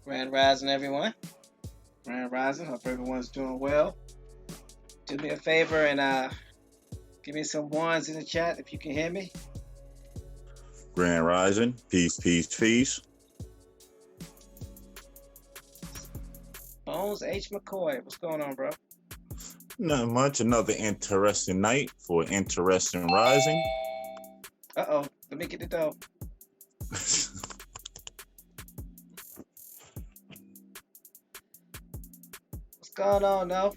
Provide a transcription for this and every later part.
Grand Rising, everyone. Grand Rising. Hope everyone's doing well. Do me a favor and give me some ones in the chat if you can hear me. Grand Rising, peace, peace, peace. Bones H. McCoy, what's going on, bro? Not much. Another interesting night for an interesting rising. Uh-oh, let me get the dough. What's going on, though?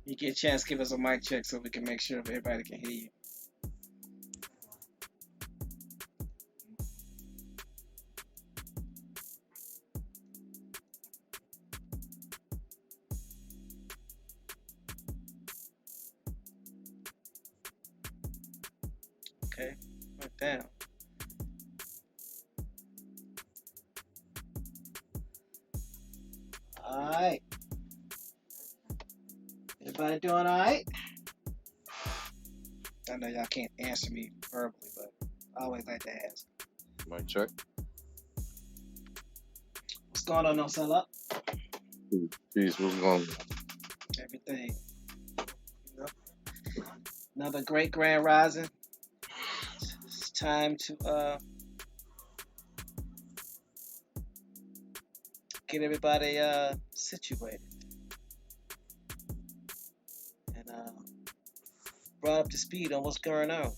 You get a chance, give us a mic check so we can make sure everybody can hear you. Okay, went down. All right. Everybody doing all right? I know y'all can't answer me verbally, but I always like to ask. Mic check. What's going on, no sell up? Peace. What's going on? Everything. You know? Another great grand rising. It's time to get everybody situated and brought up to speed on what's going on.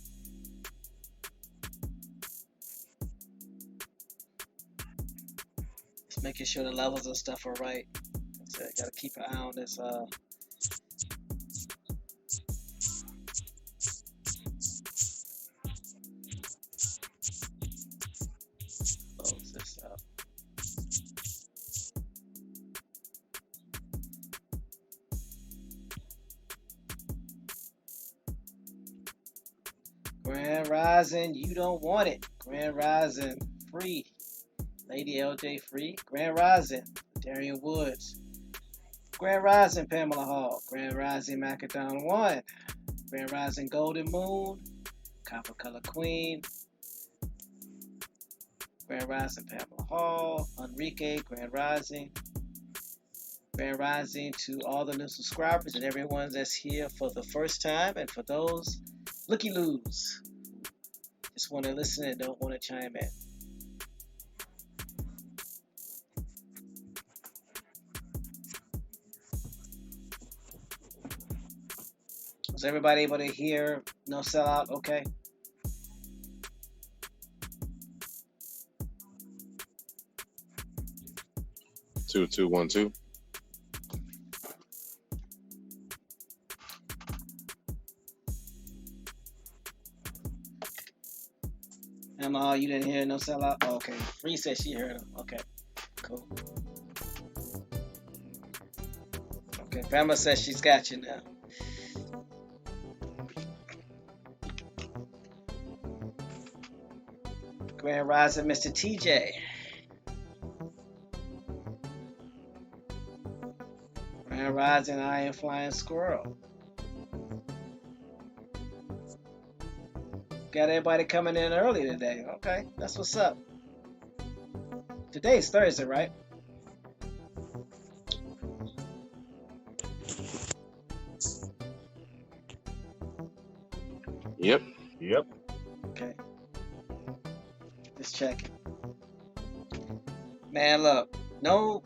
Just making sure the levels and stuff are right. So gotta keep an eye on this close this up. Grand Rising, you don't want it. Grand Rising, free. Lady LJ free. Grand Rising, Darian Woods. Grand Rising, Pamela Hall. Grand Rising, Macadon 1. Grand Rising, Golden Moon. Copper Color Queen. Grand Rising, Pamela Hall. Enrique, Grand Rising. Grand Rising to all the new subscribers and everyone that's here for the first time, and for those looky-loos just want to listen and don't want to chime in. Was everybody able to hear no sellout? Okay. Two, 1, 2. Emma, you didn't hear no sellout? Oh, okay. Free said she heard him. Okay. Cool. Okay. Pamela says she's got you now. Grand Rising, Mr. TJ. Grand Rising, I am Flying Squirrel. Got everybody coming in early today. Okay, that's what's up. Today's Thursday, right? Yep. Okay. Just checking. Man, look, no,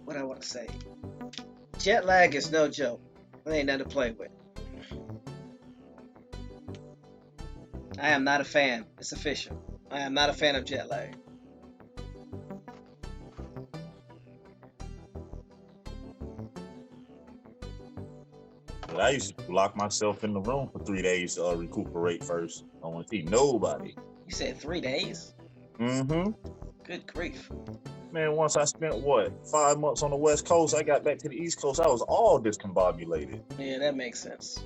what I want to say. Jet lag is no joke. It ain't nothing to play with. I am not a fan. It's official. I am not a fan of jet lag. But I used to lock myself in the room for 3 days to recuperate first. I don't want to see nobody. You said 3 days? Mm-hmm. Good grief. Man, once I spent, 5 months on the West Coast, I got back to the East Coast, I was all discombobulated. Yeah, that makes sense.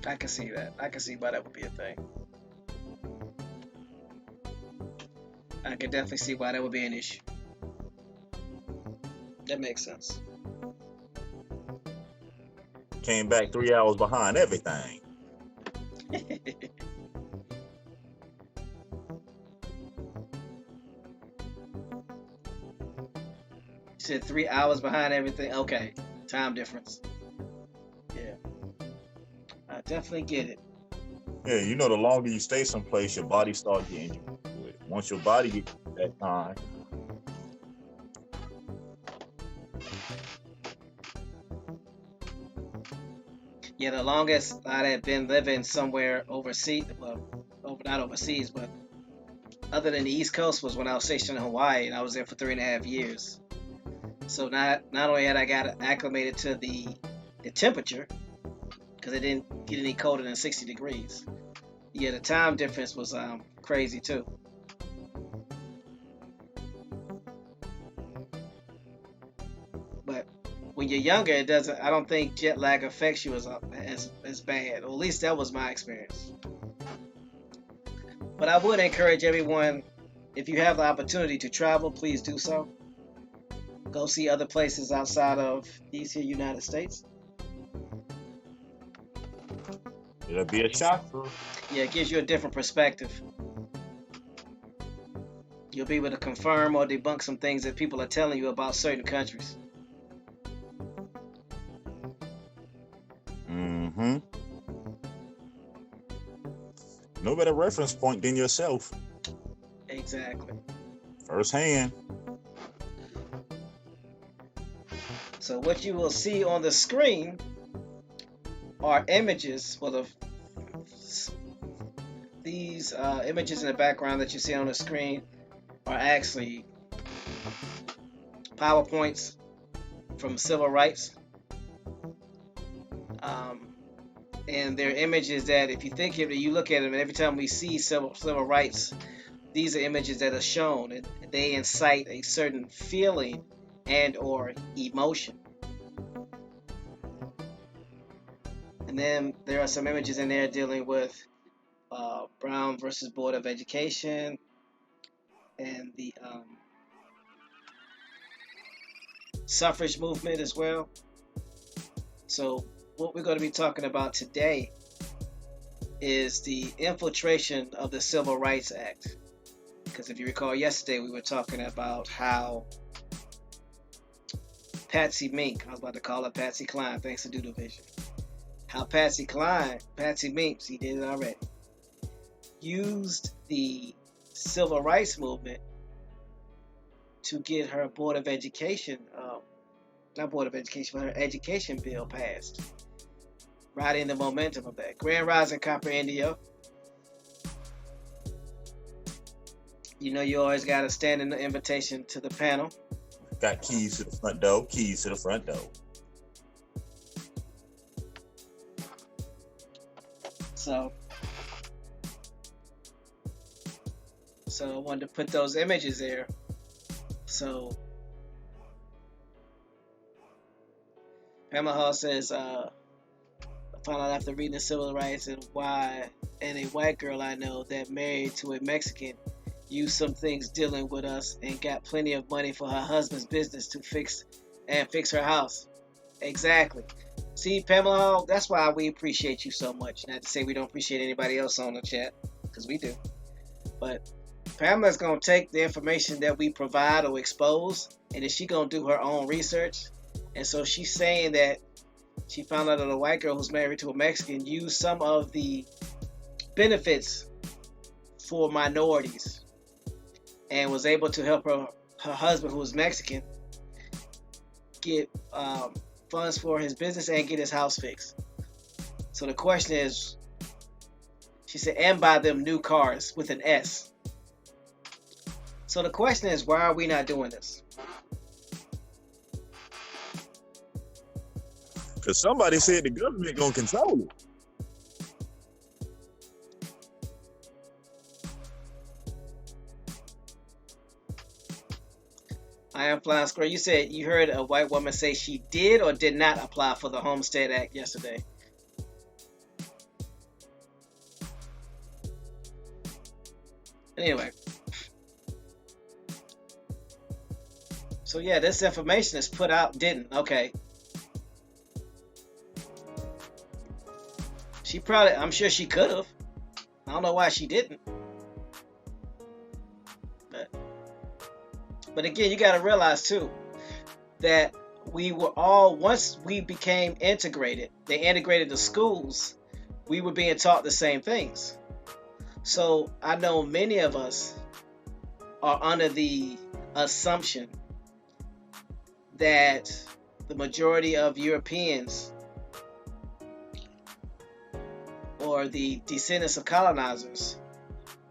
I can see that. I can see why that would be a thing. I can definitely see why that would be an issue. That makes sense. Came back 3 hours behind everything. You said 3 hours behind everything. Okay, time difference. Yeah, I definitely get it. Yeah, you know, the longer you stay someplace, your body starts getting used to it. Once your body gets to that time, Yeah, the longest I had been living somewhere overseas, well, not overseas, but other than the East Coast was when I was stationed in Hawaii, and I was there for 3.5 years. So not only had I got acclimated to the temperature, because it didn't get any colder than 60 degrees. Yeah, the time difference was crazy too. But when you're younger, it doesn't. I don't think jet lag affects you as bad. Or at least that was my experience. But I would encourage everyone, if you have the opportunity to travel, please do so. Go see other places outside of these here United States. it'll be a shock for Yeah, it gives you a different perspective. You'll be able to confirm or debunk some things that people are telling you about certain countries. Mm-hmm. No better reference point than yourself. Exactly. Firsthand. So what you will see on the screen are images. Well, these images in the background that you see on the screen are actually PowerPoints from civil rights. And they're images that, if you think of it, you look at them, and every time we see civil rights, these are images that are shown, and they incite a certain feeling and or emotion. And then there are some images in there dealing with Brown versus Board of Education and the suffrage movement as well. So what we're going to be talking about today is the infiltration of the Civil Rights Act. Because if you recall, yesterday we were talking about how Patsy Mink, I was about to call her Patsy Cline, thanks to Doodle Vision. How Patsy Mink, he did it already, used the civil rights movement to get her Board of Education, not Board of Education, but her education bill passed. Riding the momentum of that. Grand Rising Copper Indio. You know you always got to stand in the invitation to the panel. Got keys to the front door. Keys to the front door. So I wanted to put those images there. So Pamela Hall says, I found out after reading the civil rights and a white girl I know that married to a Mexican used some things dealing with us and got plenty of money for her husband's business to fix her house. Exactly. See, Pamela Hall, that's why we appreciate you so much. Not to say we don't appreciate anybody else on the chat, because we do. But Pamela's going to take the information that we provide or expose, and then she's going to do her own research. And so she's saying that she found out that a white girl who's married to a Mexican used some of the benefits for minorities and was able to help her husband, who was Mexican, get funds for his business and get his house fixed. So the question is, she said, and buy them new cars with an S. So the question is, why are we not doing this? Because somebody said the government gonna control it. I am Flying Square. You said you heard a white woman say she did or did not apply for the Homestead Act yesterday. Anyway. So yeah, this information is put out, didn't. Okay. I'm sure she could have. I don't know why she didn't. But again, you got to realize too that we were all, once we became integrated, they integrated the schools, we were being taught the same things. So I know many of us are under the assumption that the majority of Europeans or the descendants of colonizers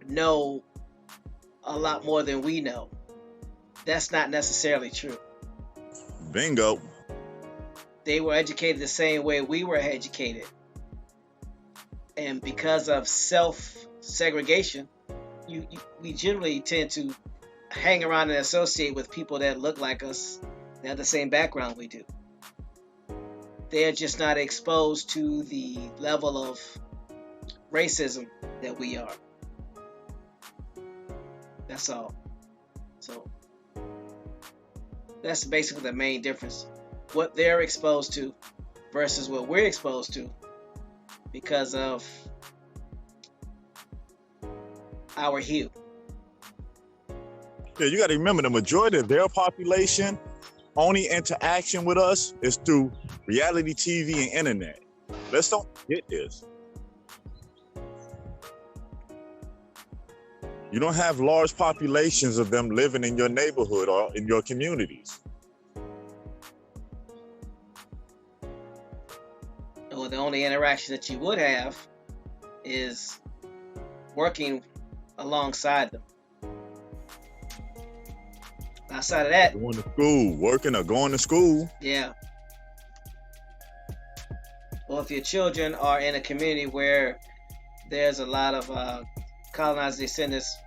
know a lot more than we know. That's not necessarily true. Bingo. They were educated the same way we were educated. And because of self-segregation, we generally tend to hang around and associate with people that look like us, that have the same background we do. They're just not exposed to the level of racism that we are. That's all. So that's basically the main difference. What they're exposed to versus what we're exposed to because of our hue. Yeah, you got to remember the majority of their population only interaction with us is through reality TV and internet. Let's don't forget this. You don't have large populations of them living in your neighborhood or in your communities. Well, the only interaction that you would have is working alongside them. Outside of that, Going to school, working or going to school. yeah. Well, if your children are in a community where there's a lot of colonized descendants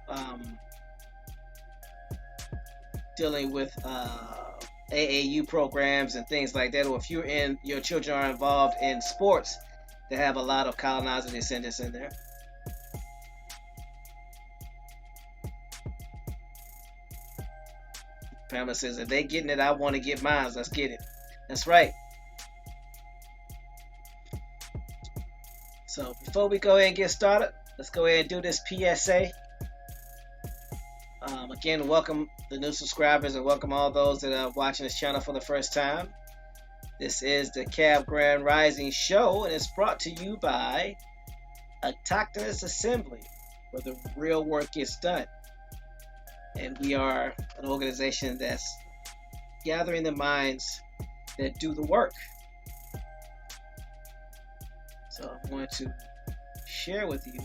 dealing with AAU programs and things like that, or if your children are involved in sports that have a lot of colonizer descendants in there, Pamela says, if they getting it, I want to get mine. Let's get it. That's right. So before we go ahead and get started, let's go ahead and do this PSA. Again, welcome the new subscribers and welcome all those that are watching this channel for the first time. This is the Cab Grand Rising Show, and it's brought to you by Autochthonous Assembly, where the real work gets done. And we are an organization that's gathering the minds that do the work. So I'm going to share with you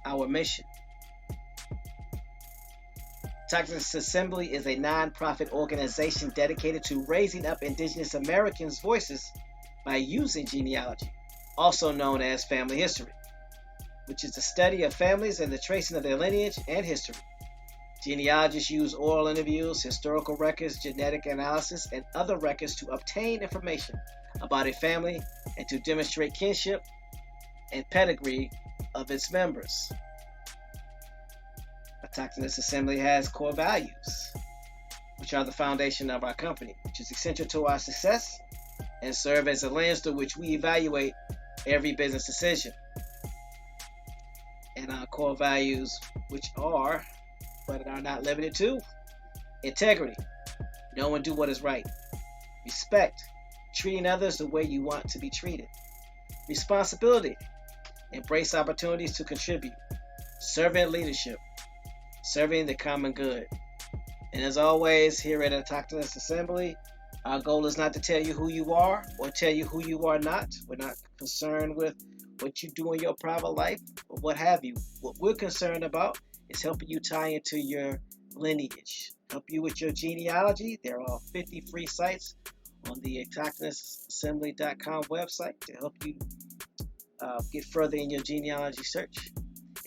our mission. Autochthonous Assembly is a non-profit organization dedicated to raising up Indigenous Americans' voices by using genealogy, also known as family history, which is the study of families and the tracing of their lineage and history. Genealogists use oral interviews, historical records, genetic analysis, and other records to obtain information about a family and to demonstrate kinship and pedigree of its members. Autochthonous Assembly has core values, which are the foundation of our company, which is essential to our success and serve as a lens through which we evaluate every business decision. And our core values, which are, but are not limited to, integrity, know and do what is right, respect, treating others the way you want to be treated, responsibility, embrace opportunities to contribute, servant leadership, serving the common good. And as always, here at Autochthonous Assembly, our goal is not to tell you who you are or tell you who you are not. We're not concerned with what you do in your private life or what have you. What we're concerned about is helping you tie into your lineage, help you with your genealogy. There are 50 free sites on the autochthonousassembly.com website to help you get further in your genealogy search.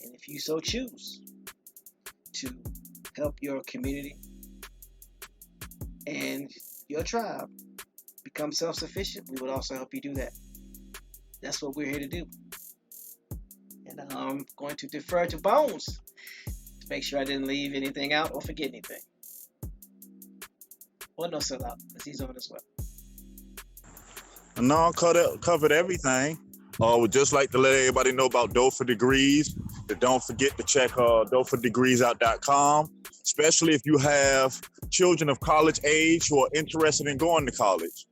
And if you so choose to help your community and your tribe become self-sufficient, we would also help you do that. That's what we're here to do. And I'm going to defer to Bones to make sure I didn't leave anything out or forget anything. Well, no sellout, because he's on as well. No, covered everything. Would just like to let everybody know about Dough for Degrees. Don't forget to check doughfordegreesout.com, especially if you have children of college age who are interested in going to college.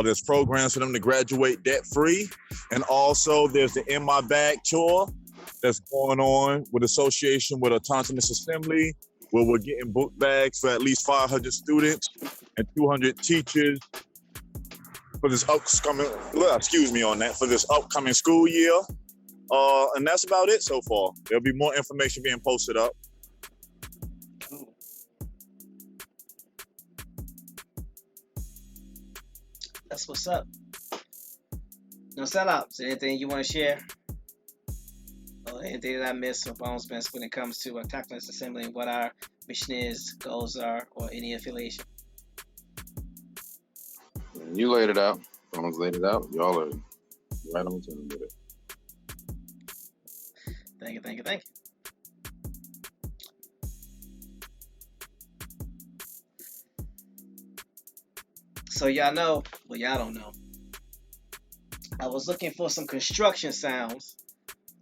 There's programs for them to graduate debt-free. And also there's the In My Bag tour that's going on with association with Autonomous Assembly, where we're getting book bags for at least 500 students and 200 teachers for this upcoming, for this upcoming school year. And that's about it so far. There'll be more information being posted up. Cool. That's what's up. No sellouts. Anything you want to share? Or anything that I missed or bones missed when it comes to Autonomous Assembly and what our mission is, goals are, or any affiliation? You laid it out. Someone's laid it out. Y'all are right on time with it. Thank you, thank you, thank you. So y'all know, well, y'all don't know. I was looking for some construction sounds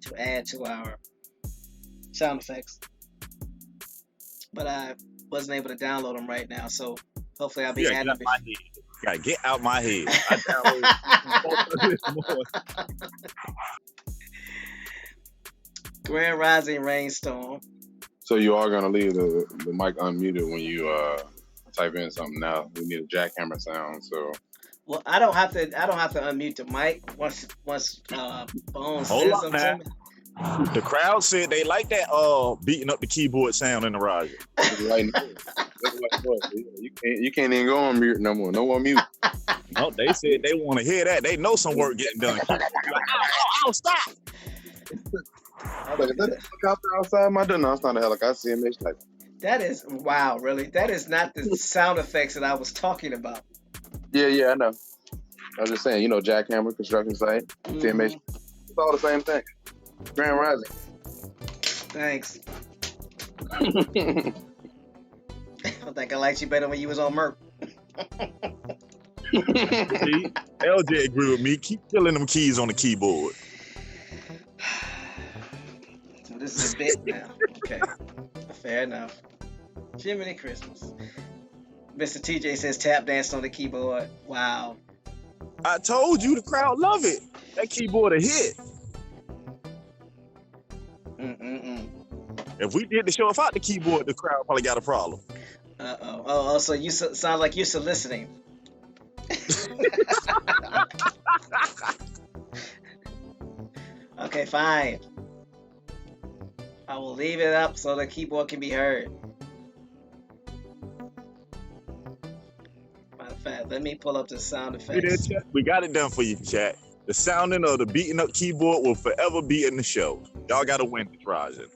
to add to our sound effects, but I wasn't able to download them right now. So hopefully I'll be adding them. Gotta get out my head. I downloaded Grand Rising Rainstorm. So you are gonna leave the mic unmuted when you type in something now. We need a jackhammer sound. So Well, I don't have to unmute the mic once Bones Hold says up, something man. to me. The crowd said they like that beating up the keyboard sound in the riser. right now, you can't even go on mute no more. No more mute. No, they said they want to hear that. They know some work getting done. Like, ow, stop. Look, is that a helicopter outside my door? No, it's not a helicopter. I see him. It's like, That is wow, really. That is not the sound effects that I was talking about. yeah, I know. I was just saying, jackhammer, construction site, TMH. It's all the same thing. Grand Rising. Thanks. I think I liked you better when you was on Merc. See, LJ agree with me. Keep killing them keys on the keyboard. So this is a bit now. Okay. Fair enough. Jiminy Christmas. Mr. TJ says tap dance on the keyboard. Wow. I told you the crowd love it. That keyboard a hit. If we did the show without the keyboard, the crowd probably got a problem. Uh-oh. Oh, so you sound like you're soliciting. Okay, fine. I will leave it up so the keyboard can be heard. Matter of fact, let me pull up the sound effects. We got it done for you, chat. The sounding of the beating up keyboard will forever be in the show. Y'all got to win this rising.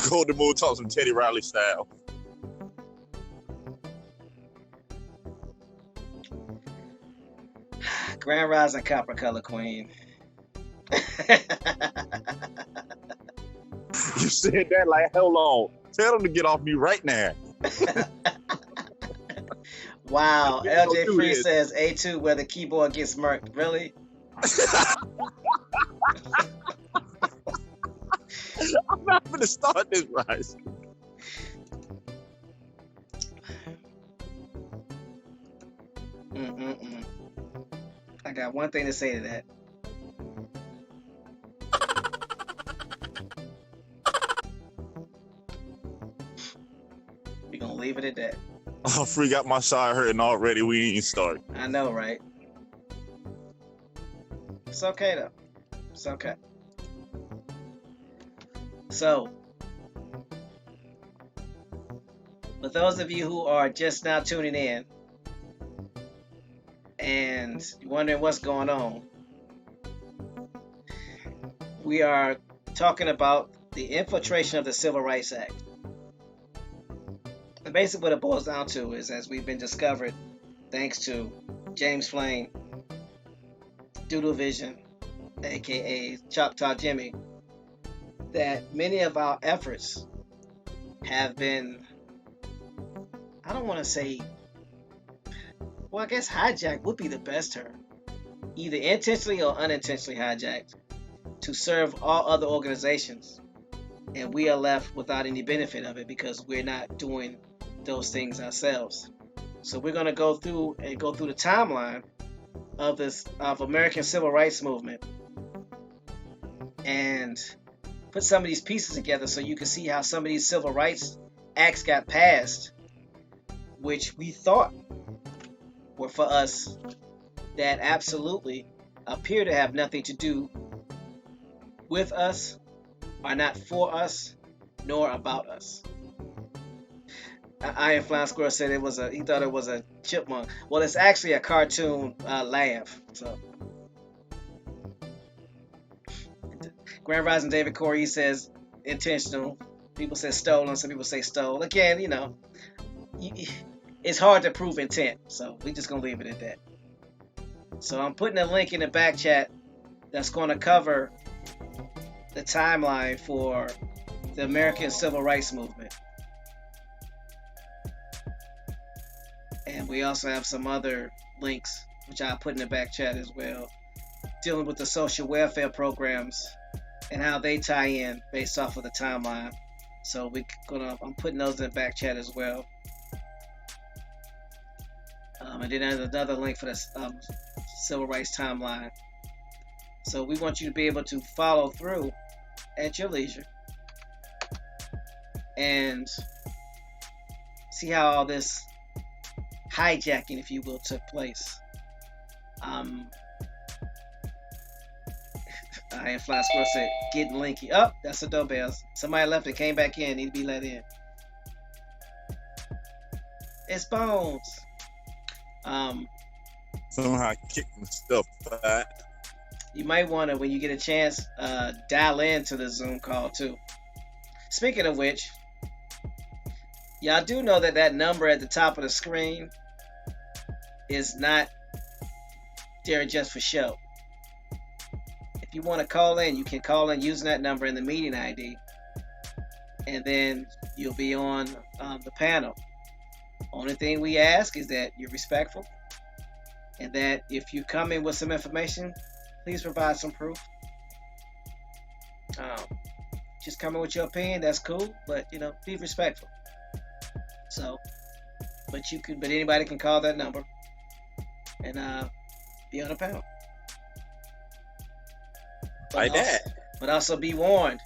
Golden Moon talks some Teddy Riley style. Grand Rising Copper Color Queen. You said that like, hold on. Tell them to get off me right now. Wow. LJ Free says A2 where the keyboard gets murked. Really? I'm not going to start this rise. I got one thing to say to that. We're going to leave it at that. Oh, Free got my side hurting already. We ain't even started. I know, right? It's okay, though. It's okay. So, for those of you who are just now tuning in and wondering what's going on, we are talking about the infiltration of the Civil Rights Act. And basically what it boils down to is, as we've been discovered, thanks to James Flame, Doodle Vision, aka Choctaw Jimmy, that many of our efforts have been I don't want to say, well, I guess hijack would be the best term. Either intentionally or unintentionally hijacked to serve all other organizations. And we are left without any benefit of it because we're not doing those things ourselves. So we're going to go through the timeline of American civil rights movement and put some of these pieces together so you can see how some of these civil rights acts got passed, which we thought were for us, that absolutely appear to have nothing to do with us, are not for us, nor about us. Iron Flying Squirrel said he thought it was a chipmunk. Well, it's actually a cartoon laugh. So, Grand Rising David Corey says intentional. People say stolen. Some people say stole. Again, it's hard to prove intent. So we're just gonna leave it at that. So I'm putting a link in the back chat that's going to cover the timeline for the American Civil Rights Movement. And we also have some other links, which I'll put in the back chat as well, dealing with the social welfare programs and how they tie in based off of the timeline. So I'm putting those in the back chat as well. And then there's another link for the civil rights timeline. So we want you to be able to follow through at your leisure and see how all this hijacking, if you will, took place. I am Fly Squirrel said, getting linky. Oh, that's the doorbells. Somebody left and came back in. Need to be let in. It's Bones. Somehow kicking stuff back. You might want to, when you get a chance, dial into the Zoom call too. Speaking of which, y'all do know that number at the top of the screen is not there just for show. If you want to call in, you can call in using that number in the meeting ID, and then you'll be on the panel. Only thing we ask is that you're respectful, and that if you come in with some information, please provide some proof. Just come in with your opinion, that's cool, but be respectful. So, but anybody can call that number and be on the panel. Like that. But also be warned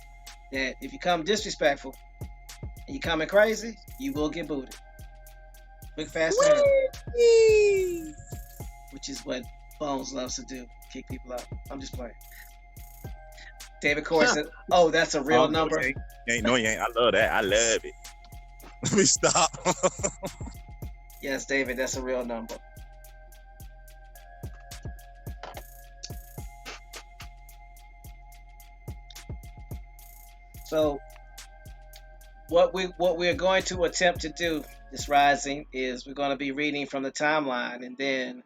that if you come disrespectful and you coming crazy, you will get booted. Quick, fast, and which is what Bones loves to do, kick people out. I'm just playing. David Corey said, "Oh, that's a real number." Ain't. I love that. I love it. Let me stop. Yes, David, that's a real number. So, what we're going to attempt to do this rising is we're going to be reading from the timeline, and then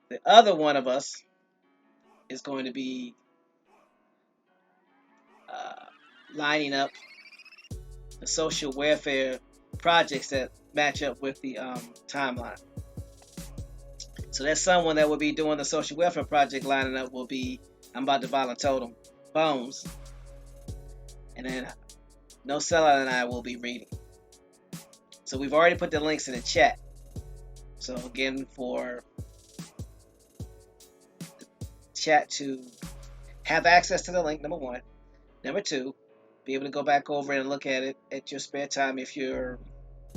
the other one of us is going to be lining up the social welfare projects that match up with the timeline. So that's someone that will be doing the social welfare project lining up will be, I'm about to volunteer them, Bones. And then No Sellout and I will be reading. So we've already put the links in the chat. So again, for the chat to have access to the link, number one. Number two, be able to go back over and look at it at your spare time if you're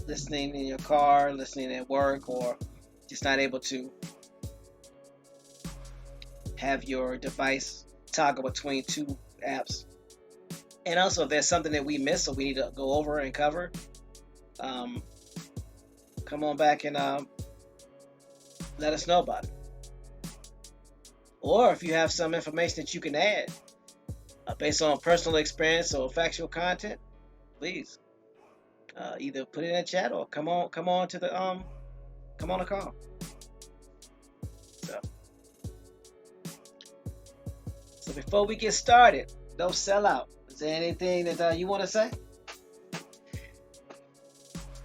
listening in your car, listening at work, or just not able to have your device toggle between two apps. And also, if there's something that we missed or we need to go over and cover, come on back and let us know about it. Or if you have some information that you can add based on personal experience or factual content, please either put it in the chat or come on to the call. So before we get started, don't sell out. Is there anything that you want to say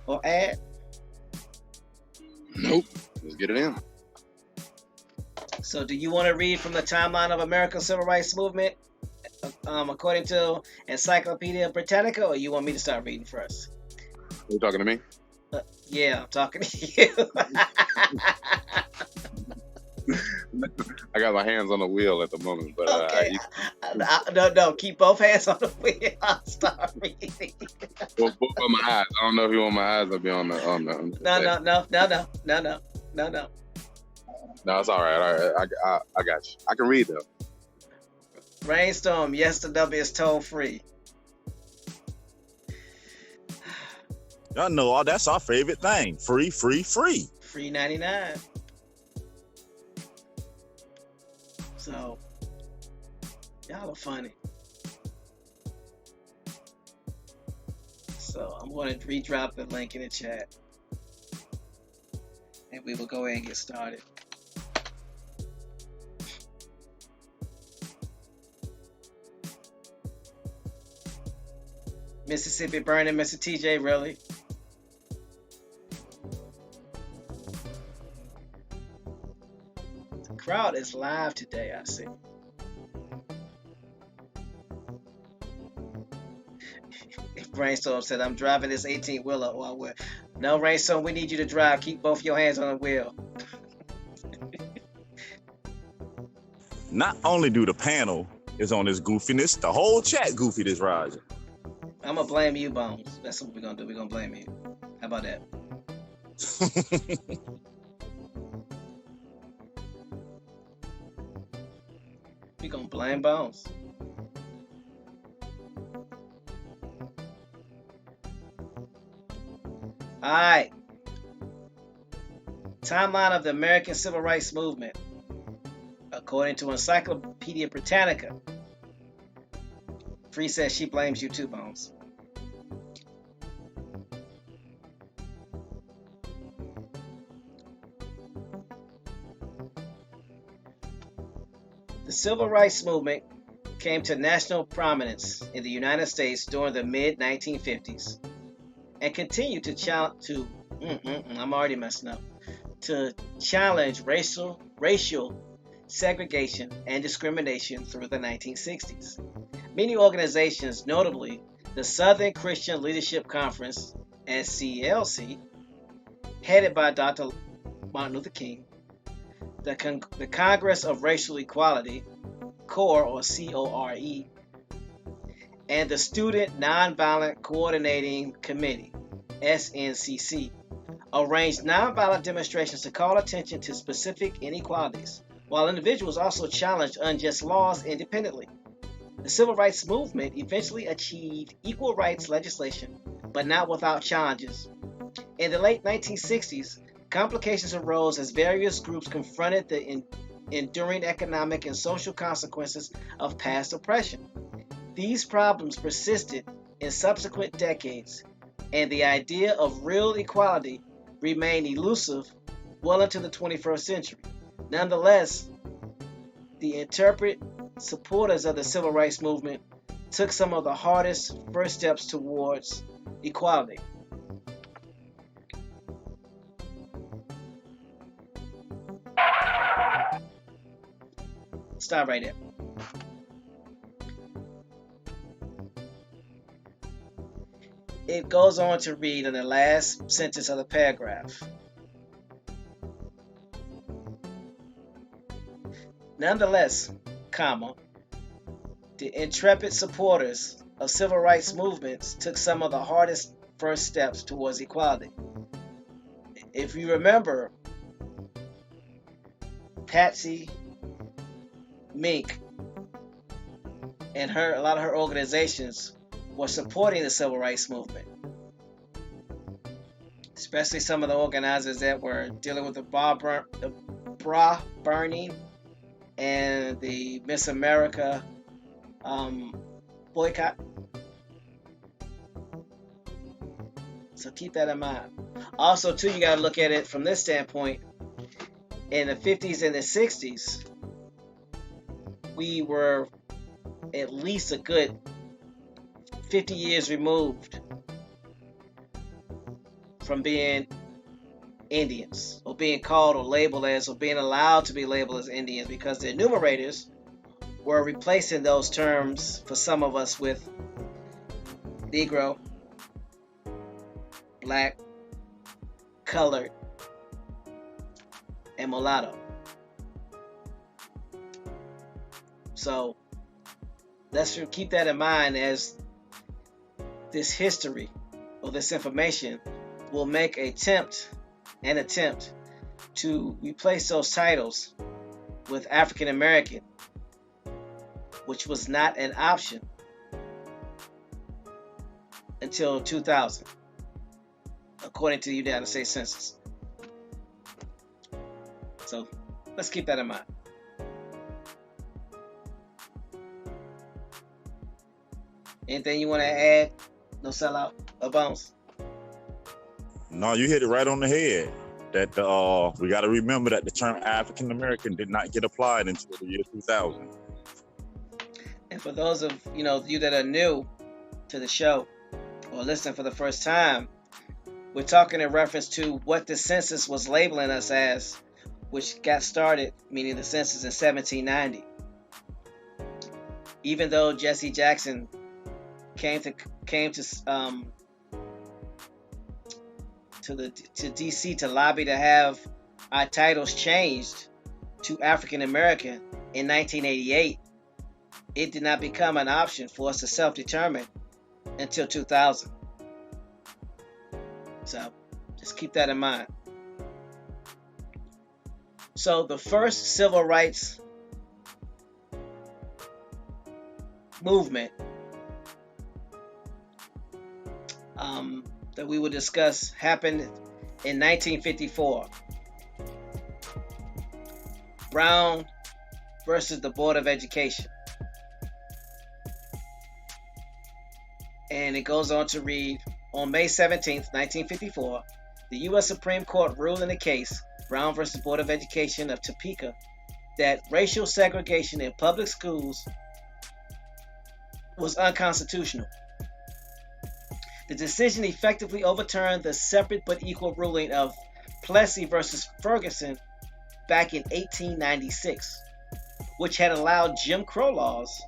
or add? Nope. Let's get it in. So do you want to read from the timeline of American Civil Rights Movement according to Encyclopedia Britannica, or you want me to start reading first? Are you talking to me? Yeah, I'm talking to you. I got my hands on the wheel at the moment, but Okay. No, keep both hands on the wheel. I'll start reading. both of my eyes. I don't know if you want my eyes. I'll be on the. No. No, it's all right. All right, I got you. I can read though. Rainstorm, yes, the W is toll free. Y'all know that's our favorite thing. Free. Free 99. So, y'all are funny. So, I'm going to redrop the link in the chat. And we will go ahead and get started. Mississippi burning, Mr. TJ, really? The crowd is live today, I see. Brainstorm said, I'm driving this 18-wheeler while we're... No, Rainstorm, we need you to drive. Keep both your hands on the wheel. Not only do the panel is on this goofiness, the whole chat goofy this rising. I'm going to blame you, Bones. That's what we're going to do. We're going to blame you. How about that? We're going to blame Bones. All right. Timeline of the American Civil Rights Movement. According to Encyclopedia Britannica. Free says she blames you too, Bones. The Civil Rights Movement came to national prominence in the United States during the mid-1950s and continued to challenge racial segregation and discrimination through the 1960s. Many organizations, notably the Southern Christian Leadership Conference, SCLC, headed by Dr. Martin Luther King, the Congress of Racial Equality, CORE or CORE, and the Student Nonviolent Coordinating Committee, SNCC, arranged nonviolent demonstrations to call attention to specific inequalities, while individuals also challenged unjust laws independently. The Civil Rights Movement eventually achieved equal rights legislation, but not without challenges. In the late 1960s, complications arose as various groups confronted the enduring economic and social consequences of past oppression. These problems persisted in subsequent decades, and the idea of real equality remained elusive well into the 21st century. Nonetheless, the intrepid supporters of the Civil Rights Movement took some of the hardest first steps towards equality. Stop right there. It goes on to read in the last sentence of the paragraph. Nonetheless, the intrepid supporters of civil rights movements took some of the hardest first steps towards equality. If you remember, Patsy Mink and a lot of her organizations were supporting the civil rights movement, especially some of the organizers that were dealing with the bra burning and the Miss America boycott. So keep that in mind. Also, too, you got to look at it from this standpoint. In the 50s and the 60s, we were at least a good 50 years removed from being Indians, or being called or labeled as, or being allowed to be labeled as Indians, because the enumerators were replacing those terms for some of us with Negro, Black, Colored, and Mulatto. So let's keep that in mind, as this history or this information will make an attempt to replace those titles with African American, which was not an option until 2000, according to the United States Census. So let's keep that in mind. Anything you want to add? No sellout or bounce? No, you hit it right on the head. That we got to remember that the term African American did not get applied until the year 2000. And for those of you that are new to the show or listening for the first time, we're talking in reference to what the census was labeling us as, which got started, meaning the census, in 1790. Even though Jesse Jackson came to DC to lobby to have our titles changed to African American in 1988, it did not become an option for us to self-determine until 2000. So just keep that in mind. So the first civil rights movement that we will discuss happened in 1954. Brown versus the Board of Education. And it goes on to read, on May 17th, 1954, the U.S. Supreme Court ruled in the case, Brown versus Board of Education of Topeka, that racial segregation in public schools was unconstitutional. The decision effectively overturned the separate but equal ruling of Plessy versus Ferguson back in 1896, which had allowed Jim Crow laws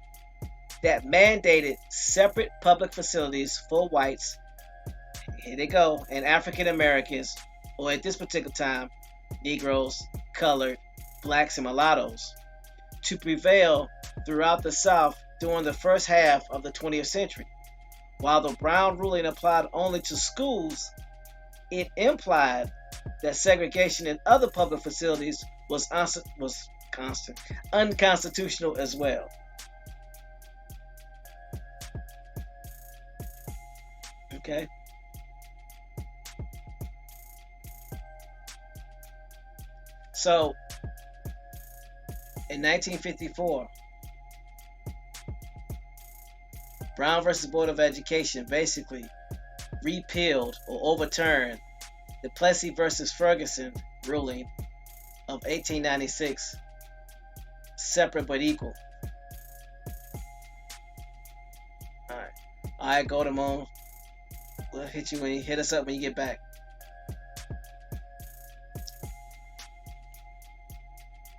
that mandated separate public facilities for whites, here they go, and African Americans, or at this particular time, Negroes, colored, blacks, and mulattoes, to prevail throughout the South during the first half of the 20th century. While the Brown ruling applied only to schools, it implied that segregation in other public facilities was unconstitutional as well. Okay. So, in 1954, Brown versus Board of Education basically repealed or overturned the Plessy versus Ferguson ruling of 1896, separate but equal. All right, Golden Moon. We'll hit us up when you get back.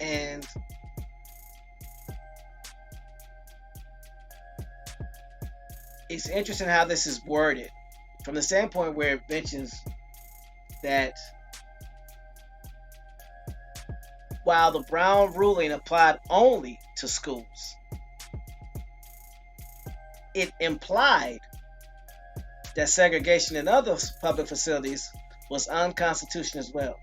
And it's interesting how this is worded from the standpoint where it mentions that while the Brown ruling applied only to schools, it implied that segregation in other public facilities was unconstitutional as well.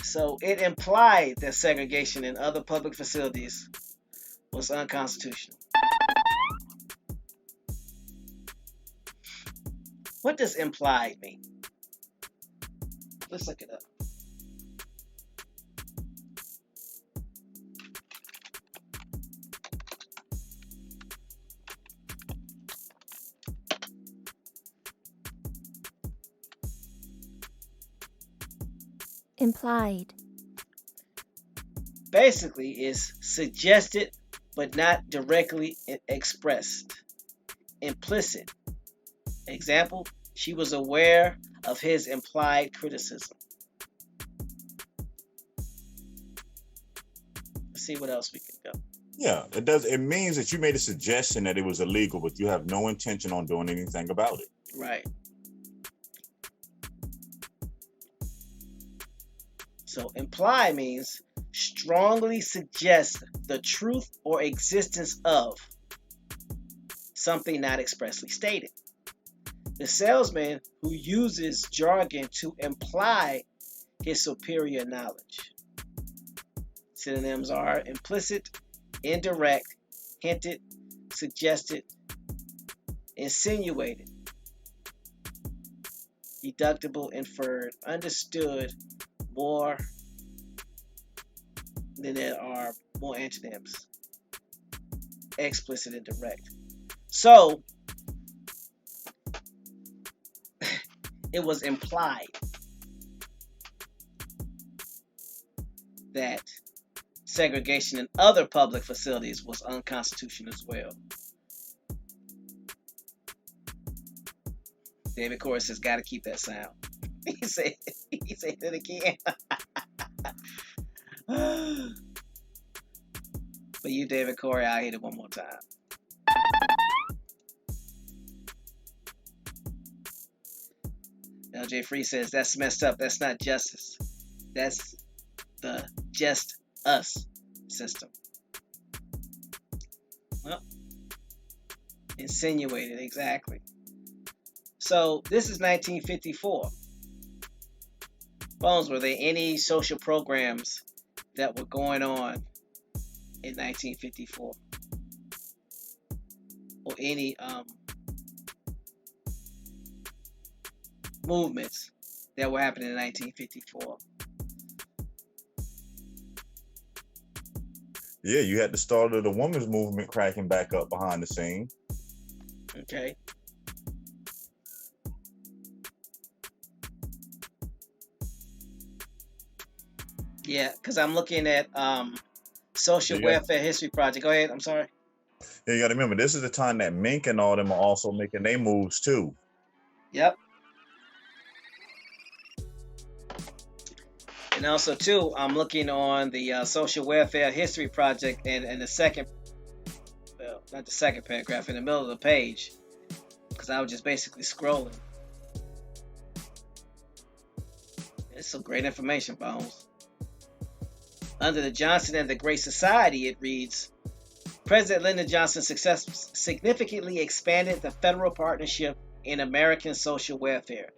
So it implied that segregation in other public facilities was unconstitutional. What does implied mean? Let's look it up. Implied. Basically is suggested but not directly expressed. Implicit. Example, she was aware of his implied criticism. Let's see what else we can go. Yeah, it does. It means that you made a suggestion that it was illegal, but you have no intention on doing anything about it. Right. So imply means strongly suggest the truth or existence of something not expressly stated. The salesman who uses jargon to imply his superior knowledge. Synonyms are implicit, indirect, hinted, suggested, insinuated, deductible, inferred, understood, more. Then there are more antonyms. Explicit and direct. So it was implied that segregation in other public facilities was unconstitutional as well. David Corey says, "Got to keep that sound." He said it again. For you, David Corey, I'll hit it one more time. LJ Free says, "That's messed up. That's not justice. That's the just us system." Well, insinuated, exactly. So this is 1954. Bones, were there any social programs that were going on in 1954? Or any movements that were happening in 1954? Yeah, you had the start of the women's movement cracking back up behind the scene. Okay. Yeah, because I'm looking at Social Welfare History Project. Go ahead, I'm sorry. Yeah, you got to remember, this is the time that Mink and all them are also making their moves too. Yep. And also, too, I'm looking on the Social Welfare History Project, and the second, well, not the second paragraph, in the middle of the page, because I was just basically scrolling. It's some great information, Bones. Under the Johnson and the Great Society, it reads, President Lyndon Johnson significantly expanded the federal partnership in American social welfare,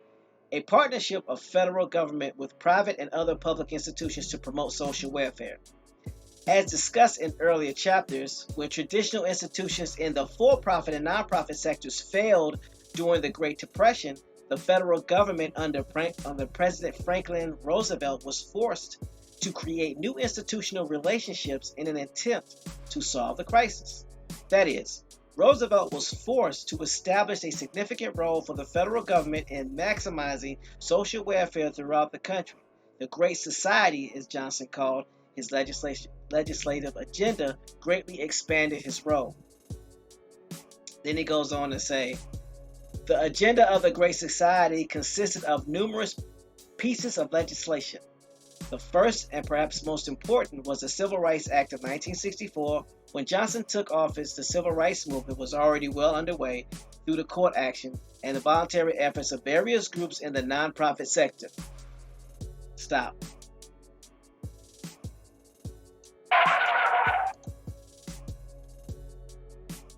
a partnership of federal government with private and other public institutions to promote social welfare. As discussed in earlier chapters, when traditional institutions in the for-profit and nonprofit sectors failed during the Great Depression, the federal government under President Franklin Roosevelt was forced to create new institutional relationships in an attempt to solve the crisis. That is, Roosevelt was forced to establish a significant role for the federal government in maximizing social welfare throughout the country. The Great Society, as Johnson called his legislative agenda, greatly expanded his role. Then he goes on to say, the agenda of the Great Society consisted of numerous pieces of legislation. The first and perhaps most important was the Civil Rights Act of 1964. When Johnson took office, the civil rights movement was already well underway through the court action and the voluntary efforts of various groups in the nonprofit sector. Stop.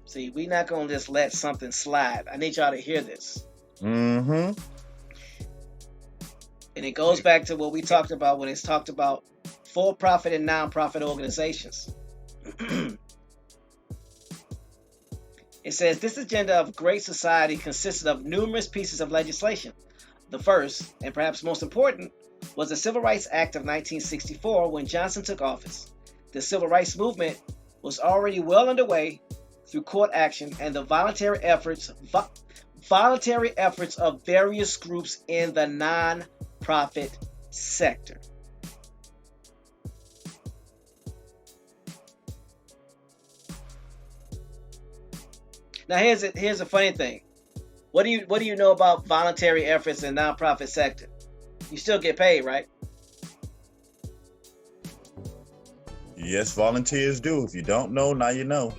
See, we're not going to just let something slide. I need y'all to hear this. Mm-hmm. And it goes back to what we talked about when it's talked about for-profit and non-profit organizations. It says, this agenda of Great Society consisted of numerous pieces of legislation. The first, and perhaps most important, was the Civil Rights Act of 1964 when Johnson took office. The civil rights movement was already well underway through court action and the voluntary efforts of various groups in the non-profit sector. Now here's a funny thing. What do you know about voluntary efforts in nonprofit sector? You still get paid, right? Yes, volunteers do. If you don't know, now you know.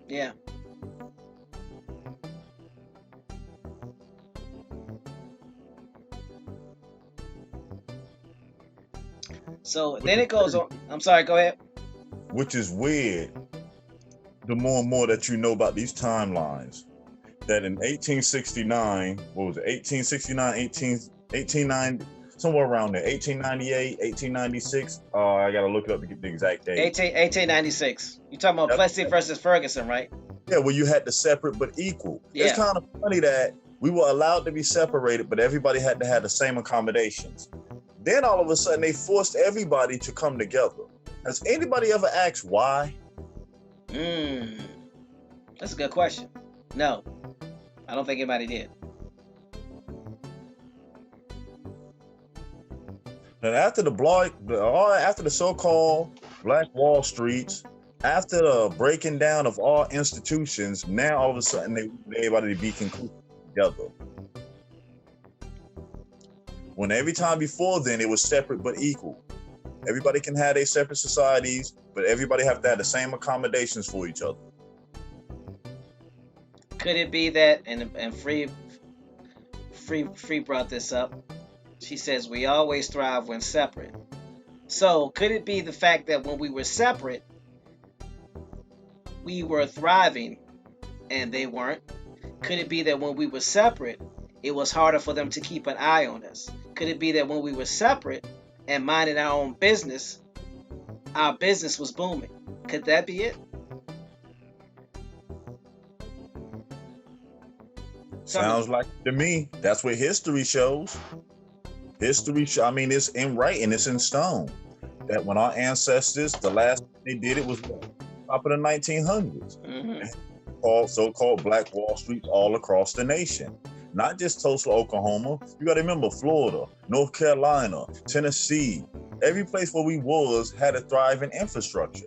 Yeah. So then it goes on. I'm sorry, go ahead. Which is weird. The more and more that you know about these timelines, that in 1869, what was it, 1869, 1890, somewhere around there, 1898, 1896, I gotta look it up to get the exact date. 1896. You talking about Plessy versus Ferguson, right? Yeah, well, you had the separate but equal. Yeah. It's kind of funny that we were allowed to be separated, but everybody had to have the same accommodations. Then all of a sudden, they forced everybody to come together. Has anybody ever asked why? That's a good question. No, I don't think anybody did. And after after the so-called Black Wall Streets, after the breaking down of all institutions, now all of a sudden everybody be concluded together. When every time before then it was separate but equal. Everybody can have their separate societies, but everybody have to have the same accommodations for each other. Could it be that, and Free brought this up, she says we always thrive when separate. So could it be the fact that when we were separate, we were thriving and they weren't? Could it be that when we were separate, it was harder for them to keep an eye on us? Could it be that when we were separate and minding our own business, our business was booming? Could that be it? Sounds like to me. That's what history shows. I mean, it's in writing, it's in stone. That when our ancestors, the last thing they did it was top of the 1900s. So-called Black Wall Streets all across the nation. Not just Tulsa, Oklahoma. You got to remember Florida, North Carolina, Tennessee. Every place where we was had a thriving infrastructure.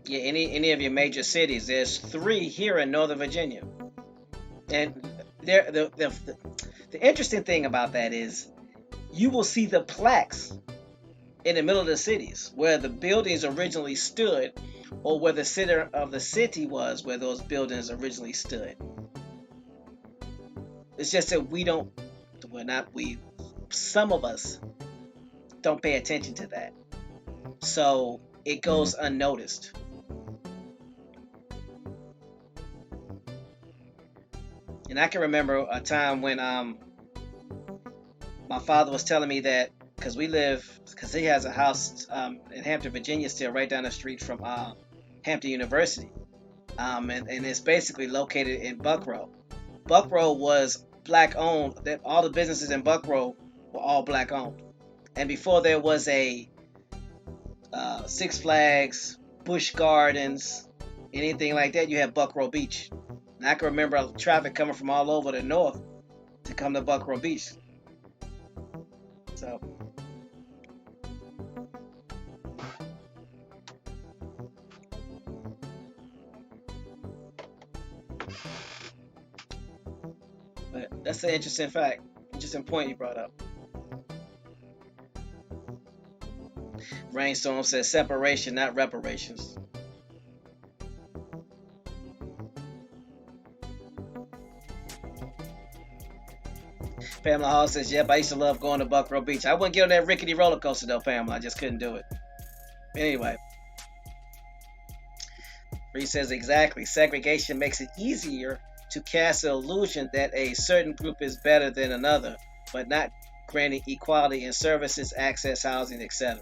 Yeah, any of your major cities. There's 3 here in Northern Virginia. And the interesting thing about that is you will see the plaques in the middle of the cities where the buildings originally stood, or where the center of the city was where those buildings originally stood. It's just that some of us don't pay attention to that. So it goes unnoticed. And I can remember a time when my father was telling me that, because he has a house in Hampton, Virginia, still right down the street from Hampton University. And it's basically located in Buckrow. Buckrow was black owned. All the businesses in Buckrow were all black owned. And before there was a Six Flags, Busch Gardens, anything like that, you had Buckrow Beach. And I can remember traffic coming from all over the north to come to Buckrow Beach. So but that's an interesting fact, interesting point you brought up. Rainstorm says separation, not reparations. Pamela Hall says, yep, I used to love going to Buckrow Beach. I wouldn't get on that rickety roller coaster though, Pamela. I just couldn't do it. Anyway. Bree says, exactly. Segregation makes it easier to cast the illusion that a certain group is better than another, but not granting equality in services, access, housing, etc.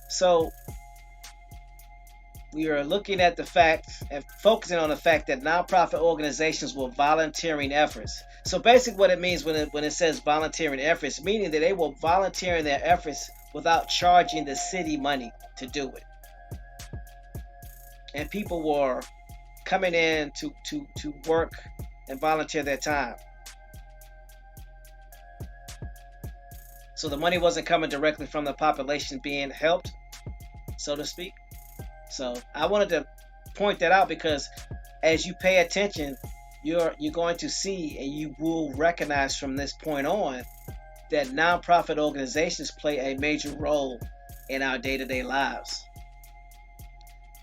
So we are looking at the fact and focusing on the fact that nonprofit organizations were volunteering efforts. So basically what it means when it says volunteering efforts, meaning that they were volunteering their efforts without charging the city money to do it. And people were coming in to work and volunteer their time. So the money wasn't coming directly from the population being helped, so to speak. So I wanted to point that out because as you pay attention, you're going to see and you will recognize from this point on that nonprofit organizations play a major role in our day-to-day lives.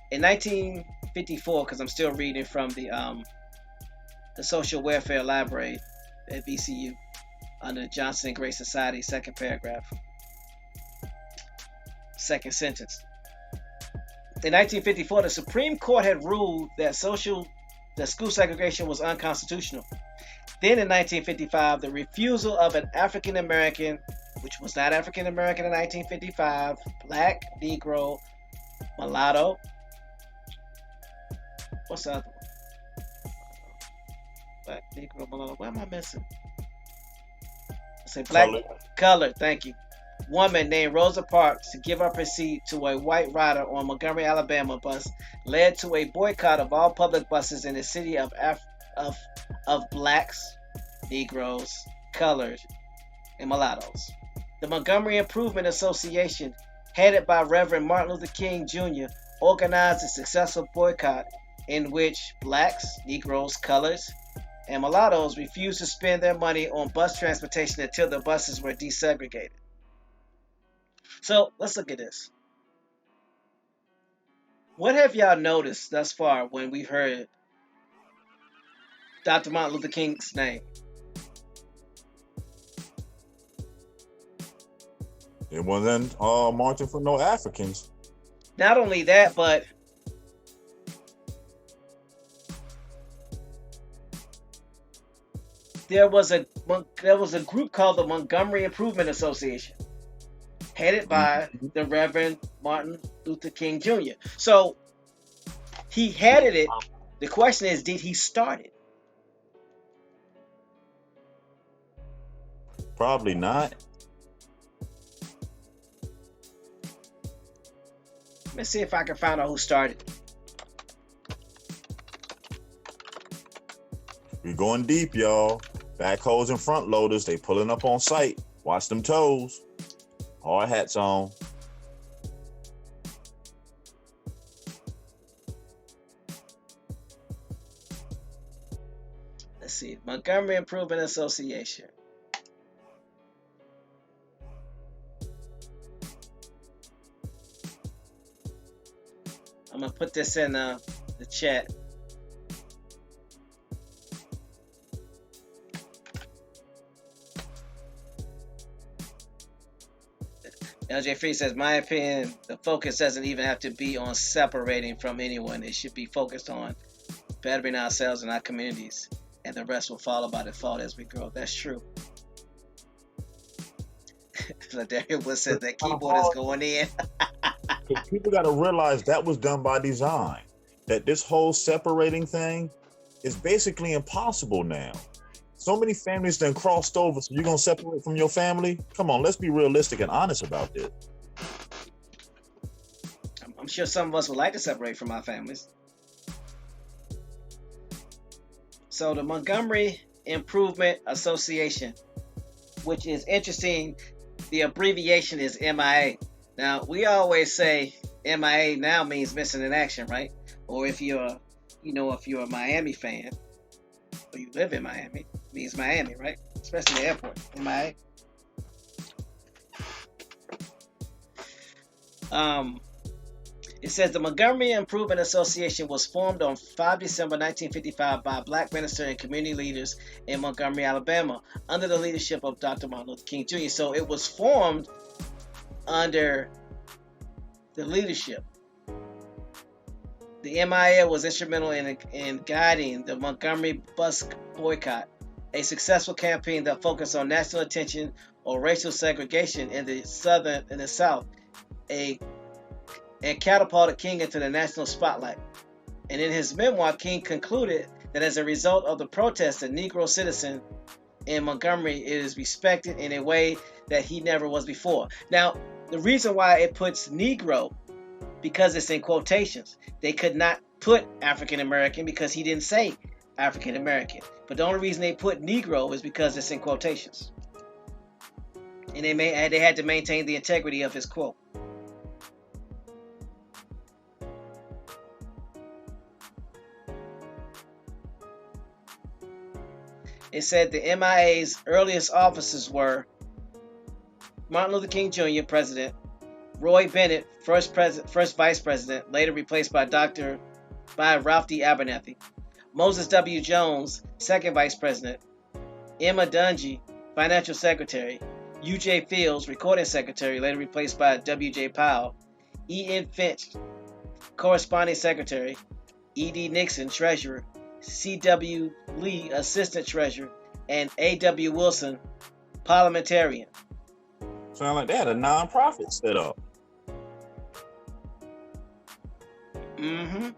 In 1954, because I'm still reading from the Social Welfare Library at VCU under the Johnson and Grace Society, second paragraph, second sentence. In 1954, the Supreme Court had ruled that school segregation was unconstitutional. Then in 1955, the refusal of an African American, which was not African American in 1955, black, Negro, mulatto. What's the other one? Black, Negro, mulatto. What am I missing? I say black, colored. Thank you. Woman named Rosa Parks to give up her seat to a white rider on Montgomery, Alabama bus led to a boycott of all public buses in the city of blacks, Negroes, colored, and mulattoes. The Montgomery Improvement Association, headed by Reverend Martin Luther King Jr., organized a successful boycott in which blacks, Negroes, coloreds, and mulattoes refused to spend their money on bus transportation until the buses were desegregated. So let's look at this. What have y'all noticed thus far when we've heard Dr. Martin Luther King's name? It wasn't marching for no Africans. Not only that, but there was a group called the Montgomery Improvement Association, headed by the Reverend Martin Luther King Jr. So he headed it. The question is, did he start it? Probably not. Let's see if I can find out who started it. We're going deep, y'all. Backhoes and front loaders, they pulling up on site. Watch them toes. Hard hats on. Let's see. Montgomery Improvement Association. I'm going to put this in the chat. LJ Free says, my opinion, the focus doesn't even have to be on separating from anyone. It should be focused on bettering ourselves and our communities, and the rest will follow by default as we grow. That's true. Ladarian Wood says that keyboard is going in. People got to realize that was done by design. That this whole separating thing is basically impossible now. So many families done crossed over, so you're going to separate from your family? Come on, let's be realistic and honest about this. I'm sure some of us would like to separate from our families. So the Montgomery Improvement Association, which is interesting, the abbreviation is MIA. Now, we always say MIA now means missing in action, right? Or if you're a Miami fan, or you live in Miami, it means Miami, right? Especially the airport, MIA. It says the Montgomery Improvement Association was formed on 5 December 1955 by black minister and community leaders in Montgomery, Alabama, under the leadership of Dr. Martin Luther King Jr. So it was formed under the leadership. The MIA was instrumental in guiding the Montgomery bus boycott, a successful campaign that focused on national attention on racial segregation in the South, and catapulted King into the national spotlight. And in his memoir, King concluded that as a result of the protest, the Negro citizen in Montgomery is respected in a way that he never was before. Now, the reason why it puts Negro, because it's in quotations. They could not put African American because he didn't say African American. But the only reason they put Negro is because it's in quotations. And they had to maintain the integrity of his quote. It said the MIA's earliest officers were Martin Luther King Jr., President; Roy Bennett, first Vice President, later replaced by Ralph D. Abernathy; Moses W. Jones, second Vice President; Emma Dungy, Financial Secretary; U.J. Fields, Recording Secretary, later replaced by W.J. Powell; E.N. Finch, Corresponding Secretary; E.D. Nixon, Treasurer; C.W. Lee, Assistant Treasurer; and A.W. Wilson, Parliamentarian. Sound like they had a non-profit set up. Mm-hmm.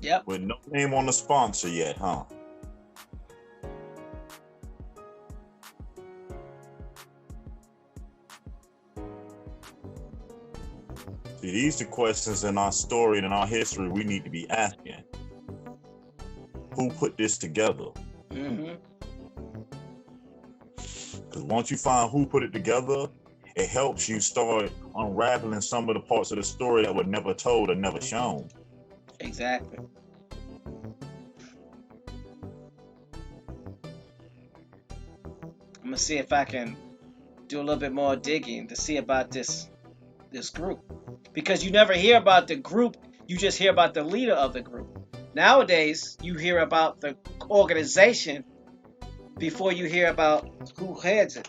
Yep. With no name on the sponsor yet, huh? See, these are questions in our story and in our history we need to be asking. Who put this together? Mm-hmm. Because once you find who put it together, it helps you start unraveling some of the parts of the story that were never told or never shown. Exactly. I'm gonna see if I can do a little bit more digging to see about this group, because you never hear about the group, you just hear about the leader of the group. Nowadays, you hear about the organization before you hear about who heads it.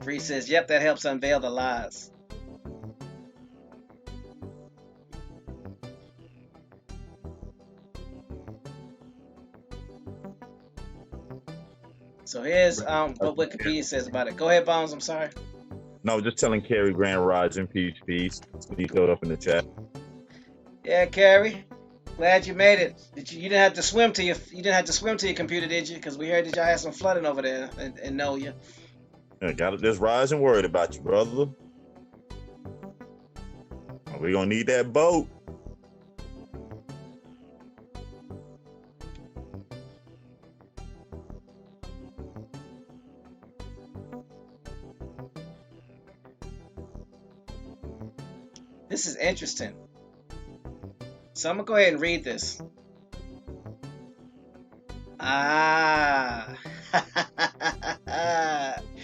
Free says, yep, that helps unveil the lies. So here's what Wikipedia says about it. Go ahead, Bones. I'm sorry. No, just telling Carrie Grand Rising, peace. He showed up in the chat. Yeah, Carrie. Glad you made it. You didn't have to swim to your computer, did you? Because we heard that y'all had some flooding over there and know you. Yeah, got this rising worried about you, brother. We're gonna need that boat. This is interesting. So I'm gonna go ahead and read this.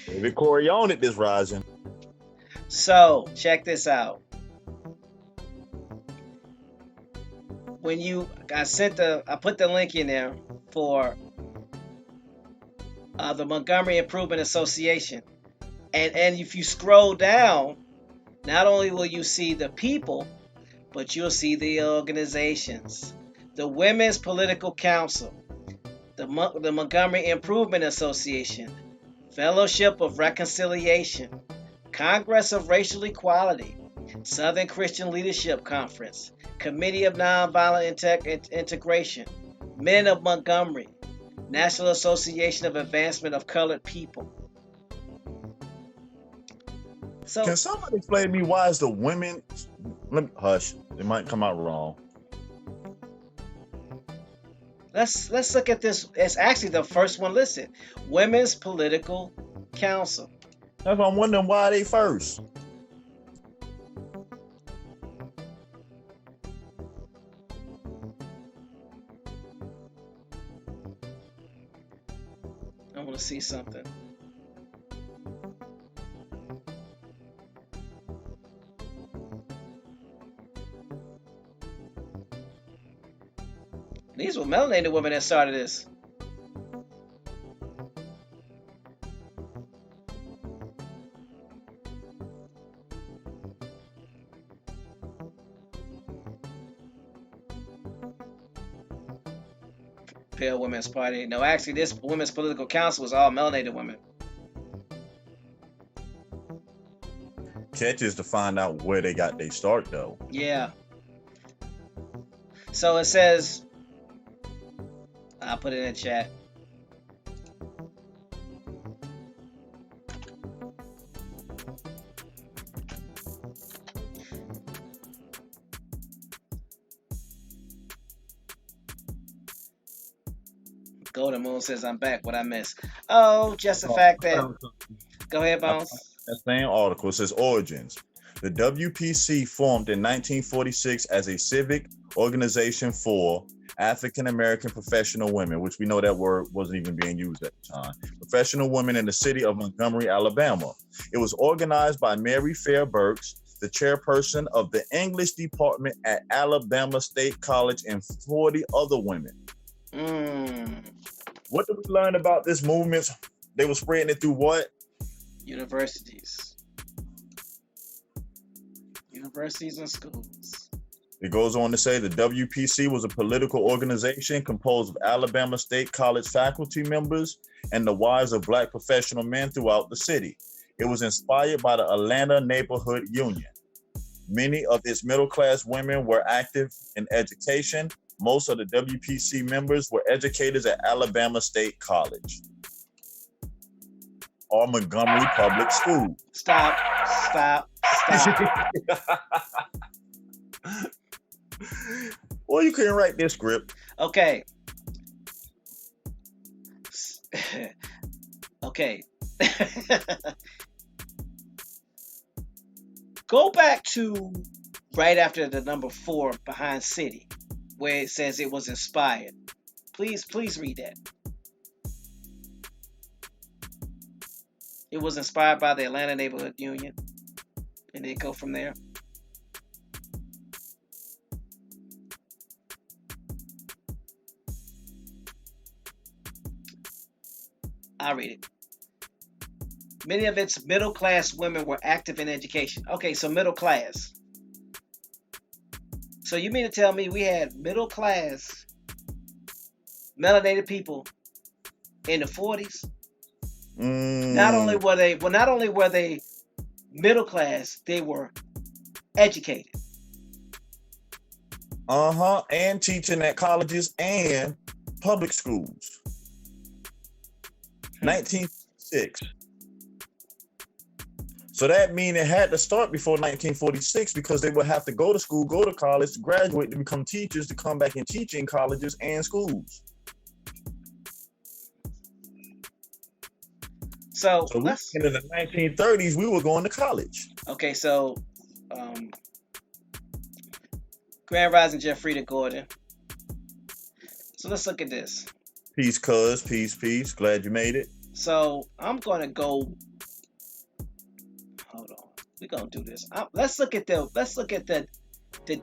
David Corey on it this rising. So check this out. When I put the link in there for the Montgomery Improvement Association, and if you scroll down, not only will you see the people, but you'll see the organizations: the Women's Political Council, the Montgomery Improvement Association, Fellowship of Reconciliation, Congress of Racial Equality, Southern Christian Leadership Conference, Committee of Nonviolent Integration, Men of Montgomery, National Association of Advancement of Colored People. So, can somebody explain to me why is the women? Hush, it might come out wrong. let's look at this. It's actually the first one listed: Women's Political Council. That's why I'm wondering why they first. I want to see something. These were melanated women that started this. Pale Women's Party. No, actually, this Women's Political Council was all melanated women. Catch is to find out where they got their start, though. Yeah. So it says, I'll put it in the chat. Golden Moon says I'm back. What I miss? Oh, just the fact that. Go ahead, I Bones. found that same article. It says origins. The WPC formed in 1946 as a civic organization for African American professional women, which we know that word wasn't even being used at the time. Professional women in the city of Montgomery, Alabama. It was organized by Mary Fair Burks, the chairperson of the English department at Alabama State College, and 40 other women. What did we learn about this movement? They were spreading it through what? Universities and schools. It goes on to say the WPC was a political organization composed of Alabama State College faculty members and the wives of black professional men throughout the city. It was inspired by the Atlanta Neighborhood Union. Many of its middle-class women were active in education. Most of the WPC members were educators at Alabama State College or Montgomery Public School. Stop. Well, you couldn't write this script. Okay. Okay. Go back to right after the number 4 behind city, where it says it was inspired. Please read that. It was inspired by the Atlanta Neighborhood Union. And then go from there. I'll read it. Many of its middle-class women were active in education. Okay, so middle class. So you mean to tell me we had middle-class melanated people in the 40s? Not only were they middle class, they were educated. And teaching at colleges and public schools. 1946. So that means it had to start before 1946 because they would have to go to school, go to college, graduate to become teachers, to come back and teach in colleges and schools. So in the 1930s, we were going to college. Okay, so Grand Rising Jeffrey Gordon. So let's look at this. Peace, cuz. Peace. Glad you made it. So I'm gonna go. Hold on. We're gonna do this. Let's look at the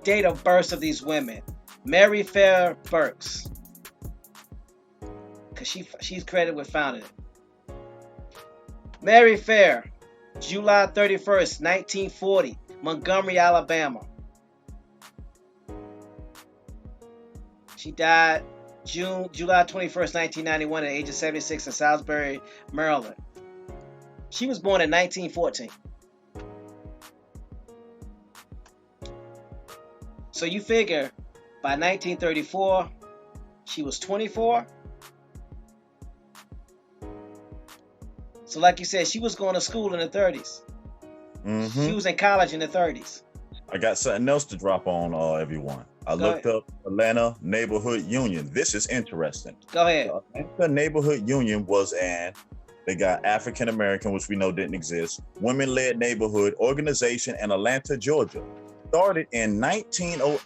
date of birth of these women. Mary Fair Burks, because she's credited with founding it. Mary Fair, July 31st, 1940, Montgomery, Alabama. She died July 21st, 1991 at the age of 76 in Salisbury, Maryland. She was born in 1914. So you figure by 1934, she was 24. So like you said, she was going to school in the 30s. She was in college in the 30s. I got something else to drop on everyone. I looked up Atlanta Neighborhood Union. This is interesting. Go ahead. The Atlanta Neighborhood Union was they got African American, which we know didn't exist, women-led neighborhood organization in Atlanta, Georgia. Started in 1908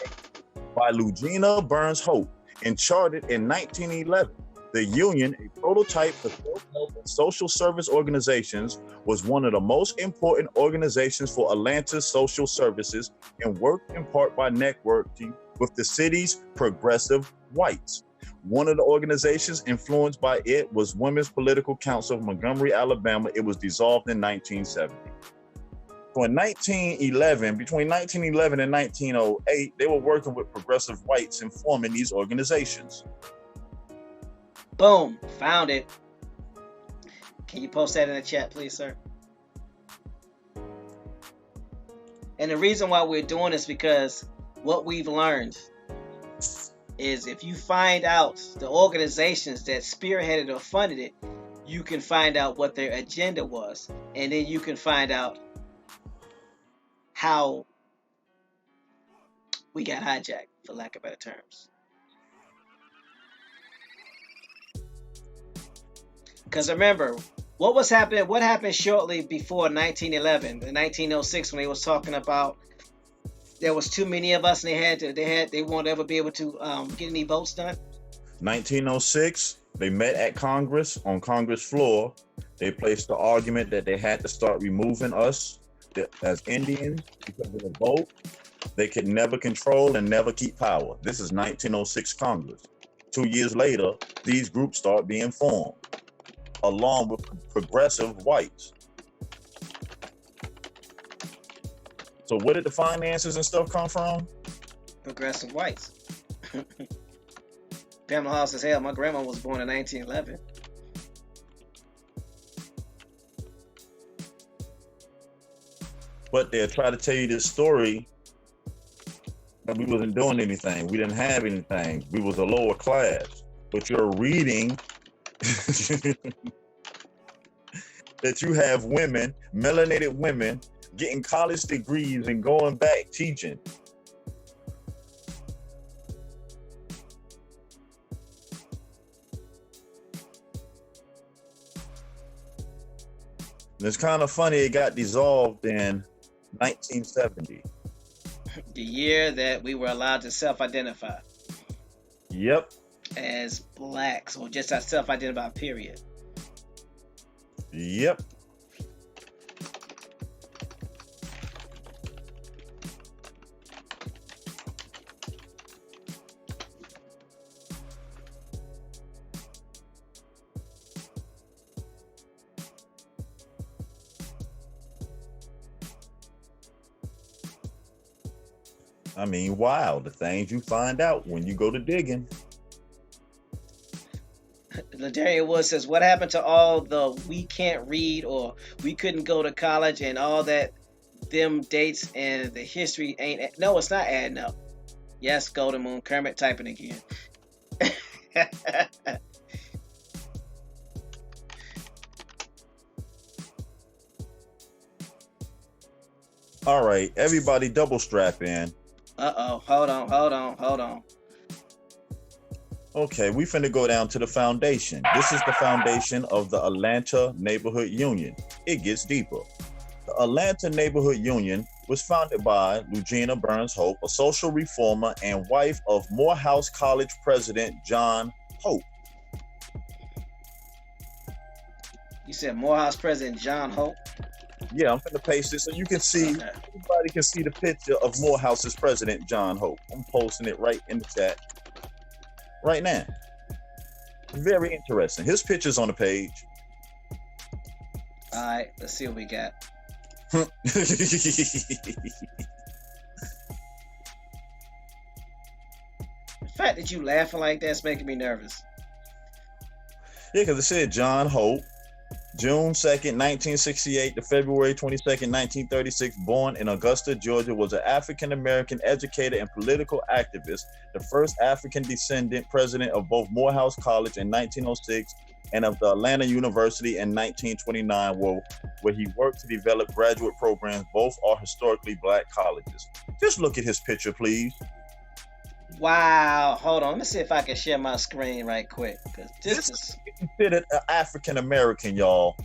by Lugina Burns Hope and chartered in 1911. The union, a prototype for self-help and social service organizations, was one of the most important organizations for Atlanta's social services and worked in part by networking with the city's progressive whites. One of the organizations influenced by it was Women's Political Council of Montgomery, Alabama. It was dissolved in 1970. So in 1911, between 1911 and 1908, they were working with progressive whites and forming these organizations. Boom, found it. Can you post that in the chat, please, sir? And the reason why we're doing this because what we've learned is if you find out the organizations that spearheaded or funded it, you can find out what their agenda was. And then you can find out how we got hijacked, for lack of better terms. Because remember, what happened shortly before 1911, in 1906, when they was talking about there was too many of us and they won't ever be able to get any votes done. 1906, they met at Congress, on Congress floor. They placed the argument that they had to start removing us as Indians because of the vote. They could never control and never keep power. This is 1906 Congress. 2 years later, these groups start being formed, along with progressive whites. So where did the finances and stuff come from? Progressive whites. Pamela Hall says, hell, my grandma was born in 1911. But they'll try to tell you this story that we wasn't doing anything. We didn't have anything. We was a lower class. But you're reading that you have women, melanated women, getting college degrees and going back teaching. And it's kind of funny it got dissolved in 1970. The year that we were allowed to self-identify. Yep. As blacks, or just as self-identify, period. Yep. I mean, wow, the things you find out when you go to digging. Ladarian Wood says, what happened to all the we can't read or we couldn't go to college and all that, them dates and the history ain't, no, it's not adding up. Yes, Golden Moon, Kermit typing again. All right, everybody double strap in. Uh-oh, hold on. Okay, we finna go down to the foundation. This is the foundation of the Atlanta Neighborhood Union. It gets deeper. The Atlanta Neighborhood Union was founded by Lugina Burns Hope, a social reformer and wife of Morehouse College President John Hope. You said Morehouse President John Hope? Yeah, I'm finna paste it so you can see, everybody can see the picture of Morehouse's President John Hope. I'm posting it right in the chat right now. Very interesting. His picture's on the page. All right, let's see what we got. The fact that you laughing like that's making me nervous. Yeah, because it said John Hope, June 2nd, 1968 to February 22nd, 1936, born in Augusta, Georgia, was an African-American educator and political activist, the first African-descendant president of both Morehouse College in 1906 and of the Atlanta University in 1929, where he worked to develop graduate programs. Both are historically black colleges. Just look at his picture, please. Wow, hold on. Let me see if I can share my screen right quick. Because this is considered an African American, y'all.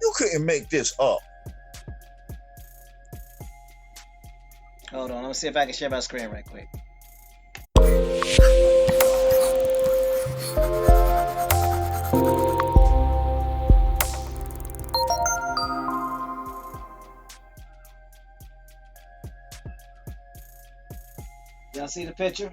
You couldn't make this up. Hold on. Let me see if I can share my screen right quick. Y'all see the picture?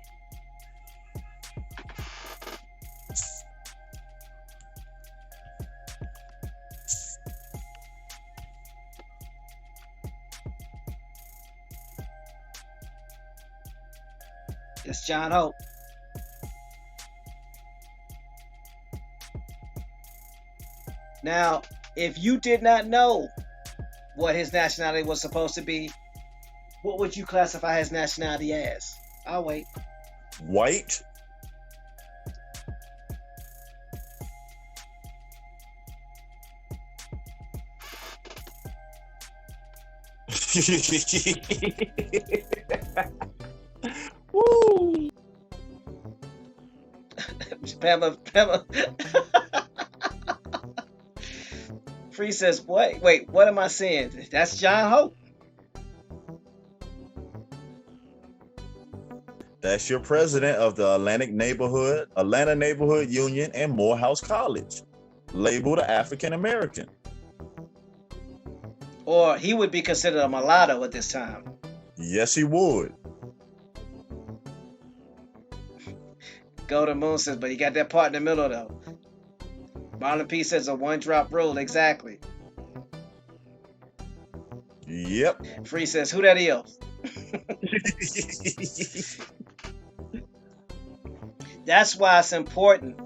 It's John Hope. Now, if you did not know what his nationality was supposed to be, what would you classify his nationality as? I'll wait. White. Pamela. Free says, what? Wait, what am I saying? That's John Hope. That's your president of the Atlanta Neighborhood Union and Morehouse College, labeled African American. Or he would be considered a mulatto at this time. Yes, he would. Golden Moon says, but he got that part in the middle though. Marlon P says a one-drop rule, exactly. Yep. Free says, who that is? That's why it's important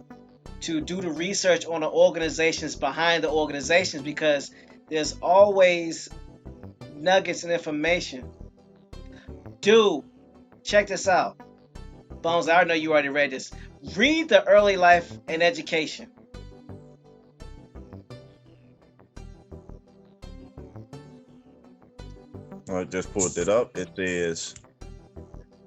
to do the research on the organizations behind the organizations, because there's always nuggets and information. Dude, check this out. Bones, I know you already read this. Read the Early Life and Education. I just pulled it up. It says,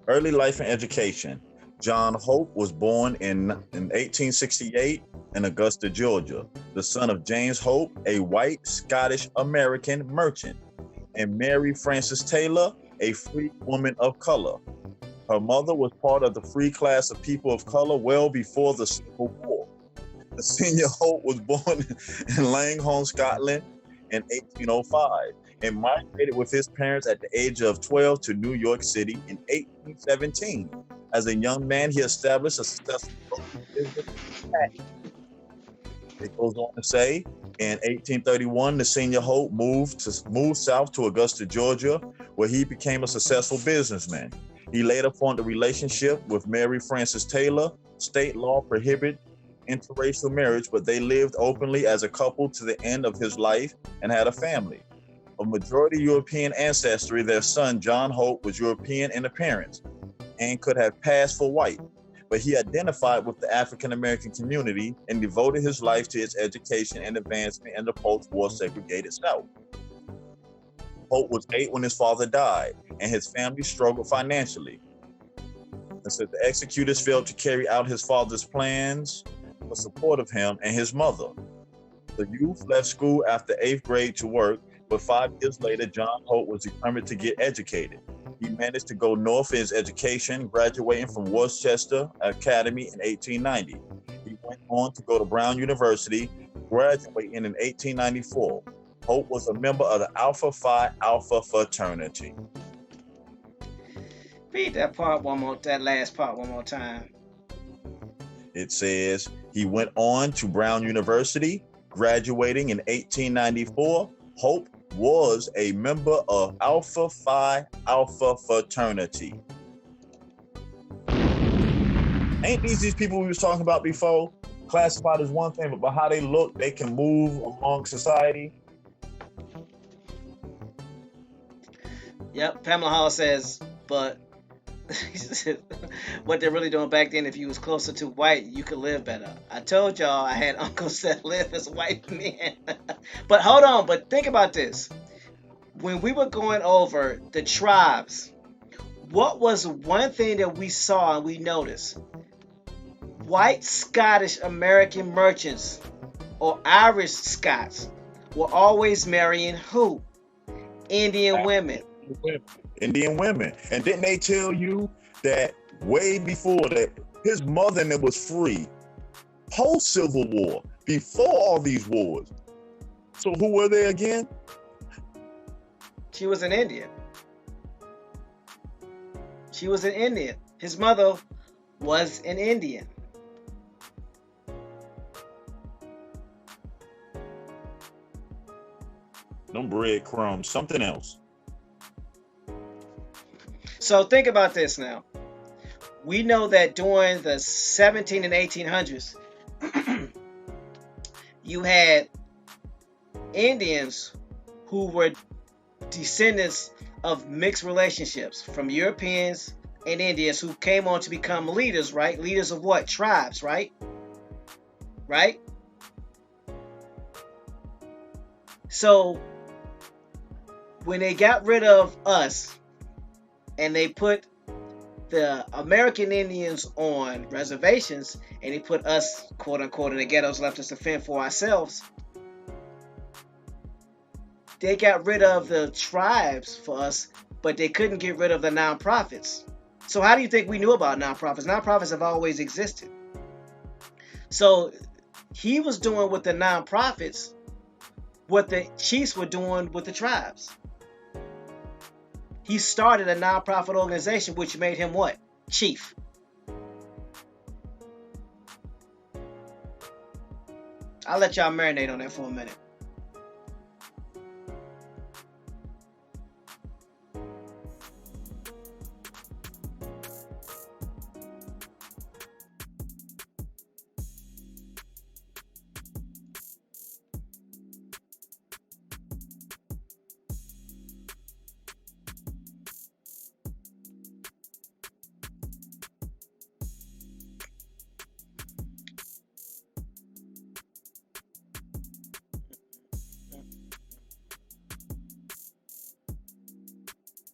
Early Life and Education. John Hope was born in 1868 in Augusta, Georgia, the son of James Hope, a white Scottish-American merchant, and Mary Frances Taylor, a free woman of color. Her mother was part of the free class of people of color well before the Civil War. The senior Hope was born in Langholm, Scotland in 1805 and migrated with his parents at the age of 12 to New York City in 1817. As a young man, he established a successful business. It goes on to say, in 1831, the senior Hope moved south to Augusta, Georgia, where he became a successful businessman. He later formed a relationship with Mary Frances Taylor. State law prohibited interracial marriage, but they lived openly as a couple to the end of his life and had a family. Of majority European ancestry, their son, John Hope, was European in appearance and could have passed for white, but he identified with the African American community and devoted his life to its education and advancement in the post-war segregated South. Hope was 8 when his father died, and his family struggled financially. And so the executors failed to carry out his father's plans for support of him and his mother. The youth left school after 8th grade to work, but 5 years later, John Hope was determined to get educated. He managed to go north in his education, graduating from Worcester Academy in 1890. He went on to go to Brown University, graduating in 1894. Hope was a member of the Alpha Phi Alpha fraternity. Read that last part one more time. It says he went on to Brown University, graduating in 1894. Hope was a member of Alpha Phi Alpha fraternity. Ain't these people we was talking about before? Classified as one thing, but by how they look, they can move among society. Yep, Pamela Hall says, but what they're really doing back then, if you was closer to white, you could live better. I told y'all I had uncles that lived as white men. But hold on, but think about this. When we were going over the tribes, what was one thing that we saw and we noticed? White Scottish American merchants or Irish Scots were always marrying who? Indian women. Indian women. And didn't they tell you that way before that his mother and them was free post-Civil War, before all these wars? So who were they again? She was an Indian. She was an Indian. His mother was an Indian. Them breadcrumbs, something else. So think about this now. We know that during the 17 and 1800s, you had Indians who were descendants of mixed relationships from Europeans and Indians who came on to become leaders, right? Leaders of what? Tribes, right? Right? So when they got rid of us and they put the American Indians on reservations and they put us, quote unquote, in the ghettos, left us to fend for ourselves, they got rid of the tribes for us, but they couldn't get rid of the nonprofits. So how do you think we knew about nonprofits? Nonprofits have always existed. So he was doing with the nonprofits what the chiefs were doing with the tribes. He started a nonprofit organization, which made him what? Chief. I'll let y'all marinate on that for a minute.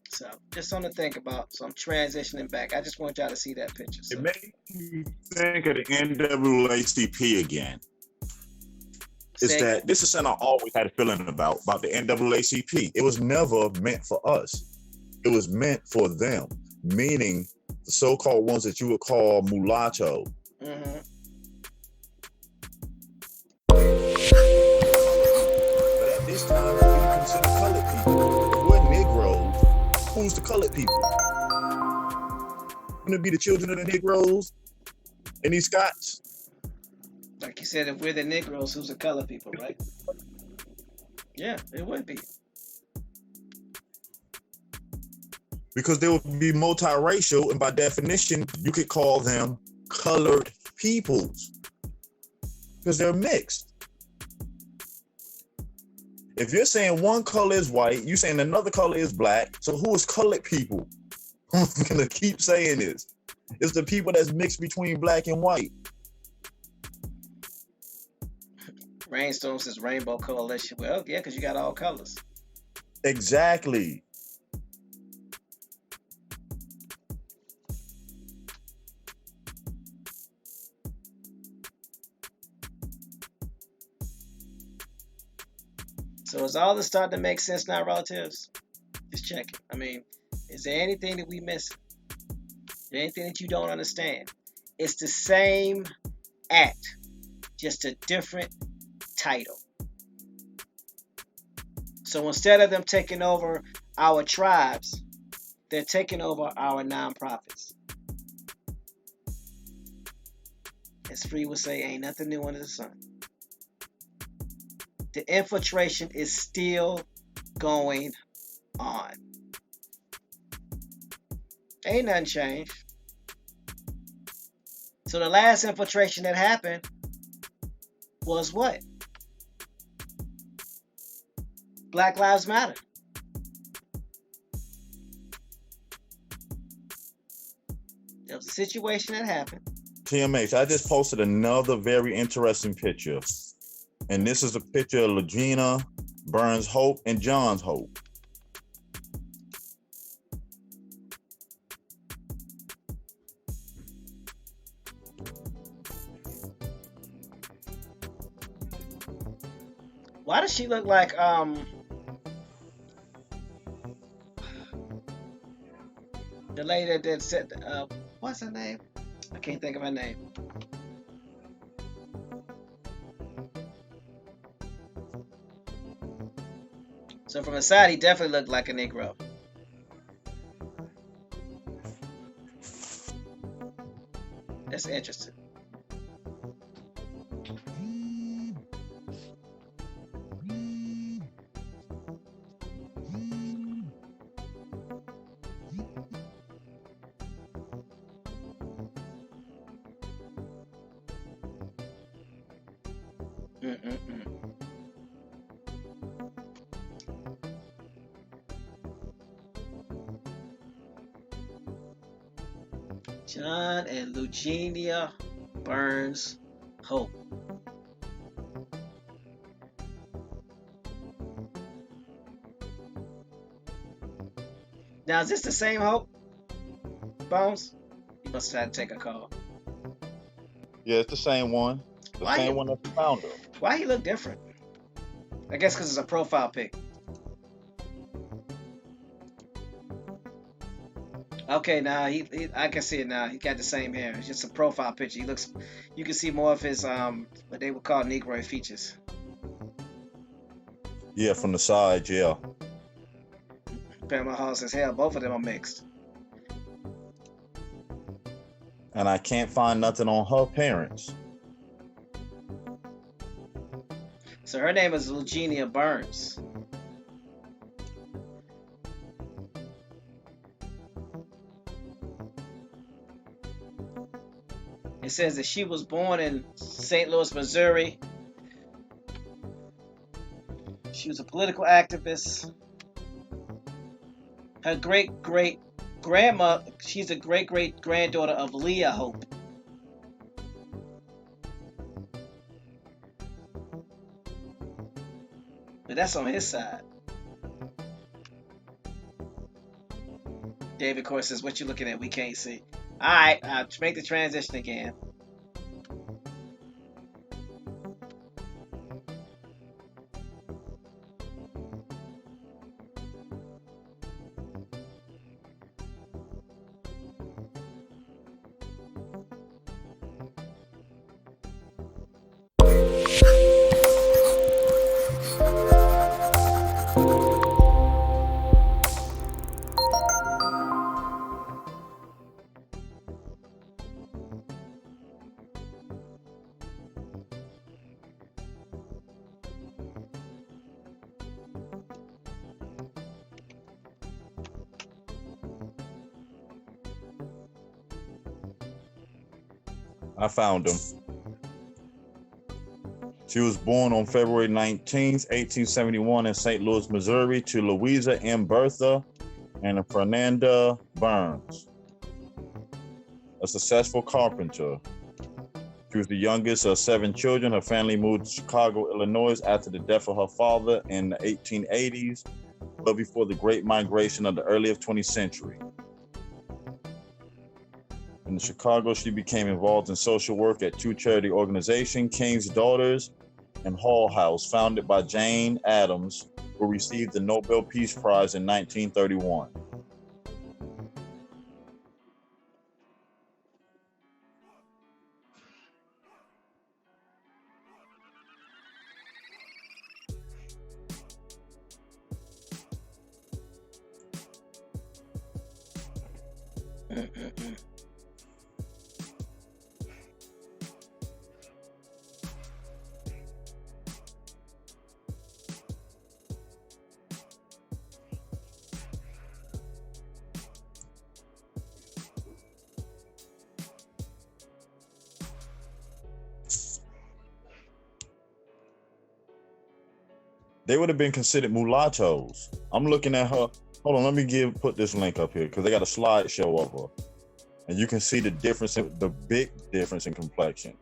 So just something to think about. So I'm transitioning back. I just want y'all to see that picture. So. It makes you think of the NAACP again. Is that this is something I always had a feeling about the NAACP. It was never meant for us. It was meant for them, meaning the so-called ones that you would call mulatto. Mm-hmm. But at this time, we didn't consider colored people. If we're Negroes, who's the colored people? Wouldn't it be the children of the Negroes and these Scots? Like you said, if we're the Negroes, who's the colored people, right? Yeah, it would be. Because they would be multiracial, and by definition, you could call them colored peoples. Because they're mixed. If you're saying one color is white, you're saying another color is black, so who is colored people? I'm gonna keep saying this. It's the people that's mixed between black and white. Rainstorm says Rainbow Coalition. Well, yeah, because you got all colors. Exactly. So is all this starting to make sense now, relatives? Just check it. I mean, is there anything that we missing? Is there anything that you don't understand? It's the same act, just a different title. So instead of them taking over our tribes, they're taking over our nonprofits. As Free would say, ain't nothing new under the sun. The infiltration is still going on. Ain't nothing changed. So the last infiltration that happened was what? Black Lives Matter. There was a situation that happened. TMH, I just posted another very interesting picture. And this is a picture of Legina, Burns Hope, and John's Hope. Why does she look like the lady that said what's her name? I can't think of her name. So from the side, he definitely looked like a Negro. That's interesting. John and Legina Burns Hope. Now, is this the same Hope? Bones? You must have had to take a call. Yeah, it's the same one. The same one that's the founder. Why he look different? I guess because it's a profile pic. Okay, now I can see it now. He got the same hair. It's just a profile picture. He looks. You can see more of his what they would call Negroid features. Yeah, from the side, yeah. Pamela Hall says, "Hell, both of them are mixed." And I can't find nothing on her parents. So her name is Eugenia Burns. It says that she was born in St. Louis, Missouri. She was a political activist. Her great-great-grandma, she's a great-great-granddaughter of Leah Hope. But that's on his side. David Court says, what you looking at? We can't see. All right, make the transition again. I found him. She was born on February 19th, 1871 in St. Louis, Missouri to Louisa M. Bertha and Fernanda Burns, a successful carpenter. She was the youngest of 7 children. Her family moved to Chicago, Illinois after the death of her father in the 1880s, but before the Great Migration of the early 20th century. In Chicago, she became involved in social work at 2 charity organizations, King's Daughters and Hull House, founded by Jane Addams, who received the Nobel Peace Prize in 1931. They would have been considered mulattoes. I'm looking at her. Hold on, let me put this link up here because they got a slideshow of her, and you can see the difference, the big difference in complexion.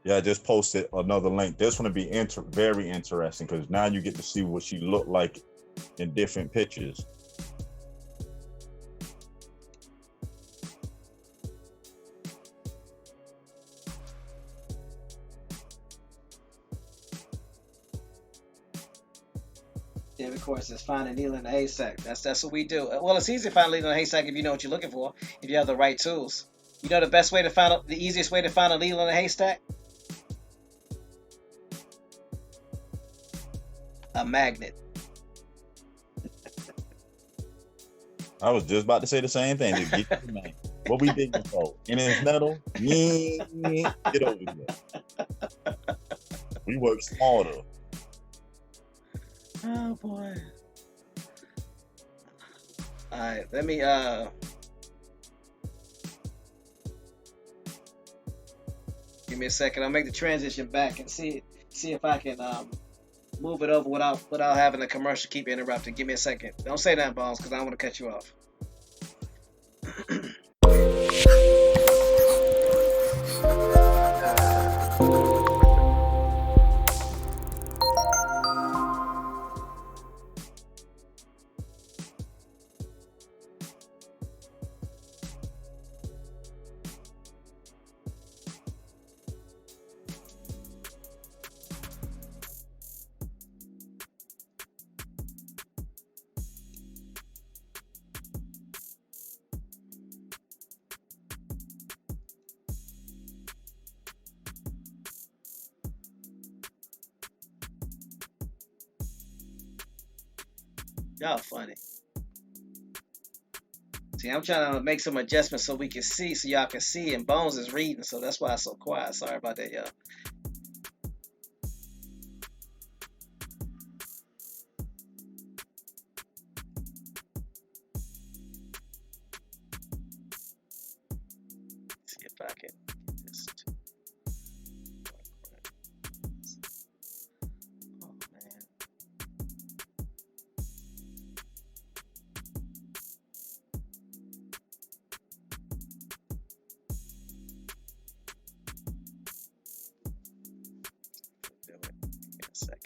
Yeah, I just posted another link. This one will be very interesting because now you get to see what she looked like in different pictures. David Court says, find a needle in a haystack. That's what we do. Well, it's easy to find a needle in a haystack if you know what you're looking for, if you have the right tools. You know the easiest way to find a needle in a haystack? A magnet. I was just about to say the same thing. What we digging for? In his metal? Get over here. We work smarter. Oh boy. Alright, let me give me a second. I'll make the transition back and see if I can move it over without having the commercial keep interrupting. Give me a second. Don't say that, Bones, because I don't want to cut you off. Y'all funny. See, I'm trying to make some adjustments so we can see, so y'all can see, and Bones is reading, so that's why it's so quiet. Sorry about that, y'all. See if I can just. Oh man. Do it. Give me a second.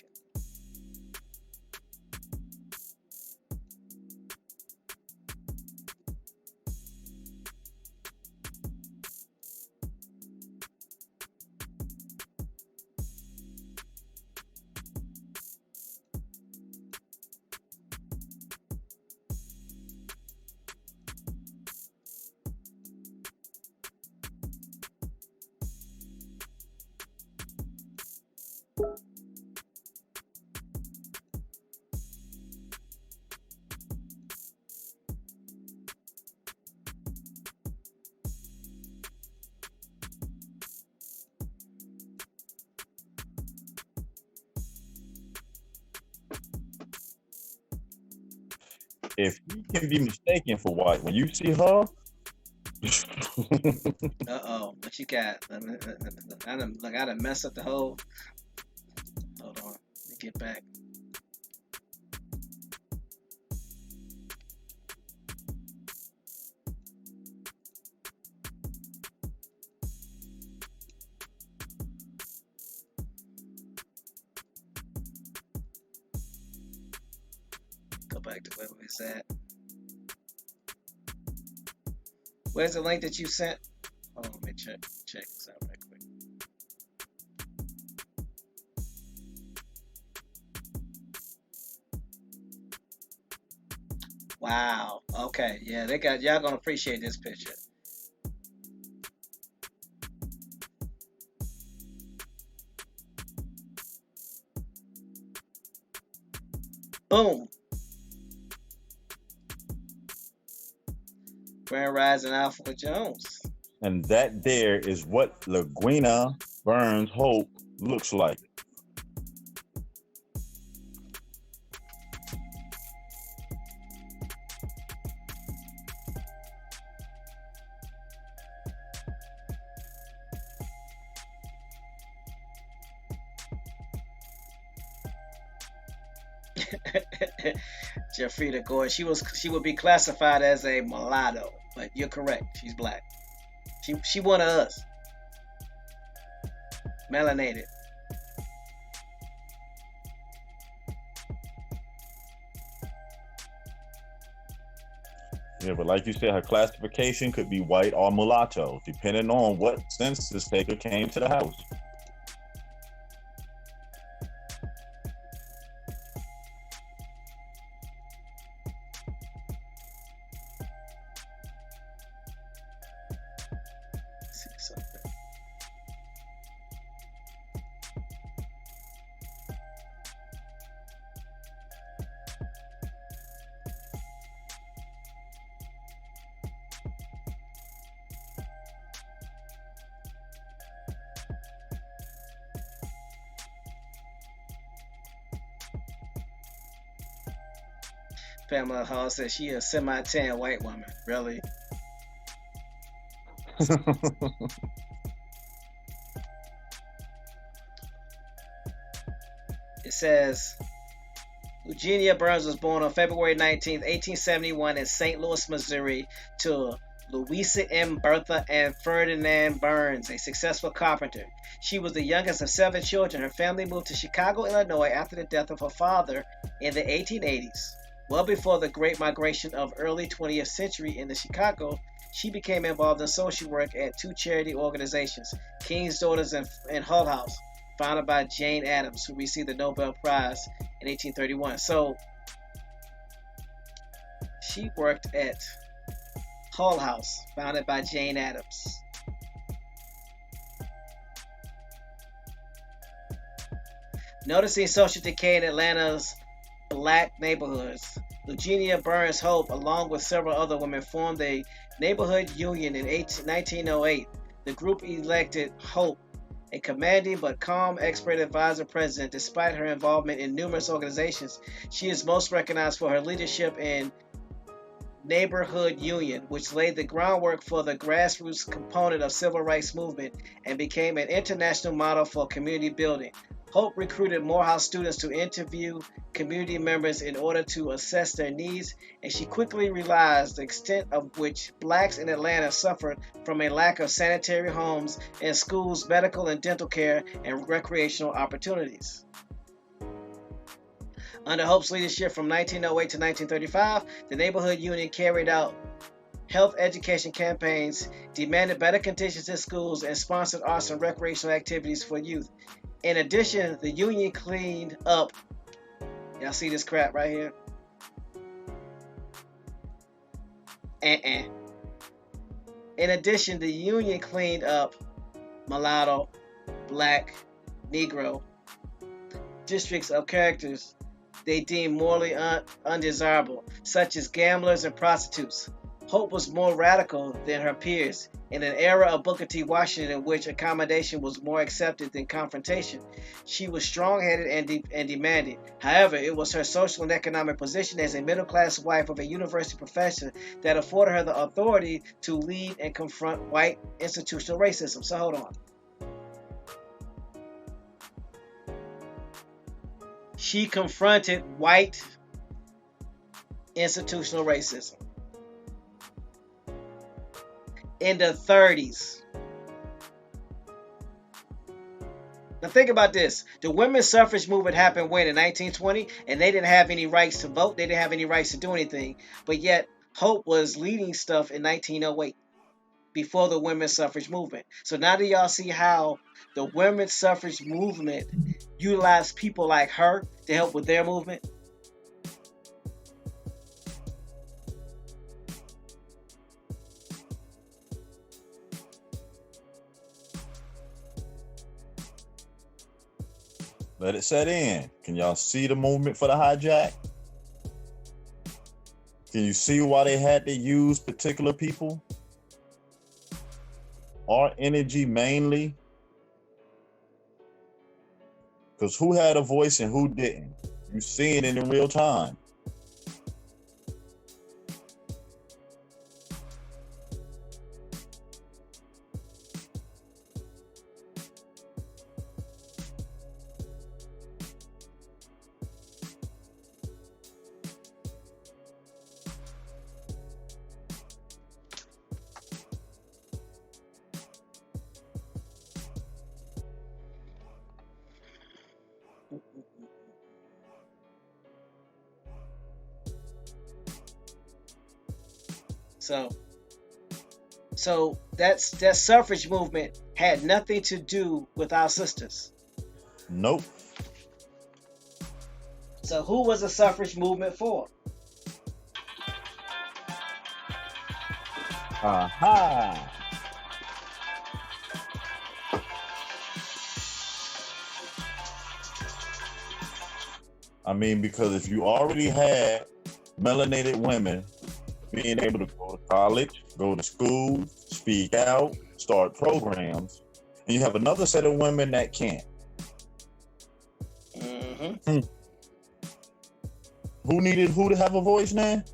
If he can be mistaken for white, when you see her, Uh-oh, what you got? I done messed up the whole. Hold on, let me get back. Go back to where we was at. Where's the link that you sent? Hold on, let me check this out right quick. Wow. Okay. Yeah, they got y'all gonna appreciate this picture. Boom. Grand Rising Alpha Jones. and that there is what LaGuina Burns Hope looks like. Jeffrey Gore. She would be classified as a mulatto, but you're correct. She's black. She one of us. Melanated. Yeah, but like you said, her classification could be white or mulatto, depending on what census taker came to the house. Let's see something. Pamela Hall says she a semi-tan white woman. Really? It says Eugenia Burns was born on February 19th, 1871 in St. Louis, Missouri to Louisa M. Bertha and Ferdinand Burns, a successful carpenter. She was the youngest of 7 children. Her family moved to Chicago, Illinois after the death of her father in the 1880s. Well before the Great Migration of early 20th century into Chicago, she became involved in social work at 2 charity organizations, King's Daughters and Hull House, founded by Jane Addams, who received the Nobel Prize in 1831. So she worked at Hull House, founded by Jane Addams. Noticing social decay in Atlanta's black neighborhoods, Eugenia Burns Hope, along with several other women, formed a neighborhood union in 1908. The group elected Hope a commanding but calm expert advisor president. Despite her involvement in numerous organizations, she is most recognized for her leadership in Neighborhood Union, which laid the groundwork for the grassroots component of civil rights movement and became an international model for community building. Hope recruited Morehouse students to interview community members in order to assess their needs, and she quickly realized the extent of which blacks in Atlanta suffered from a lack of sanitary homes and schools, medical and dental care, and recreational opportunities. Under Hope's leadership from 1908 to 1935, the Neighborhood Union carried out health education campaigns, demanded better conditions in schools, and sponsored arts and recreational activities for youth. In addition, the union cleaned up. Y'all see this crap right here? In addition, the union cleaned up mulatto, black, Negro districts of characters they deemed morally undesirable, such as gamblers and prostitutes. Hope was more radical than her peers. In an era of Booker T. Washington in which accommodation was more accepted than confrontation, she was strong-headed and demanding. However, it was her social and economic position as a middle-class wife of a university professor that afforded her the authority to lead and confront white institutional racism. So hold on. She confronted white institutional racism in the 30s. Now think about this. The women's suffrage movement happened when? In 1920? And they didn't have any rights to vote. They didn't have any rights to do anything. But yet, Hope was leading stuff in 1908 before the women's suffrage movement. So now do y'all see how the women's suffrage movement utilized people like her to help with their movement? Let it set in. Can y'all see the movement for the hijack? Can you see why they had to use particular people? Our energy mainly? Because who had a voice and who didn't? You see it in real time. So that suffrage movement had nothing to do with our sisters. Nope. So who was the suffrage movement for? Aha. I mean, because if you already had melanated women being able to go to college, go to school, speak out, start programs, and you have another set of women that can't. Mm-hmm. Who needed who to have a voice now?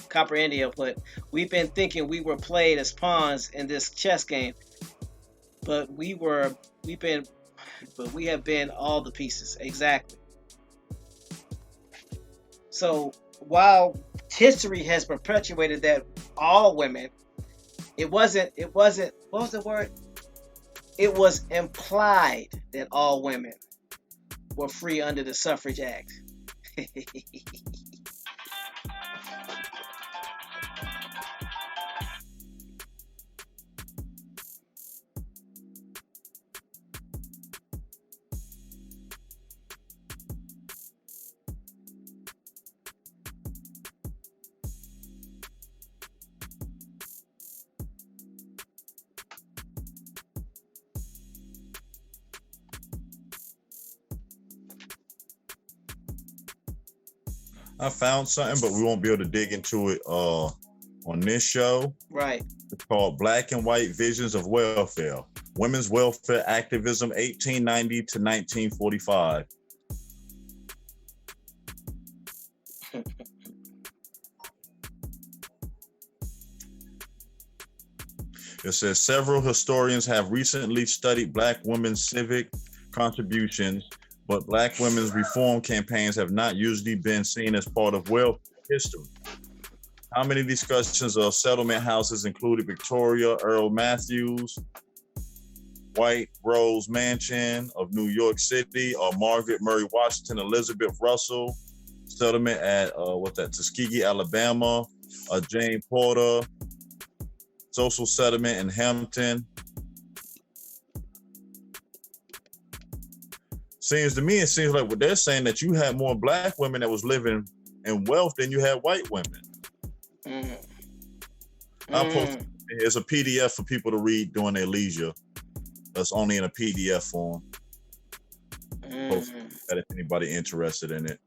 Copper Indio put, we've been thinking we were played as pawns in this chess game, but we have been all the pieces. Exactly. So while history has perpetuated that all women, it wasn't, what was the word? It was implied that all women were free under the Suffrage Act. I found something, but we won't be able to dig into it on this show. Right. It's called Black and White Visions of Welfare. Women's Welfare Activism 1890 to 1945. It says several historians have recently studied Black women's civic contributions, but Black women's reform campaigns have not usually been seen as part of welfare history. How many discussions of settlement houses included Victoria Earl Matthews, White Rose Mansion of New York City, or Margaret Murray Washington, Elizabeth Russell settlement at Tuskegee, Alabama, Jane Porter social settlement in Hampton. Seems to me, it seems like what they're saying that you had more Black women that was living in wealth than you had white women. I'll post it's a PDF for people to read during their leisure. That's only in a PDF form. Post that if anybody interested in it.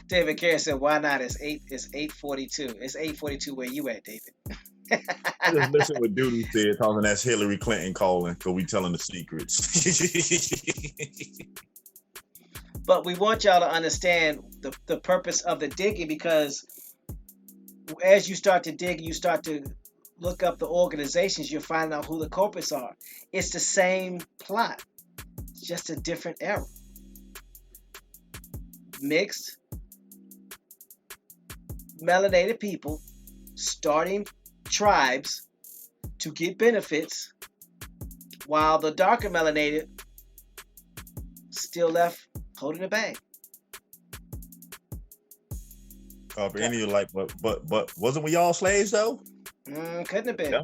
David Carey said, "Why not? It's 8:42. It's 8:42 where you at, David?" I just listen what Doodoo said, talking that's Hillary Clinton calling because we telling the secrets. But we want y'all to understand the purpose of the digging, because as you start to dig, you start to look up the organizations, you'll find out who the culprits are. It's the same plot, it's just a different era. Mixed, melanated people starting tribes to get benefits, while the darker melanated still left holding the bag. Copy. Any of like, but wasn't we all slaves though? Couldn't have been.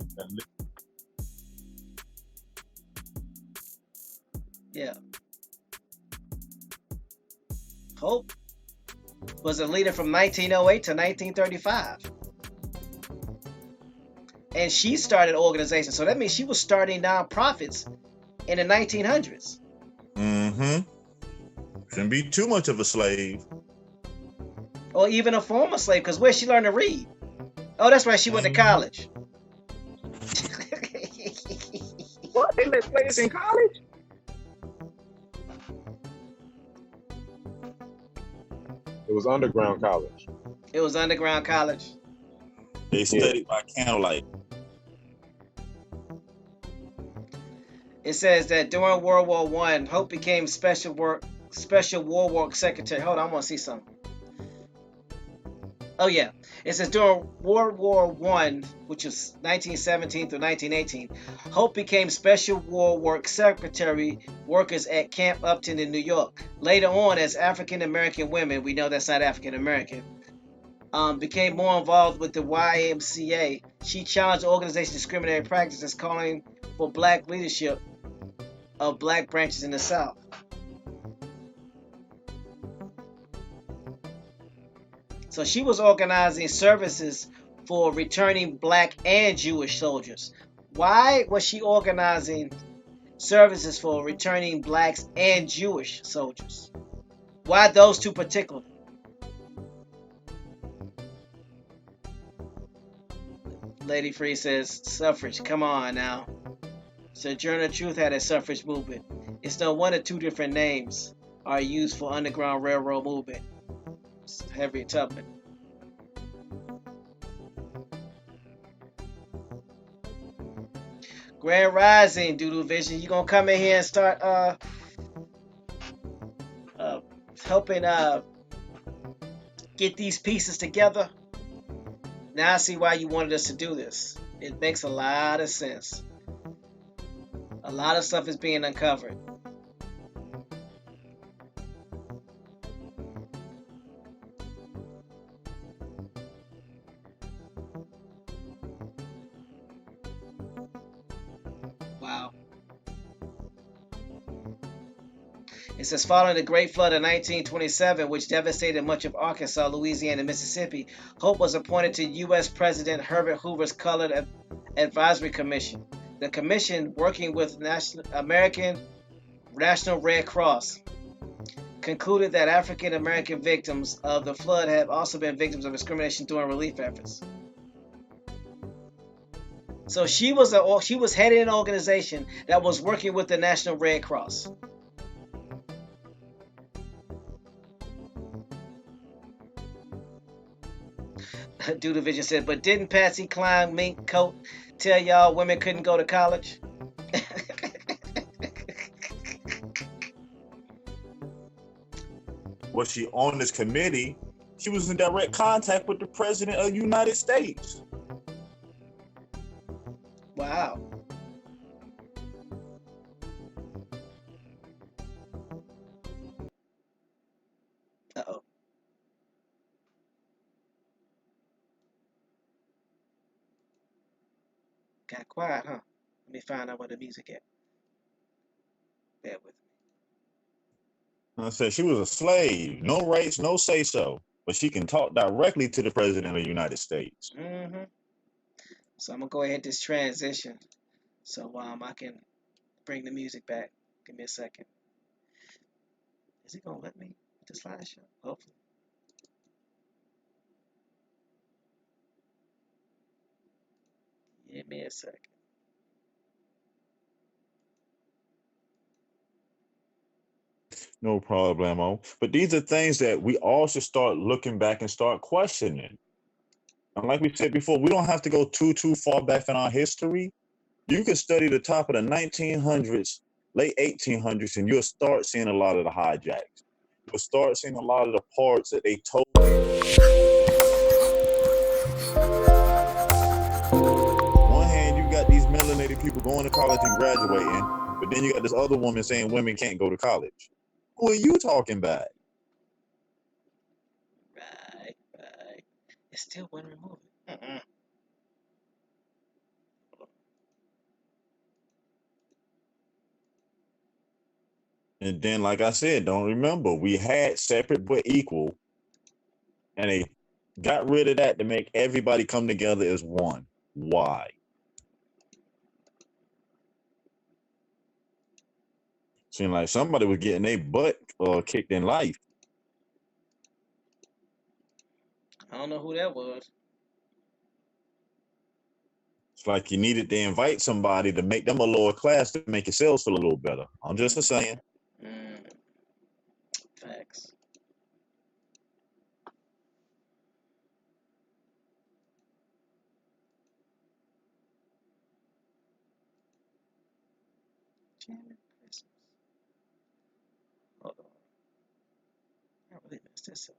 Yeah. Hope was a leader from 1908 to 1935. And she started organizations. So that means she was starting nonprofits in the 1900s. Shouldn't be too much of a slave. Or even a former slave, because where she learned to read. Oh, that's right, she went to college. What? They let slaves in college? It was underground college. It was underground college. They studied by candlelight. It says that during World War I, Hope became special war work secretary. Hold on, I want to see something. Oh yeah, it says during World War I, which is 1917 through 1918, Hope became special war work secretary workers at Camp Upton in New York. Later on, as African American women, we know that's not African American, became more involved with the YMCA. She challenged the organization's discriminatory practices, calling for Black leadership of Black branches in the South. So she was organizing services for returning Black and Jewish soldiers. Why was she organizing services for returning Blacks and Jewish soldiers? Why those two particularly? Lady Free says, suffrage, come on now. Sojourner Truth had a suffrage movement. It's no wonder two different names are used for Underground Railroad movement. Harriet Tubman. Grand Rising, Doodoo Vision. You gonna come in here and start helping get these pieces together? Now I see why you wanted us to do this. It makes a lot of sense. A lot of stuff is being uncovered. Wow. It says, following the Great Flood of 1927, which devastated much of Arkansas, Louisiana, and Mississippi, Hope was appointed to U.S. President Herbert Hoover's Colored Advisory Commission. The commission, working with American National Red Cross, concluded that African American victims of the flood have also been victims of discrimination during relief efforts. So she was heading an organization that was working with the National Red Cross. Dude Vision said, but didn't Patsy Cline mink coat tell y'all women couldn't go to college? Was she on this committee? She was in direct contact with the President of the United States. Wow. Uh-oh. Got quiet, huh? Let me find out where the music at. Bear with me. I said she was a slave. No rights, no say-so. But she can talk directly to the President of the United States. Mm-hmm. So I'm going to go ahead this transition so I can bring the music back. Give me a second. Is it going to let me with the slideshow? Hopefully. Give me a second. No problemo. But these are things that we all should start looking back and start questioning. And like we said before, we don't have to go too far back in our history. You can study the top of the 1900s, late 1800s, and you'll start seeing a lot of the hijacks. You'll start seeing a lot of the parts that they told. On one hand, you got these melanated people going to college and graduating, but then you got this other woman saying women can't go to college. Who are you talking about? Right. It still wouldn't remove it. And then, like I said, don't remember, we had separate but equal, and they got rid of that to make everybody come together as one. Why? Seemed like somebody was getting their butt kicked in life. I don't know who that was. It's like you needed to invite somebody to make them a lower class to make yourselves feel a little better. I'm just saying. Facts. Jamming Christmas. Hold on. I really messed this up.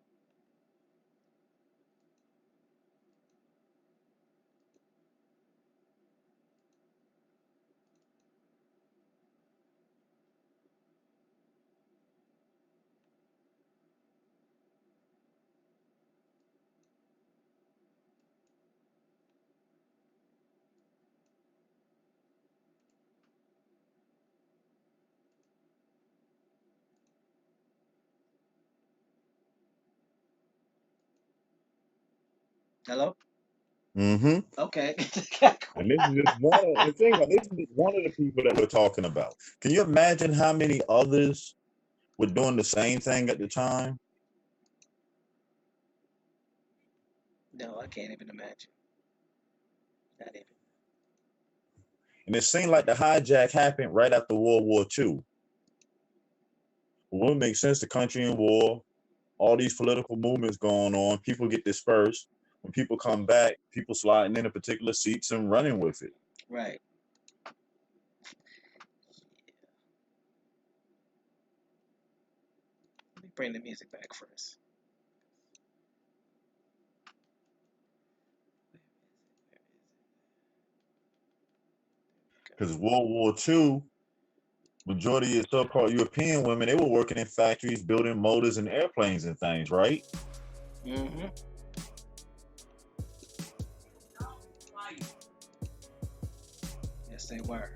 Hello? Mm-hmm. Okay. And this is just one of the thing. This is one of the people that we're talking about. Can you imagine how many others were doing the same thing at the time? No, I can't even imagine. Not even. And it seemed like the hijack happened right after World War II. Well, it makes sense. The country in war, all these political movements going on, people get dispersed. When people come back, people sliding into particular seats and running with it. Right. Let me bring the music back first. Because World War II, majority of so-called European women, they were working in factories, building motors and airplanes and things, right? Mm-hmm. Yes, they were.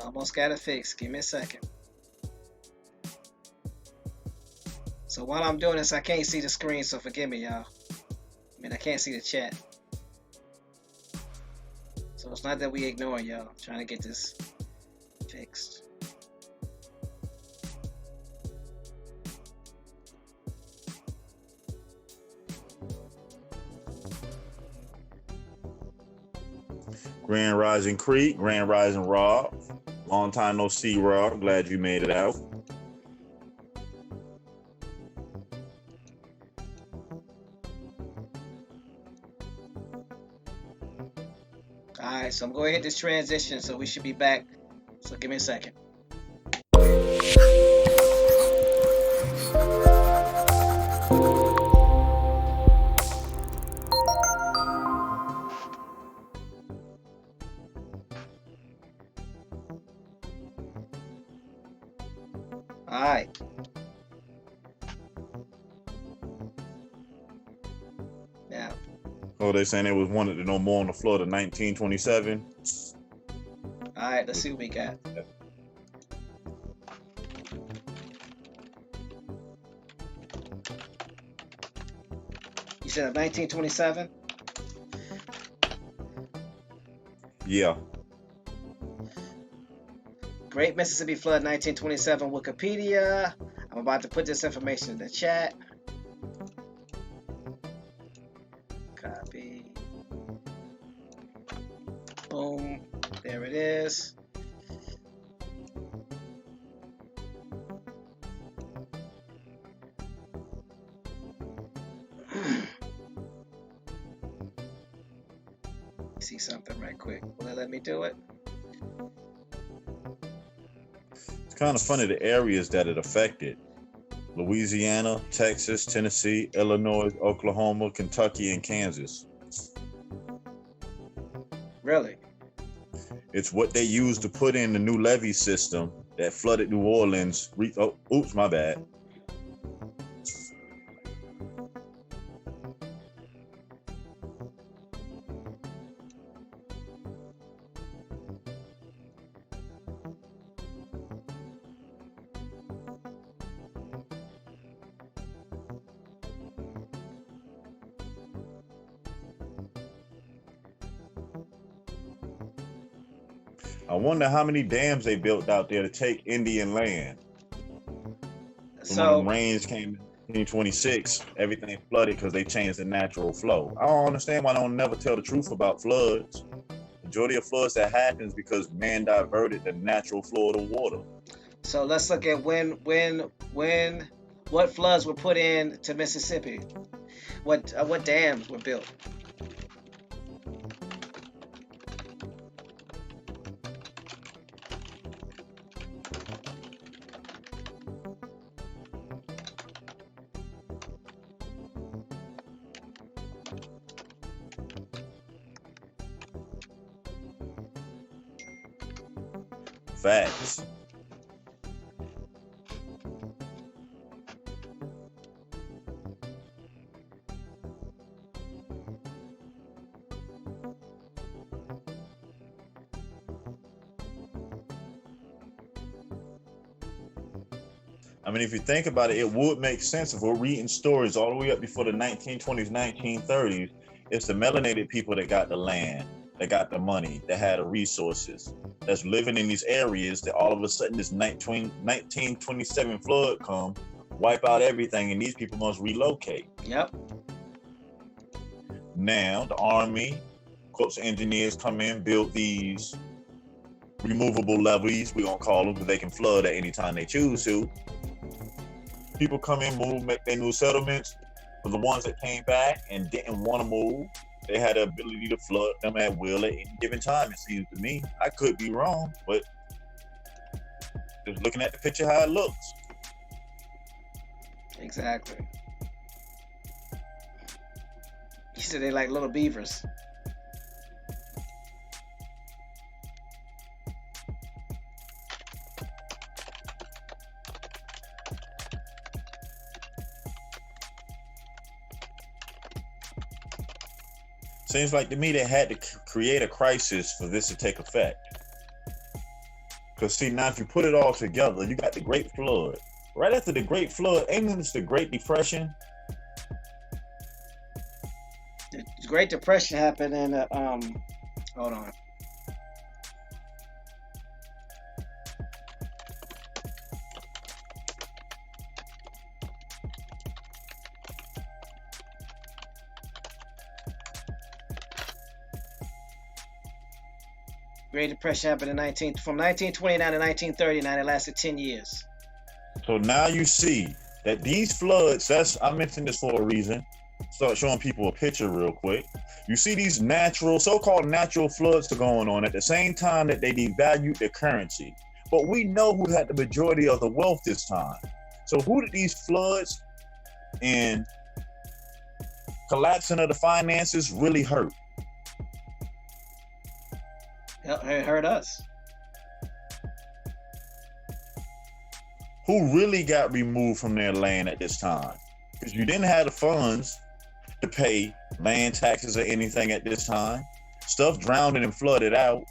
Almost got it fixed. Give me a second. So while I'm doing this, I can't see the screen, so forgive me, y'all. I mean, I can't see the chat. So it's not that we ignoring y'all. I'm trying to get this fixed. Grand Rising Creek, Grand Rising Rob. Long time no see, Rob. Glad you made it out. Alright, so I'm going to hit this transition, so we should be back. So give me a second. Alright. Now. Oh, they saying they was wanted to know more on the floor of 1927. Alright, let's see what we got. You said 1927? Yeah. Great Mississippi Flood 1927 Wikipedia. I'm about to put this information in the chat. Copy. Boom. There it is. See something right quick. Will it let me do it? It's kind of funny the areas that it affected. Louisiana, Texas, Tennessee, Illinois, Oklahoma, Kentucky, and Kansas. Really? It's what they used to put in the new levee system that flooded New Orleans. Oh, oops, my bad. I wonder how many dams they built out there to take Indian land. So when the rains came in 1926, everything flooded because they changed the natural flow. I don't understand why they don't never tell the truth about floods. Majority of floods that happens because man diverted the natural flow of the water. So let's look at what floods were put in to Mississippi. What dams were built? Facts. I mean, if you think about it, it would make sense if we're reading stories all the way up before the 1920s, 1930s. It's the melanated people that got the land, that got the money, that had the resources, that's living in these areas that all of a sudden this 1927 flood come, wipe out everything, and these people must relocate. Yep. Now, the Army, corps engineers come in, build these removable levees, we're going to call them, because they can flood at any time they choose to. People come in, move, make their new settlements. For the ones that came back and didn't want to move, they had the ability to flood them at will at any given time, it seems to me. I could be wrong, but just looking at the picture how it looks. Exactly. He said they like little beavers. Seems like to me they had to create a crisis for this to take effect. Because see, now if you put it all together, you got the Great Flood. Right after the Great Flood, ain't this the Great Depression? The Great Depression happened in hold on. Great Depression happened from 1929 to 1939. It lasted 10 years. So now you see that these floods, I mentioned this for a reason. Start showing people a picture real quick. You see these so-called natural floods are going on at the same time that they devalued the currency. But we know who had the majority of the wealth this time. So who did these floods and collapsing of the finances really hurt? It hurt us. Who really got removed from their land at this time? Because you didn't have the funds to pay land taxes or anything at this time. Stuff drowned and flooded out.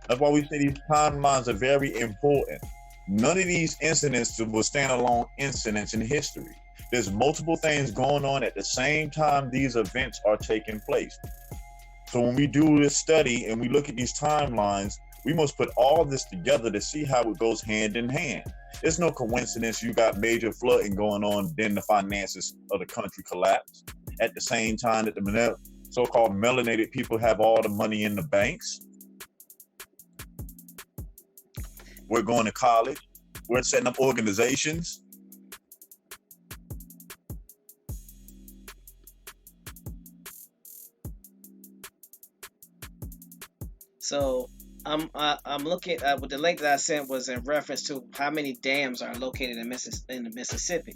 That's why we say these timelines are very important. None of these incidents were standalone incidents in history. There's multiple things going on at the same time these events are taking place. So when we do this study and we look at these timelines, we must put all this together to see how it goes hand in hand. It's no coincidence you got major flooding going on, then the finances of the country collapse. At the same time that the so-called melanated people have all the money in the banks. We're going to college. We're setting up organizations. So I'm looking at with the link that I sent was in reference to how many dams are located in the Mississippi.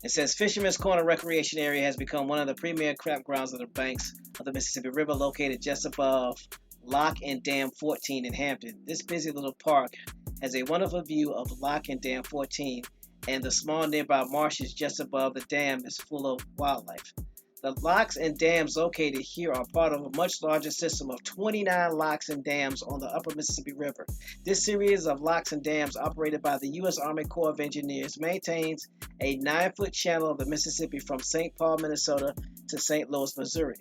It says Fisherman's Corner Recreation Area has become one of the premier campgrounds of the banks of the Mississippi River, located just above Lock and Dam 14 in Hampton. This busy little park has a wonderful view of Lock and Dam 14, and the small nearby marshes just above the dam is full of wildlife. The locks and dams located here are part of a much larger system of 29 locks and dams on the upper Mississippi River. This series of locks and dams, operated by the U.S. Army Corps of Engineers, maintains a 9-foot channel of the Mississippi from St. Paul, Minnesota to St. Louis, Missouri.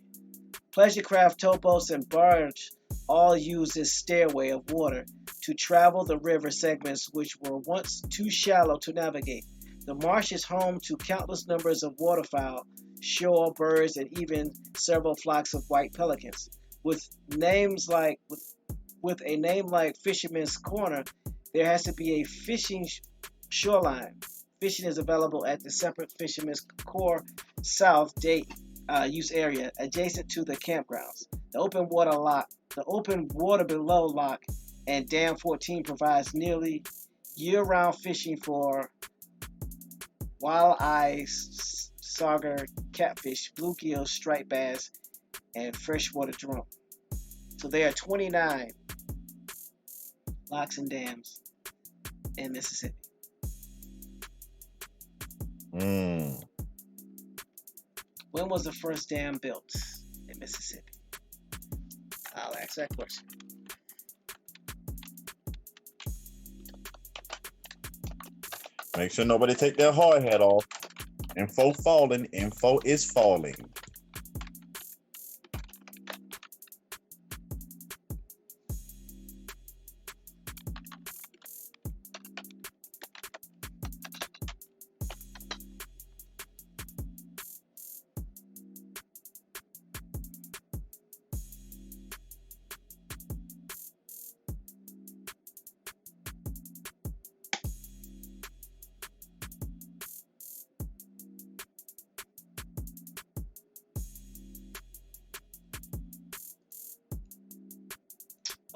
Pleasure craft, towboats, and barge all use this stairway of water to travel the river segments which were once too shallow to navigate. The marsh is home to countless numbers of waterfowl, shore birds, and even several flocks of white pelicans. With a name like Fisherman's Corner, there has to be a fishing shoreline. Fishing is available at the separate Fisherman's Corner South use area adjacent to the campgrounds. The open water below Lock and Dam 14 provides nearly year-round fishing for walleye, sauger, catfish, bluegill, striped bass, and freshwater drum. So there are 29 locks and dams in Mississippi. When was the first dam built in Mississippi? I'll ask that question. Make sure nobody take their hard hat off. Info is falling.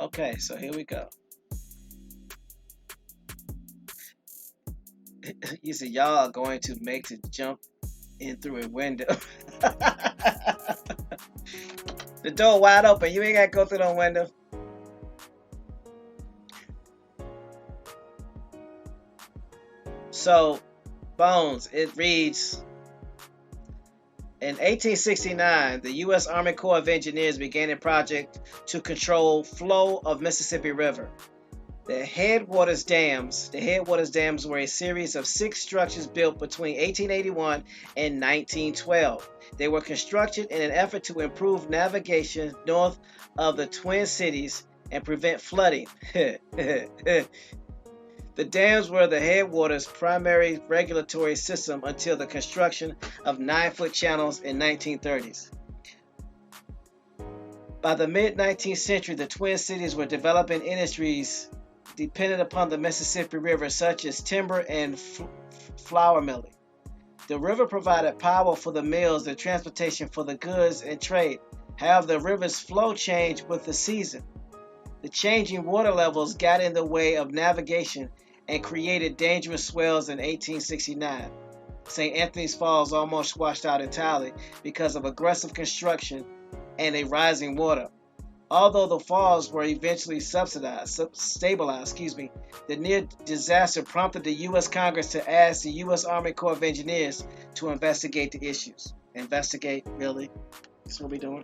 Okay, so here we go. You said y'all are going to make to jump in through a window. The door wide open. You ain't got to go through the window. So, Bones, it reads, In 1869, the U.S. Army Corps of Engineers began a project to control flow of Mississippi River. The headwaters dams were a series of 6 structures built between 1881 and 1912. They were constructed in an effort to improve navigation north of the Twin Cities and prevent flooding. The dams were the headwaters' primary regulatory system until the construction of 9-foot channels in 1930s. By the mid-19th century, the Twin Cities were developing industries dependent upon the Mississippi River, such as timber and flour milling. The river provided power for the mills and transportation for the goods and trade. However, the river's flow changed with the season. The changing water levels got in the way of navigation and created dangerous swells in 1869. St. Anthony's Falls almost washed out entirely because of aggressive construction and a rising water. Although the falls were eventually stabilized, the near disaster prompted the U.S. Congress to ask the U.S. Army Corps of Engineers to investigate the issues. Investigate? Really? That's what we're doing?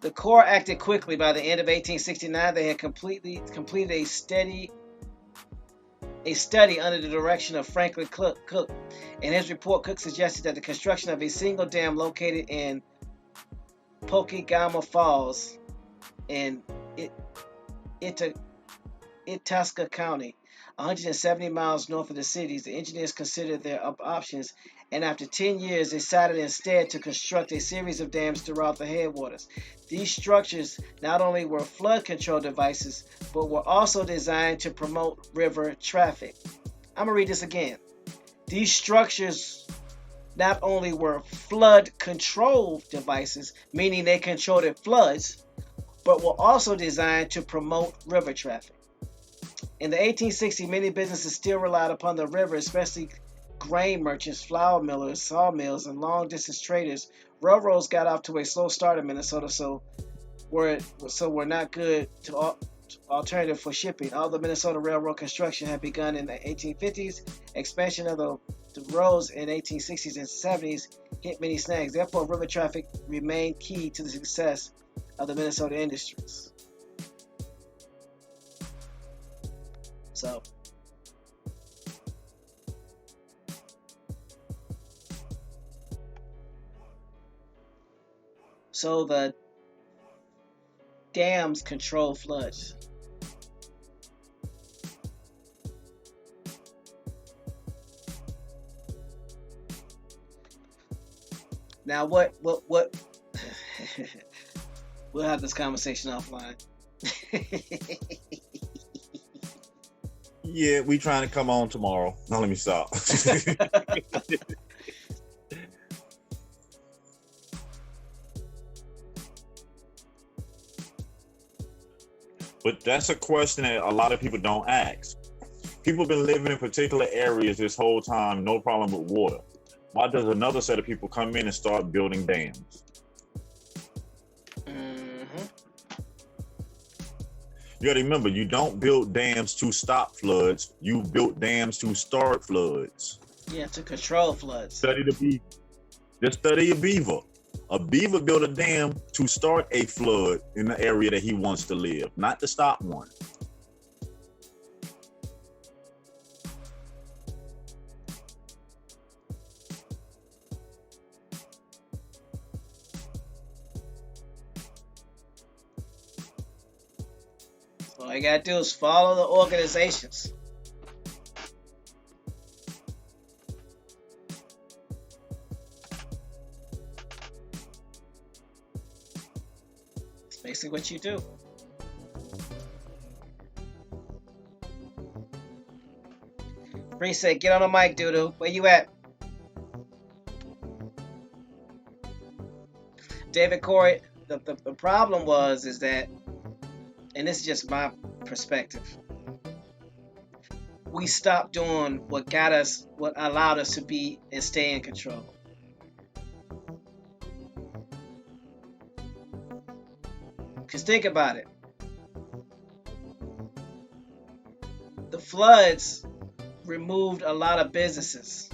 The Corps acted quickly. By the end of 1869, they had completed a study under the direction of Franklin Cook. In his report, Cook suggested that the construction of a single dam located in Pokegama Falls in Itasca County, 170 miles north of the cities. The engineers considered their options, and after 10 years, decided instead to construct a series of dams throughout the headwaters. These structures not only were flood control devices, but were also designed to promote river traffic. I'm going to read this again. These structures not only were flood control devices, meaning they controlled the floods, but were also designed to promote river traffic. In the 1860s, many businesses still relied upon the river, especially grain merchants, flour millers, sawmills, and long-distance traders. Railroads got off to a slow start in Minnesota, so were not good to alternative for shipping. Although Minnesota railroad construction had begun in the 1850s, expansion of the roads in 1860s and 70s hit many snags. Therefore, river traffic remained key to the success of the Minnesota industries. So the dams control floods. Now what we'll have this conversation offline. Yeah, we trying to come on tomorrow. Now let me stop. But that's a question that a lot of people don't ask. People have been living in particular areas this whole time, no problem with water. Why does another set of people come in and start building dams? You got to remember, you don't build dams to stop floods. You built dams to start floods. Yeah, to control floods. Study the beaver. Just study a beaver. A beaver built a dam to start a flood in the area that he wants to live, not to stop one. So all you gotta do is follow the organizations. That's basically what you do. Bree said, "Get on the mic, doodoo. Where you at?" David Corey, the problem is that, and this is just my perspective, we stopped doing what allowed us to be and stay in control. Because think about it. The floods removed a lot of businesses.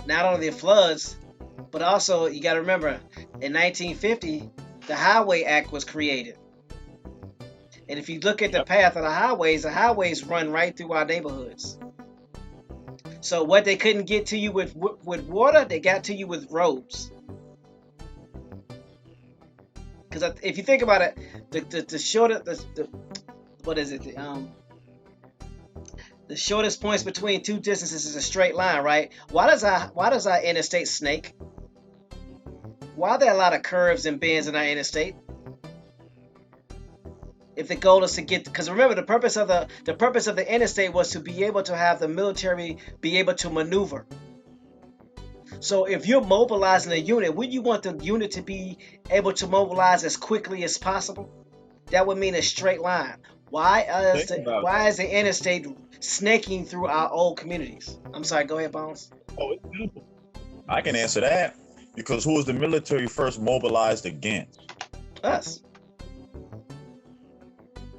Not only the floods, but also you got to remember, in 1950, the Highway Act was created. And if you look at the path of the highways run right through our neighborhoods. So what they couldn't get to you with water, they got to you with roads. Because if you think about it, the shortest points between two distances is a straight line, right? Why does our interstate snake? Why are there a lot of curves and bends in our interstate? If the goal is to get, because remember, the purpose of the interstate was to be able to have the military be able to maneuver. So if you're mobilizing a unit, wouldn't you want the unit to be able to mobilize as quickly as possible? That would mean a straight line. Why is the interstate snaking through our old communities? I'm sorry, go ahead, Bones. Oh, it's simple. I can answer that. Because who was the military first mobilized against? Us.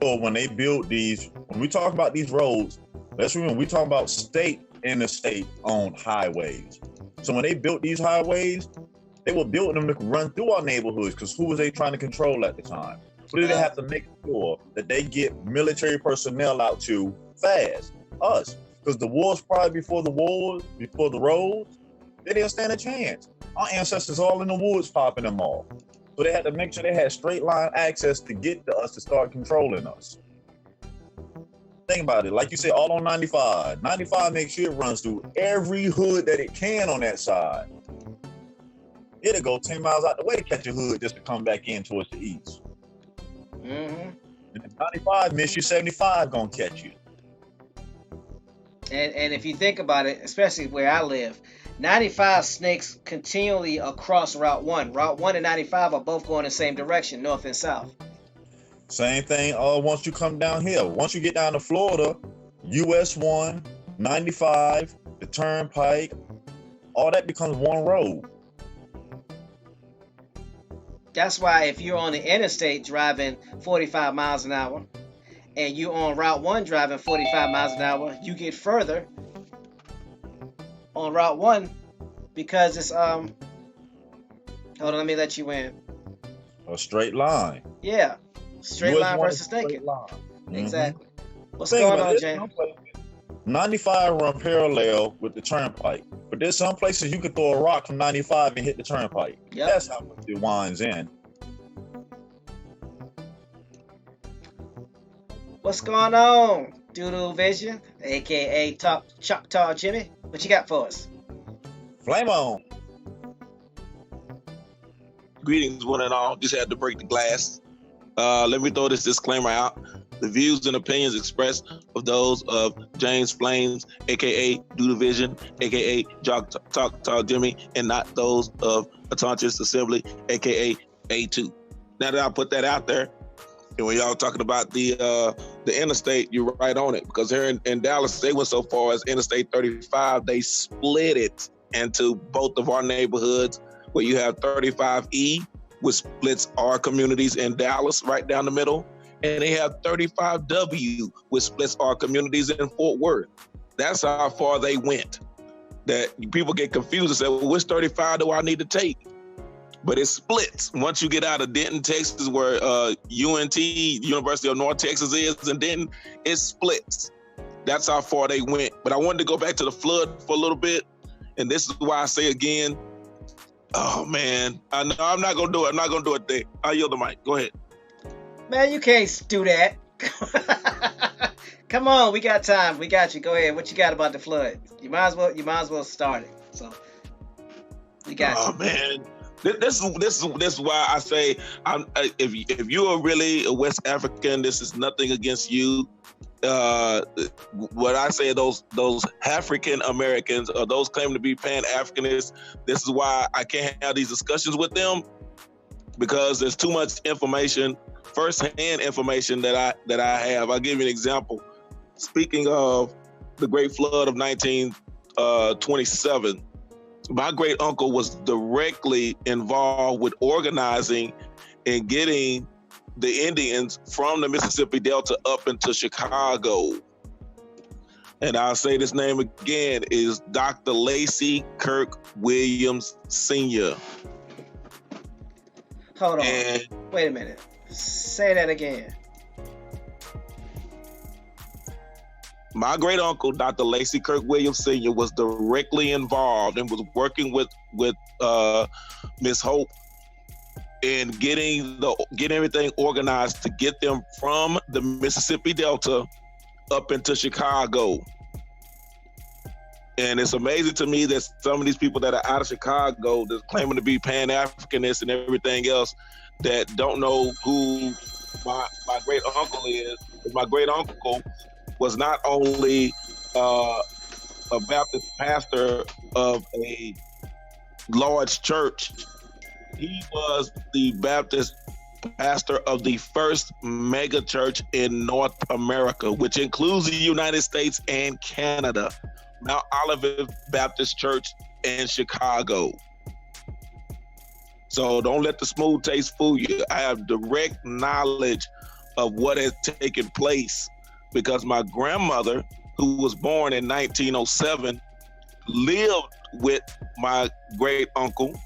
So when they built when we talk about these roads, let's remember, we talk about state interstate owned highways. So when they built these highways, they were building them to run through our neighborhoods, because who was they trying to control at the time? Who did they have to make sure that they get military personnel out to fast? Us. Because the wars prior before the roads, they didn't stand a chance. Our ancestors all in the woods popping them off. So they had to make sure they had straight line access to get to us to start controlling us. Think about it. Like you said, all on 95. 95 makes sure it runs through every hood that it can on that side. It'll go 10 miles out the way to catch a hood just to come back in towards the east. Mm-hmm. And if 95 miss you, 75 gonna catch you. And if you think about it, especially where I live, 95 snakes continually across Route 1. Route 1 and 95 are both going the same direction, north and south. Same thing once you come down here. Once you get down to Florida, US 1, 95, the Turnpike, all that becomes one road. That's why if you're on the interstate driving 45 miles an hour, and you're on Route 1 driving 45 miles an hour, you get further on Route 1 because it's hold on, let me let you in. A straight line. Yeah. Straight line versus thinking. Mm-hmm. Exactly. What's going on, James? 95 run parallel with the Turnpike. But there's some places you could throw a rock from 95 and hit the Turnpike. Yep. That's how much it winds in. What's going on, Doodle Vision, aka Choctaw Jimmy? What you got for us? Flame on. Greetings, one and all. Just had to break the glass. Let me throw this disclaimer out. The views and opinions expressed of those of James Flames, aka Doodle Vision, aka Choctaw Jimmy, and not those of Atonchis Assembly, aka A2. Now that I put that out there, and when y'all talking about the interstate, you're right on it. Because here in Dallas, they went so far as Interstate 35, they split it into both of our neighborhoods, where you have 35E, which splits our communities in Dallas right down the middle. And they have 35W, which splits our communities in Fort Worth. That's how far they went. That people get confused and say, well, which 35 do I need to take? But it splits. Once you get out of Denton, Texas, where UNT, University of North Texas is in Denton, it splits. That's how far they went. But I wanted to go back to the flood for a little bit. And this is why I say again, oh man, I know I'm not gonna do it. I'm not gonna do it there. I yield the mic. Go ahead. Man, you can't do that. Come on, we got time. We got you. Go ahead. What you got about the flood? You might as well start it. So we got you. Oh man. This is why I say, if you are really a West African, this is nothing against you. What I say, those African Americans or those claim to be Pan-Africanists, this is why I can't have these discussions with them, because there's too much information, first-hand information that I have. I'll give you an example. Speaking of the Great Flood of 1927. My great uncle was directly involved with organizing and getting the Indians from the Mississippi Delta up into Chicago. and I'll say this name again, is Dr. Lacey Kirk Williams Sr. Hold on. And Wait a minute. Say that again. my great uncle, Dr. Lacey Kirk Williams Sr., was directly involved and was working with Miss Hope in getting everything organized to get them from the Mississippi Delta up into Chicago. And it's amazing to me that some of these people that are out of Chicago that's claiming to be Pan-Africanists and everything else that don't know who my great uncle is. My great uncle was not only a Baptist pastor of a large church, he was the Baptist pastor of the first mega church in North America, which includes the United States and Canada, Mount Olivet Baptist Church in Chicago. So don't let the smooth taste fool you. I have direct knowledge of what has taken place because my grandmother, who was born in 1907, lived with my great uncle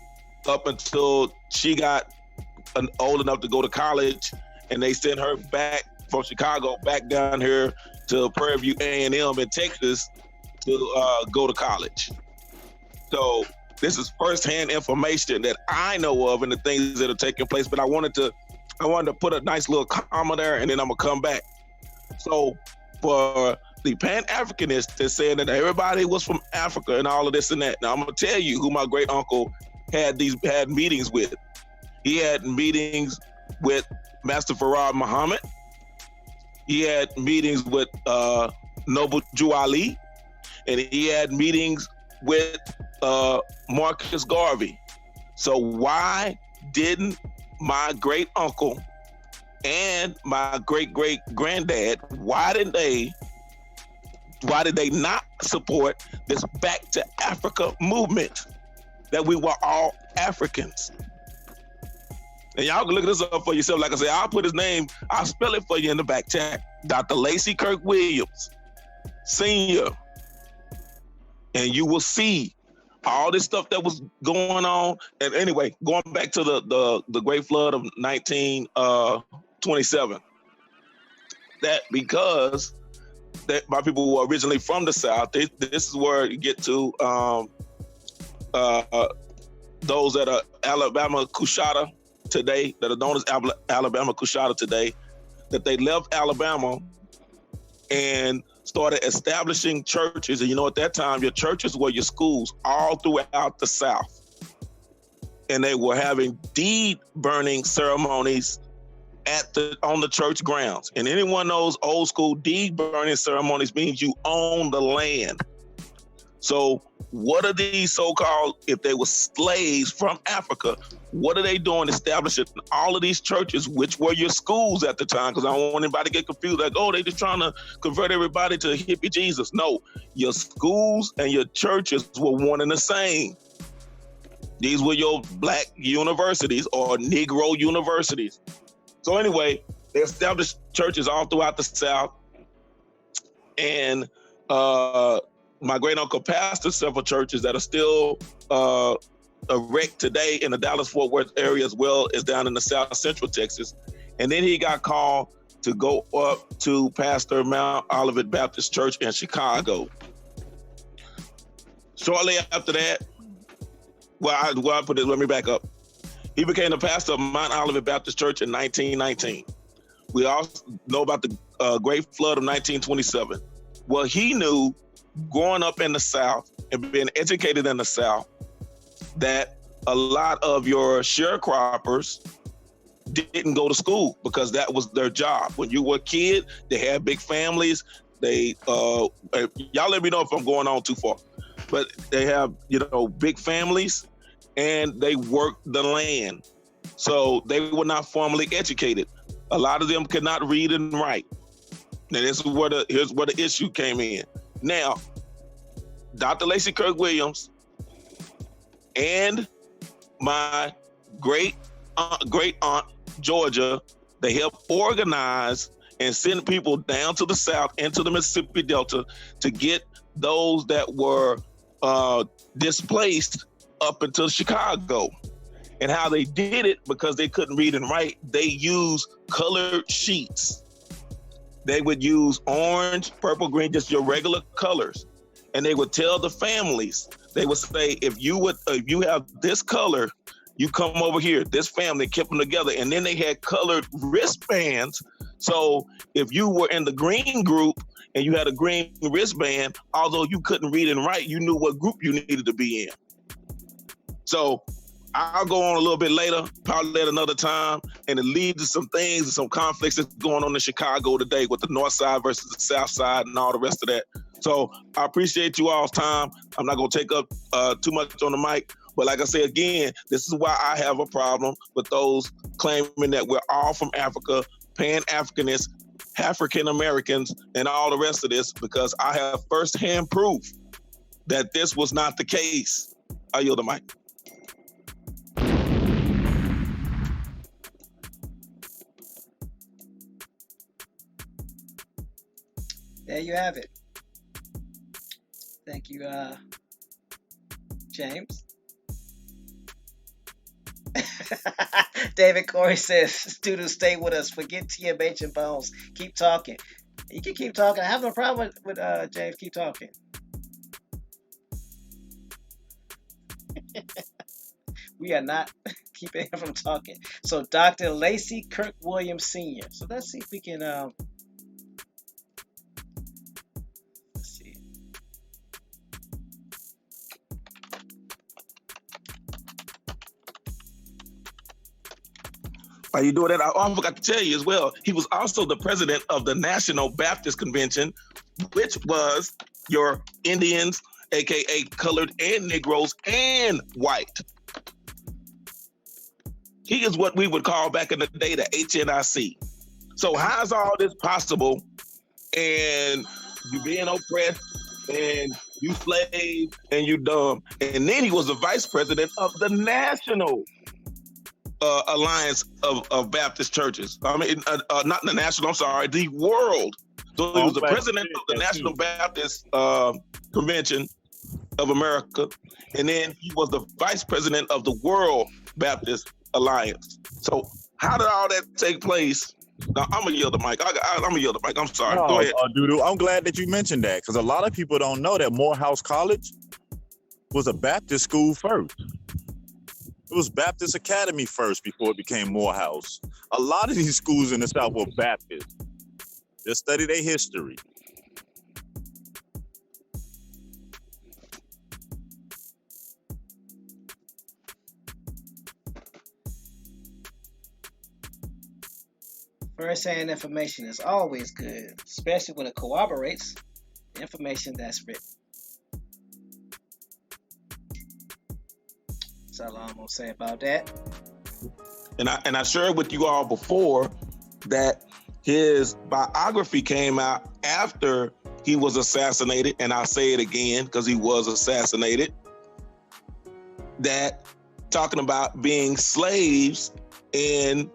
up until she got old enough to go to college, and they sent her back from Chicago back down here to Prairie View A&M in Texas to go to college. So this is firsthand information that I know of and the things that are taking place. But I wanted to put a nice little comma there, and then I'm gonna come back. So for the Pan-Africanists, they're saying that everybody was from Africa and all of this and that. Now I'm gonna tell you who my great uncle had meetings with. He had meetings with Master Farad Muhammad. He had meetings with Noble Jew Ali, and he had meetings with Marcus Garvey. So why didn't my great uncle and my great great granddad, why did they not support this Back to Africa movement, that we were all Africans? And y'all can look this up for yourself. Like I said, I'll put his name, I'll spell it for you in the back chat. Dr. Lacey Kirk Williams Sr. And you will see all this stuff that was going on. And anyway, going back to the Great Flood of 1927, that because that my people were originally from the South, this is where you get to those that are Alabama Coushatta today, that are known as Alabama Coushatta today, that they left Alabama and started establishing churches. And at that time, your churches were your schools all throughout the South. And they were having deed burning ceremonies on the church grounds. And anyone knows old school deed burning ceremonies means you own the land. So what are these so-called, if they were slaves from Africa, what are they doing establishing all of these churches, which were your schools at the time? Because I don't want anybody to get confused, like, oh, they just trying to convert everybody to hippie Jesus. No, your schools and your churches were one and the same. These were your black universities or Negro universities. So anyway, they established churches all throughout the South. And my great uncle pastored several churches that are still erect today in the Dallas-Fort Worth area, as well as down in the South Central Texas. And then he got called to go up to pastor Mount Olivet Baptist Church in Chicago. Shortly after that, let me back up. He became the pastor of Mount Olivet Baptist Church in 1919. We also know about the Great Flood of 1927. Well, he knew, growing up in the South and being educated in the South, that a lot of your sharecroppers didn't go to school because that was their job. When you were a kid, they had big families. They, y'all let me know if I'm going on too far, but they have, big families and they worked the land. So they were not formally educated. A lot of them could not read and write. Now here's where the issue came in. Now, Dr. Lacey Kirk Williams and my great aunt Georgia, they helped organize and send people down to the south into the Mississippi Delta to get those that were displaced up into Chicago. And how they did it, because they couldn't read and write, they used colored sheets. They would use orange, purple, green, just your regular colors. And they would tell the families, they would say, if you have this color, you come over here. This family kept them together. And then they had colored wristbands. So if you were in the green group and you had a green wristband, although you couldn't read and write, you knew what group you needed to be in. So I'll go on a little bit later, probably at another time, and it leads to some things and some conflicts that's going on in Chicago today with the north side versus the south side and all the rest of that. So I appreciate you all's time. I'm not going to take up too much on the mic, but like I say again, this is why I have a problem with those claiming that we're all from Africa, Pan-Africanists, African Americans, and all the rest of this, because I have firsthand proof that this was not the case. I yield the mic. There you have it. Thank you, James. David Corey says, students, stay with us. Forget TMH and Bones. Keep talking. You can keep talking. I have no problem with James. Keep talking. We are not keeping him from talking. So Dr. Lacey Kirk Williams Sr. So let's see if we can... While you doing that, I forgot to tell you as well, he was also the president of the National Baptist Convention, which was your Indians, aka colored and Negroes and white. He is what we would call back in the day the HNIC. So how is all this possible? And you being oppressed and you slave and you dumb. And then he was the vice president of the National Alliance of Baptist Churches. I mean, not the national, I'm sorry, the world. So he was the president of the National Baptist Convention of America. And then he was the vice president of the World Baptist Alliance. So how did all that take place? Now, I'm going to yield the mic. I'm going to yield the mic. I'm sorry. Go ahead. Dudu, I'm glad that you mentioned that, because a lot of people don't know that Morehouse College was a Baptist school first. It was Baptist Academy first before it became Morehouse. A lot of these schools in the South were Baptist. Just study their history. First-hand information is always good, especially when it corroborates the information that's written. That's all I'm gonna say about that. And I shared with you all before that his biography came out after he was assassinated, and I'll say it again because he was assassinated, that talking about being slaves in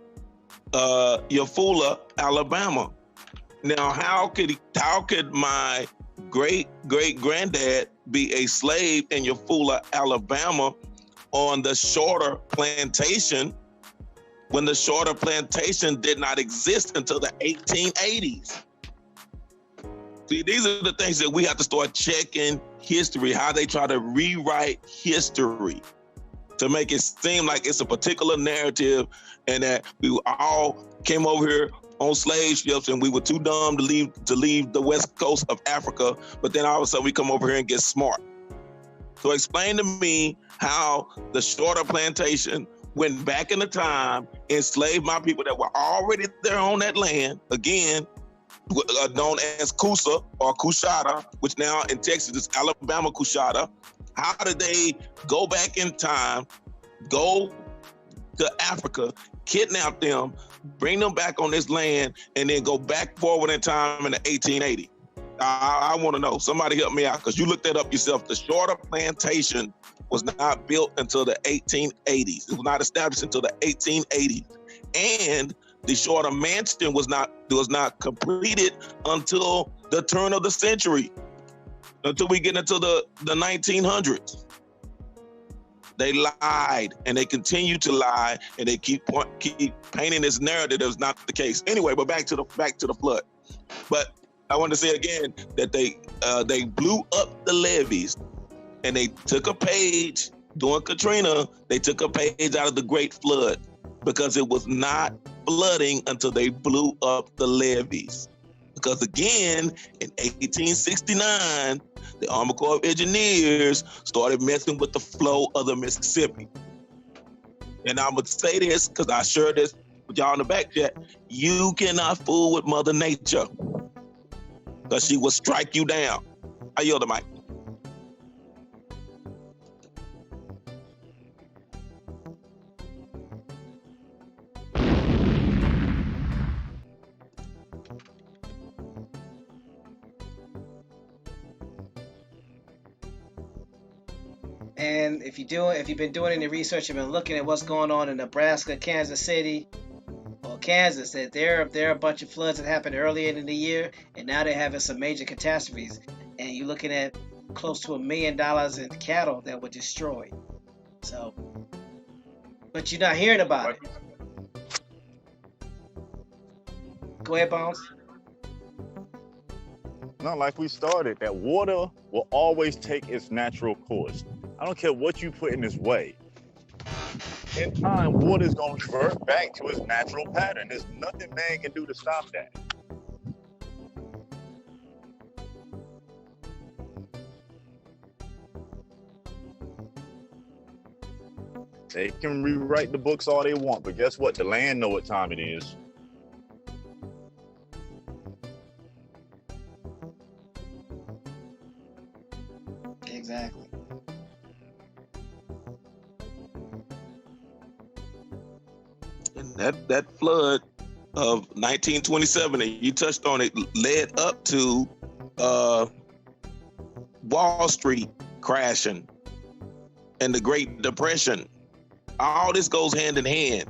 Eufaula, Alabama. Now, how could my great-great-granddad be a slave in Eufaula, Alabama on the Shorter Plantation when the Shorter Plantation did not exist until the 1880s? See, these are the things that we have to start checking history, how they try to rewrite history to make it seem like it's a particular narrative and that we all came over here on slave ships and we were too dumb to leave the west coast of Africa, but then all of a sudden we come over here and get smart. So explain to me how the Shorter Plantation went back in the time, enslaved my people that were already there on that land, again, known as Coosa or Coushatta, which now in Texas is Alabama Coushatta. How did they go back in time, go to Africa, kidnap them, bring them back on this land, and then go back forward in time in the 1880s? I want to know. Somebody help me out, because you looked that up yourself. The Shorter Plantation was not built until the 1880s. It was not established until the 1880s. And the shorter mansion was not completed until the turn of the century, until we get into the 1900s. They lied, and they continue to lie, and they keep painting this narrative that's not the case. Anyway, but back to the flood. But I want to say again that they blew up the levees, and they took a page during Katrina. They took a page out of the Great Flood, because it was not flooding until they blew up the levees. Because again, in 1869, the Army Corps of Engineers started messing with the flow of the Mississippi. And I'm gonna say this because I shared this with y'all in the back chat. You cannot fool with Mother Nature, because she will strike you down. I yield the mic. And if you've been doing any research, you've been looking at what's going on in Nebraska, Kansas City, or Kansas, that there are a bunch of floods that happened earlier in the year, and now they're having some major catastrophes. And you're looking at close to $1 million in cattle that were destroyed. So, but you're not hearing about it. Go ahead, Bones. Not like we started, that water will always take its natural course. I don't care what you put in its way. In time, water is going to revert back to its natural pattern. There's nothing man can do to stop that. They can rewrite the books all they want, but guess what? The land know what time it is. Exactly. And that flood of 1927, and you touched on it, led up to Wall Street crashing and the Great Depression. All this goes hand in hand.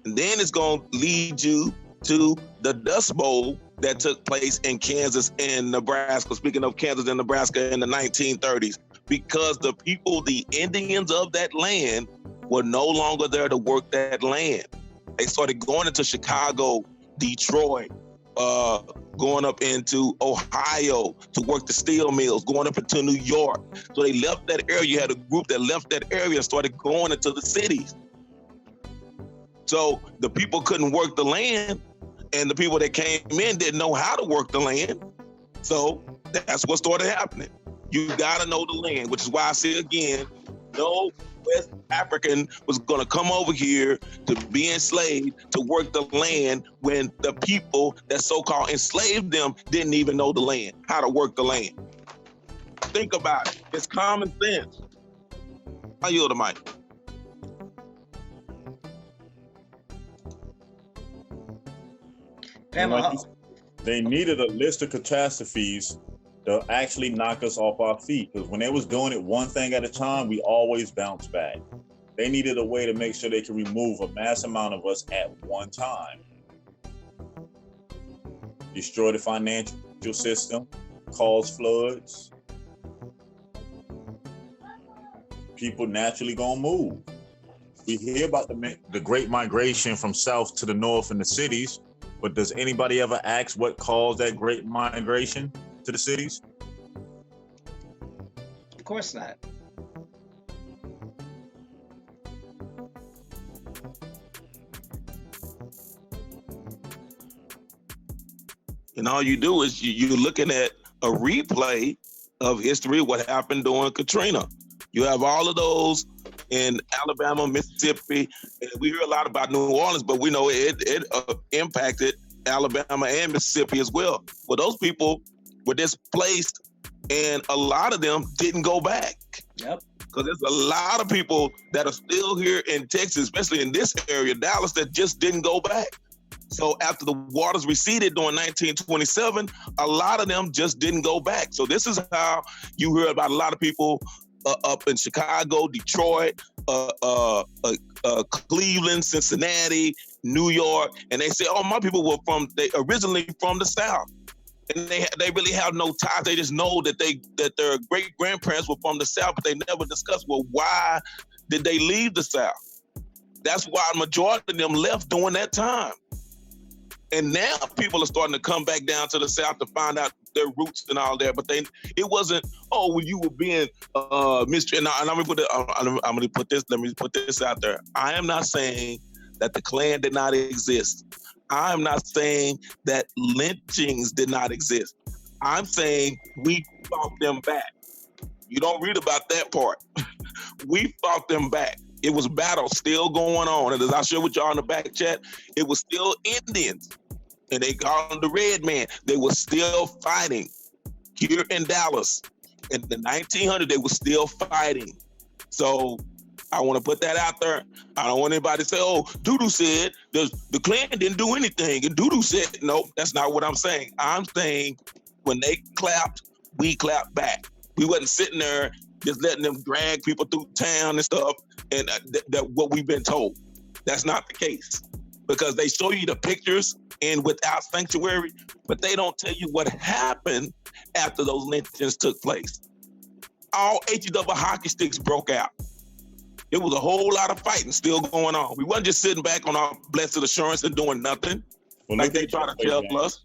And then it's going to lead you to the Dust Bowl that took place in Kansas and Nebraska. Speaking of Kansas and Nebraska in the 1930s, because the people, the Indians of that land, were no longer there to work that land. They started going into Chicago, Detroit, going up into Ohio to work the steel mills, going up into New York. So they left that area. You had a group that left that area and started going into the cities. So the people couldn't work the land, and the people that came in didn't know how to work the land. So that's what started happening. You gotta know the land, which is why I say again, no West African was gonna come over here to be enslaved, to work the land, when the people that so-called enslaved them didn't even know the land, how to work the land. Think about it. It's common sense. I yield the mic. They needed a list of catastrophes to actually knock us off our feet, because when they was doing it one thing at a time, we always bounced back. They needed a way to make sure they could remove a mass amount of us at one time. Destroy the financial system, cause floods. People naturally gonna move. We hear about the great migration from south to the north in the cities, but does anybody ever ask what caused that great migration to the cities? Of course not. And all you do is you're looking at a replay of history, what happened during Katrina. You have all of those in Alabama, Mississippi, and we hear a lot about New Orleans, but we know it impacted Alabama and Mississippi as well. Well, those people were displaced, and a lot of them didn't go back. Yep. Because there's a lot of people that are still here in Texas, especially in this area, Dallas, that just didn't go back. So after the waters receded during 1927, a lot of them just didn't go back. So this is how you hear about a lot of people up in Chicago, Detroit, Cleveland, Cincinnati, New York, and they say, "Oh, my people were they originally from the South," and they really have no ties. They just know that their great grandparents were from the South, but they never discuss, well, why did they leave the South? That's why a majority of them left during that time. And now people are starting to come back down to the South to find out their roots and all that. But it wasn't, oh, when you were being mistreated. And I'm gonna put this. Let me put this out there. I am not saying that the Klan did not exist. I am not saying that lynchings did not exist. I'm saying we fought them back. You don't read about that part. We fought them back. It was battle still going on. And as I shared with y'all in the back chat, it was still Indians. And they called them the Red Man. They were still fighting here in Dallas. In the 1900s, they were still fighting. So I want to put that out there. I don't want anybody to say, oh, Doodoo said the Klan didn't do anything. And Doodoo said, no, that's not what I'm saying. I'm saying when they clapped, we clapped back. We wasn't sitting there just letting them drag people through town and stuff, and that what we've been told. That's not the case. Because they show you the pictures and without sanctuary, but they don't tell you what happened after those lynchings took place. All HE-double hockey sticks broke out. It was a whole lot of fighting still going on. We wasn't just sitting back on our blessed assurance and doing nothing, Well, like they try to tell us.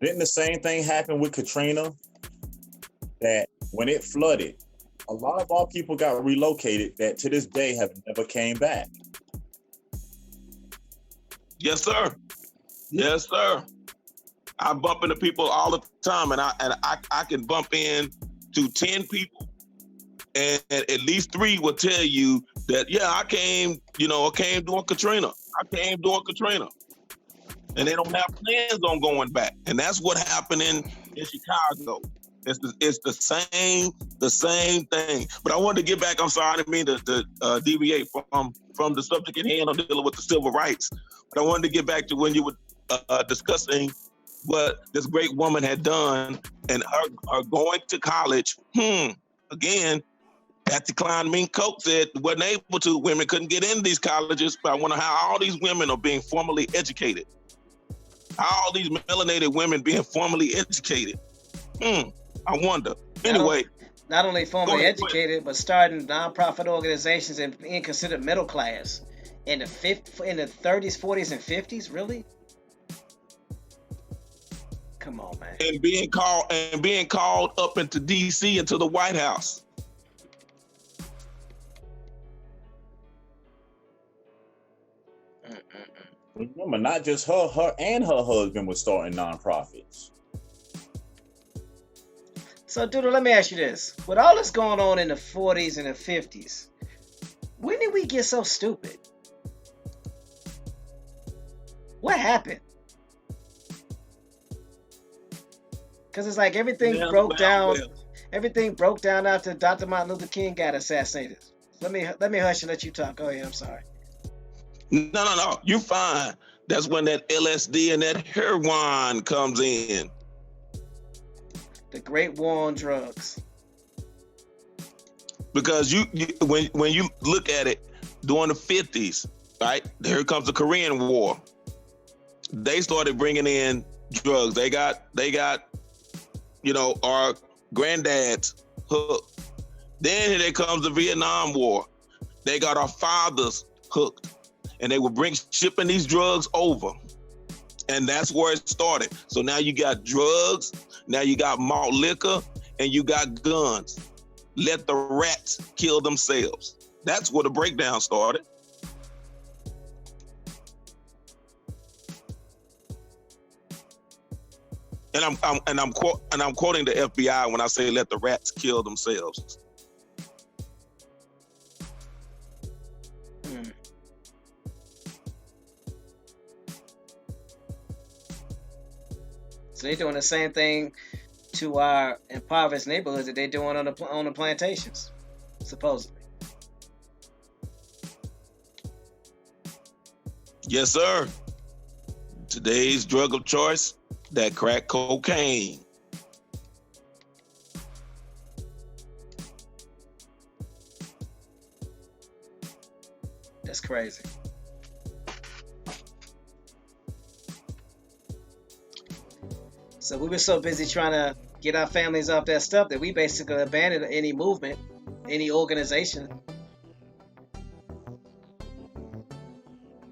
Didn't the same thing happen with Katrina? That when it flooded, a lot of our people got relocated that to this day have never came back. Yes, sir. Yes, sir. I bump into people all the time, and I can bump in to 10 people, and at least 3 will tell you that, yeah, I came during Katrina. And they don't have plans on going back. And that's what happened in Chicago. It's the same thing. But I wanted to get back, I'm sorry, I didn't mean to deviate from the subject at hand. I'm dealing with the civil rights. But I wanted to get back to when you were discussing what this great woman had done and her going to college. Again, Patsy Cline Mink Coke said wasn't able to. Women couldn't get into these colleges. But I wonder how all these women are being formally educated. How all these melanated women being formally educated. I wonder. Anyway. Not only formally educated, but starting nonprofit organizations and being considered middle class in the 30s, 40s, and 50s. Really? Come on, man. And being called up into DC into the White House. Remember, not just her and her husband was starting nonprofits. So, Doodle, let me ask you this. With all this going on in the 40s and the 50s, when did we get so stupid? What happened? Because it's like everything broke down. Everything broke down after Dr. Martin Luther King got assassinated. Let me hush and let you talk. Go ahead. I'm sorry. No. You're fine. That's when that LSD and that heroin comes in. The Great War on Drugs. Because when you look at it during the 50s, right? Here comes the Korean War. They started bringing in drugs. They got our granddads hooked. Then here comes the Vietnam War. They got our fathers hooked, and they were shipping these drugs over, and that's where it started. So now you got drugs. Now you got malt liquor and you got guns. Let the rats kill themselves. That's where the breakdown started. And I'm quoting the FBI when I say let the rats kill themselves. So they're doing the same thing to our impoverished neighborhoods that they're doing on the plantations, supposedly. Yes, sir. Today's drug of choice, that crack cocaine. That's crazy. So we were so busy trying to get our families off that stuff that we basically abandoned any movement, any organization.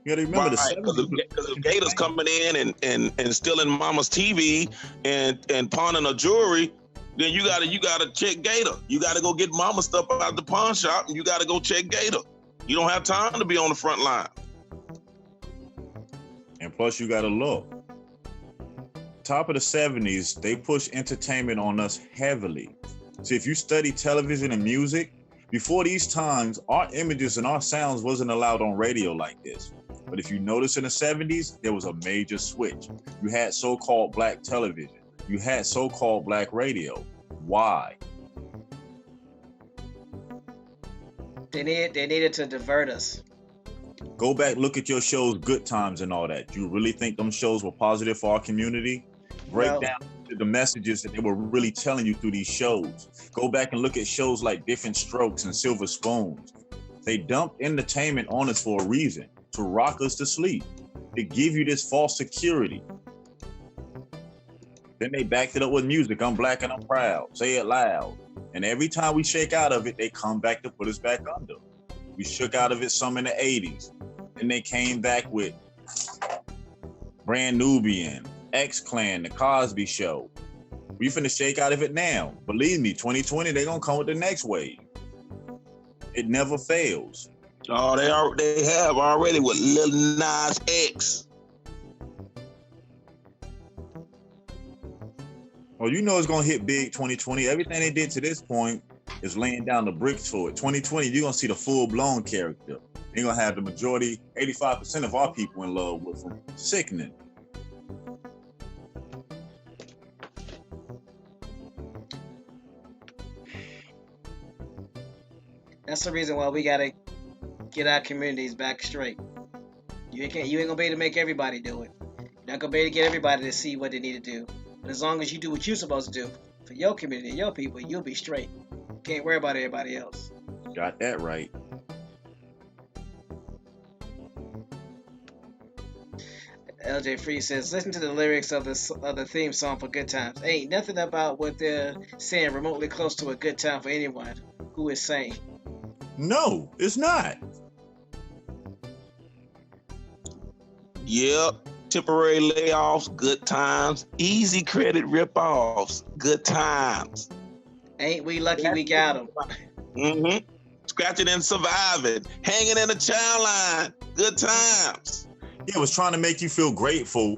You gotta remember the Right, 70s. because if Gators coming in and stealing mama's TV and pawning her jewelry, then you gotta check Gator. You gotta go get mama stuff out the pawn shop, and you gotta go check Gator. You don't have time to be on the front line. And plus, you gotta look. Top of the 70s, they pushed entertainment on us heavily. See, if you study television and music, before these times, our images and our sounds wasn't allowed on radio like this. But if you notice in the 70s, there was a major switch. You had so-called black television. You had so-called black radio. Why? They needed to divert us. Go back, look at your shows, Good Times and all that. You really think them shows were positive for our community? Break down the messages that they were really telling you through these shows. Go back and look at shows like Different Strokes and Silver Spoons. They dumped entertainment on us for a reason, to rock us to sleep, to give you this false security. Then they backed it up with music. I'm black and I'm proud. Say it loud. And every time we shake out of it, they come back to put us back under. We shook out of it some in the 80s. Then they came back with Brand Nubian, X-Clan, The Cosby Show. We finna shake out of it now. Believe me, 2020, they gonna come with the next wave. It never fails. Oh, they have already with Lil Nas X. Oh, you know it's gonna hit big 2020. Everything they did to this point is laying down the bricks for it. 2020, you're gonna see the full-blown character. You're gonna have the majority, 85% of our people in love with them. Sickening. That's the reason why we gotta get our communities back straight. You ain't gonna be able to make everybody do it. You're not gonna be able to get everybody to see what they need to do. But as long as you do what you're supposed to do for your community and your people, you'll be straight. Can't worry about everybody else. Got that right. LJ Free says, listen to the lyrics of the theme song for Good Times. Ain't nothing about what they're saying remotely close to a good time for anyone who is sane. No, it's not. Yep. Temporary layoffs, good times. Easy credit rip-offs, good times. Ain't we lucky we got them? Mm-hmm. Scratching and surviving, hanging in the child line, good times. Yeah, it was trying to make you feel grateful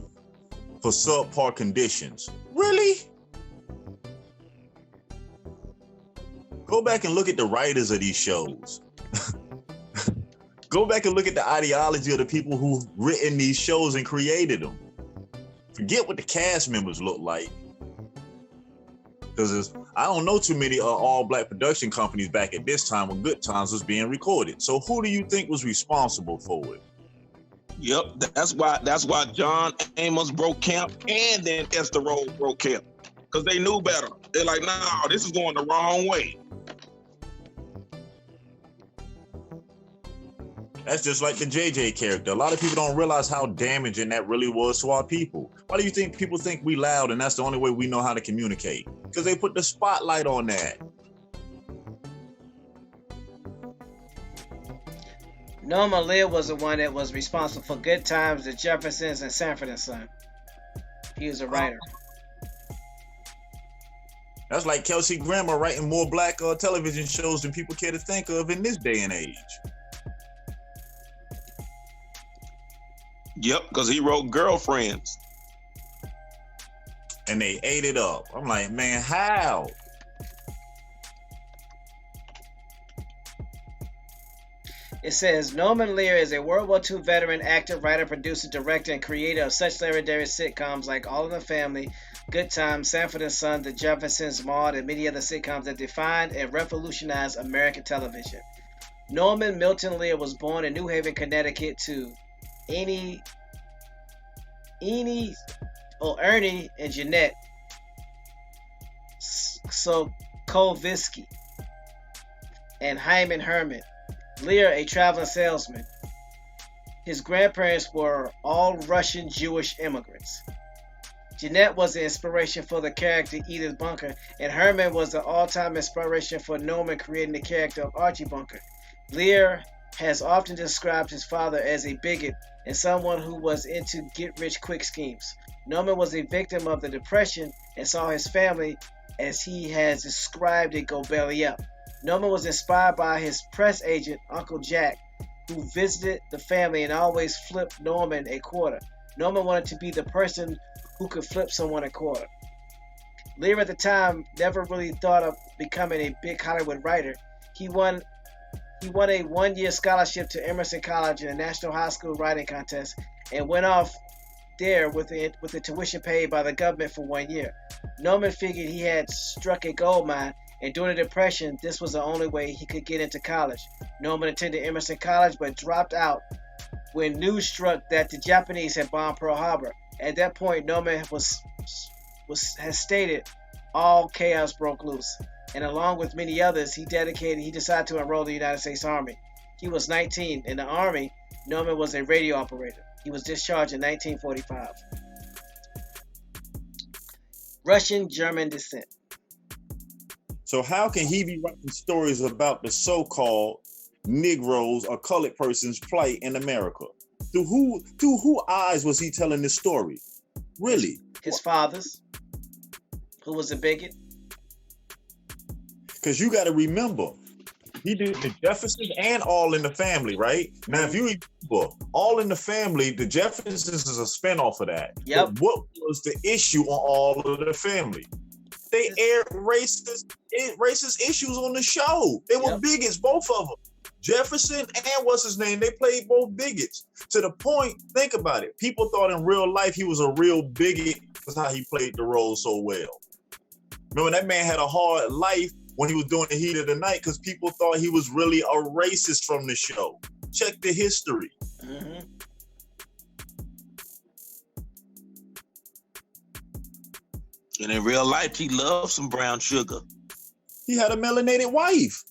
for subpar conditions. Really? Go back and look at the writers of these shows. Go back and look at the ideology of the people who've written these shows and created them. Forget what the cast members look like. Because I don't know too many all-black production companies back at this time when Good Times was being recorded. So who do you think was responsible for it? Yep, that's why John Amos broke camp and then Esther Rose broke camp. Because they knew better. They're like, no, this is going the wrong way. That's just like the JJ character. A lot of people don't realize how damaging that really was to our people. Why do you think people think we loud and that's the only way we know how to communicate? Because they put the spotlight on that. Norma Lear was the one that was responsible for Good Times, The Jeffersons, and Sanford and Son. He was a writer. That's like Kelsey Grammer writing more black television shows than people care to think of in this day and age. Yep, because he wrote Girlfriends. And they ate it up. I'm like, man, how? It says, Norman Lear is a World War II veteran, actor, writer, producer, director, and creator of such legendary sitcoms like All in the Family, Good Times, Sanford and Son, The Jeffersons, Maude, and many other sitcoms that defined and revolutionized American television. Norman Milton Lear was born in New Haven, Connecticut to Ernie and Jeanette Sokovsky and Hyman Herman. Lear, a traveling salesman. His grandparents were all Russian Jewish immigrants. Jeanette was the inspiration for the character Edith Bunker, and Herman was the all-time inspiration for Norman creating the character of Archie Bunker. Lear has often described his father as a bigot and someone who was into get-rich-quick schemes. Norman was a victim of the Depression and saw his family, as he has described it, go belly up. Norman was inspired by his press agent, Uncle Jack, who visited the family and always flipped Norman a quarter. Norman wanted to be the person who could flip someone a quarter. Lear at the time never really thought of becoming a big Hollywood writer. He won a one-year scholarship to Emerson College in a National High School writing contest and went off there with the tuition paid by the government for 1 year. Norman figured he had struck a gold mine, and during the Depression, this was the only way he could get into college. Norman attended Emerson College but dropped out when news struck that the Japanese had bombed Pearl Harbor. At that point, Norman has stated all chaos broke loose, and along with many others, he decided to enroll in the United States Army. He was 19. In the Army, Norman was a radio operator. He was discharged in 1945. Russian-German descent. So how can he be writing stories about the so-called Negroes or colored persons' plight in America? Through who eyes was he telling this story? Really? His father's, who was a bigot. Because you got to remember, he did the Jeffersons and All in the Family, right? Now, if you remember, All in the Family, the Jeffersons is a spinoff of that. Yep. But what was the issue on All of the Family? They aired racist issues on the show. They were bigots, both of them. Jefferson and what's his name, they played both bigots. To the point, think about it. People thought in real life he was a real bigot because how he played the role so well. Remember, that man had a hard life when he was doing the heat of the night because people thought he was really a racist from the show. Check the history. Mm-hmm. And in real life, he loved some brown sugar. He had a melanated wife.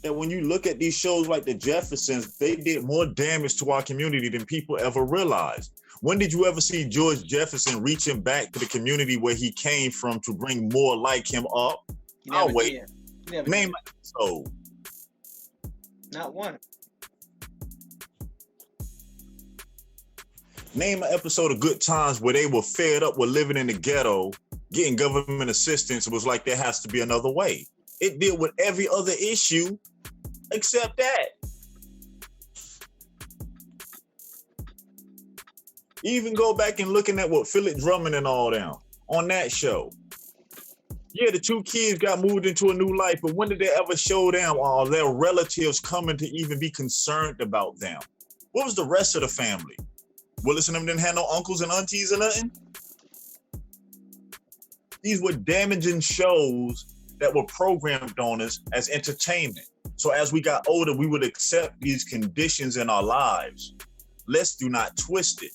And when you look at these shows like the Jeffersons, they did more damage to our community than people ever realized. When did you ever see George Jefferson reaching back to the community where he came from to bring more like him up? I'll wait. Name an episode. Not one. Name an episode of Good Times where they were fed up with living in the ghetto, getting government assistance. It was like there has to be another way. It dealt with every other issue except that. Even go back and looking at what Philip Drummond and all them on that show. Yeah, the two kids got moved into a new life, but when did they ever show them their relatives coming to even be concerned about them? What was the rest of the family? Willis and them didn't have no uncles and aunties or nothing? These were damaging shows that were programmed on us as entertainment. So as we got older, we would accept these conditions in our lives. Let's do not twist it.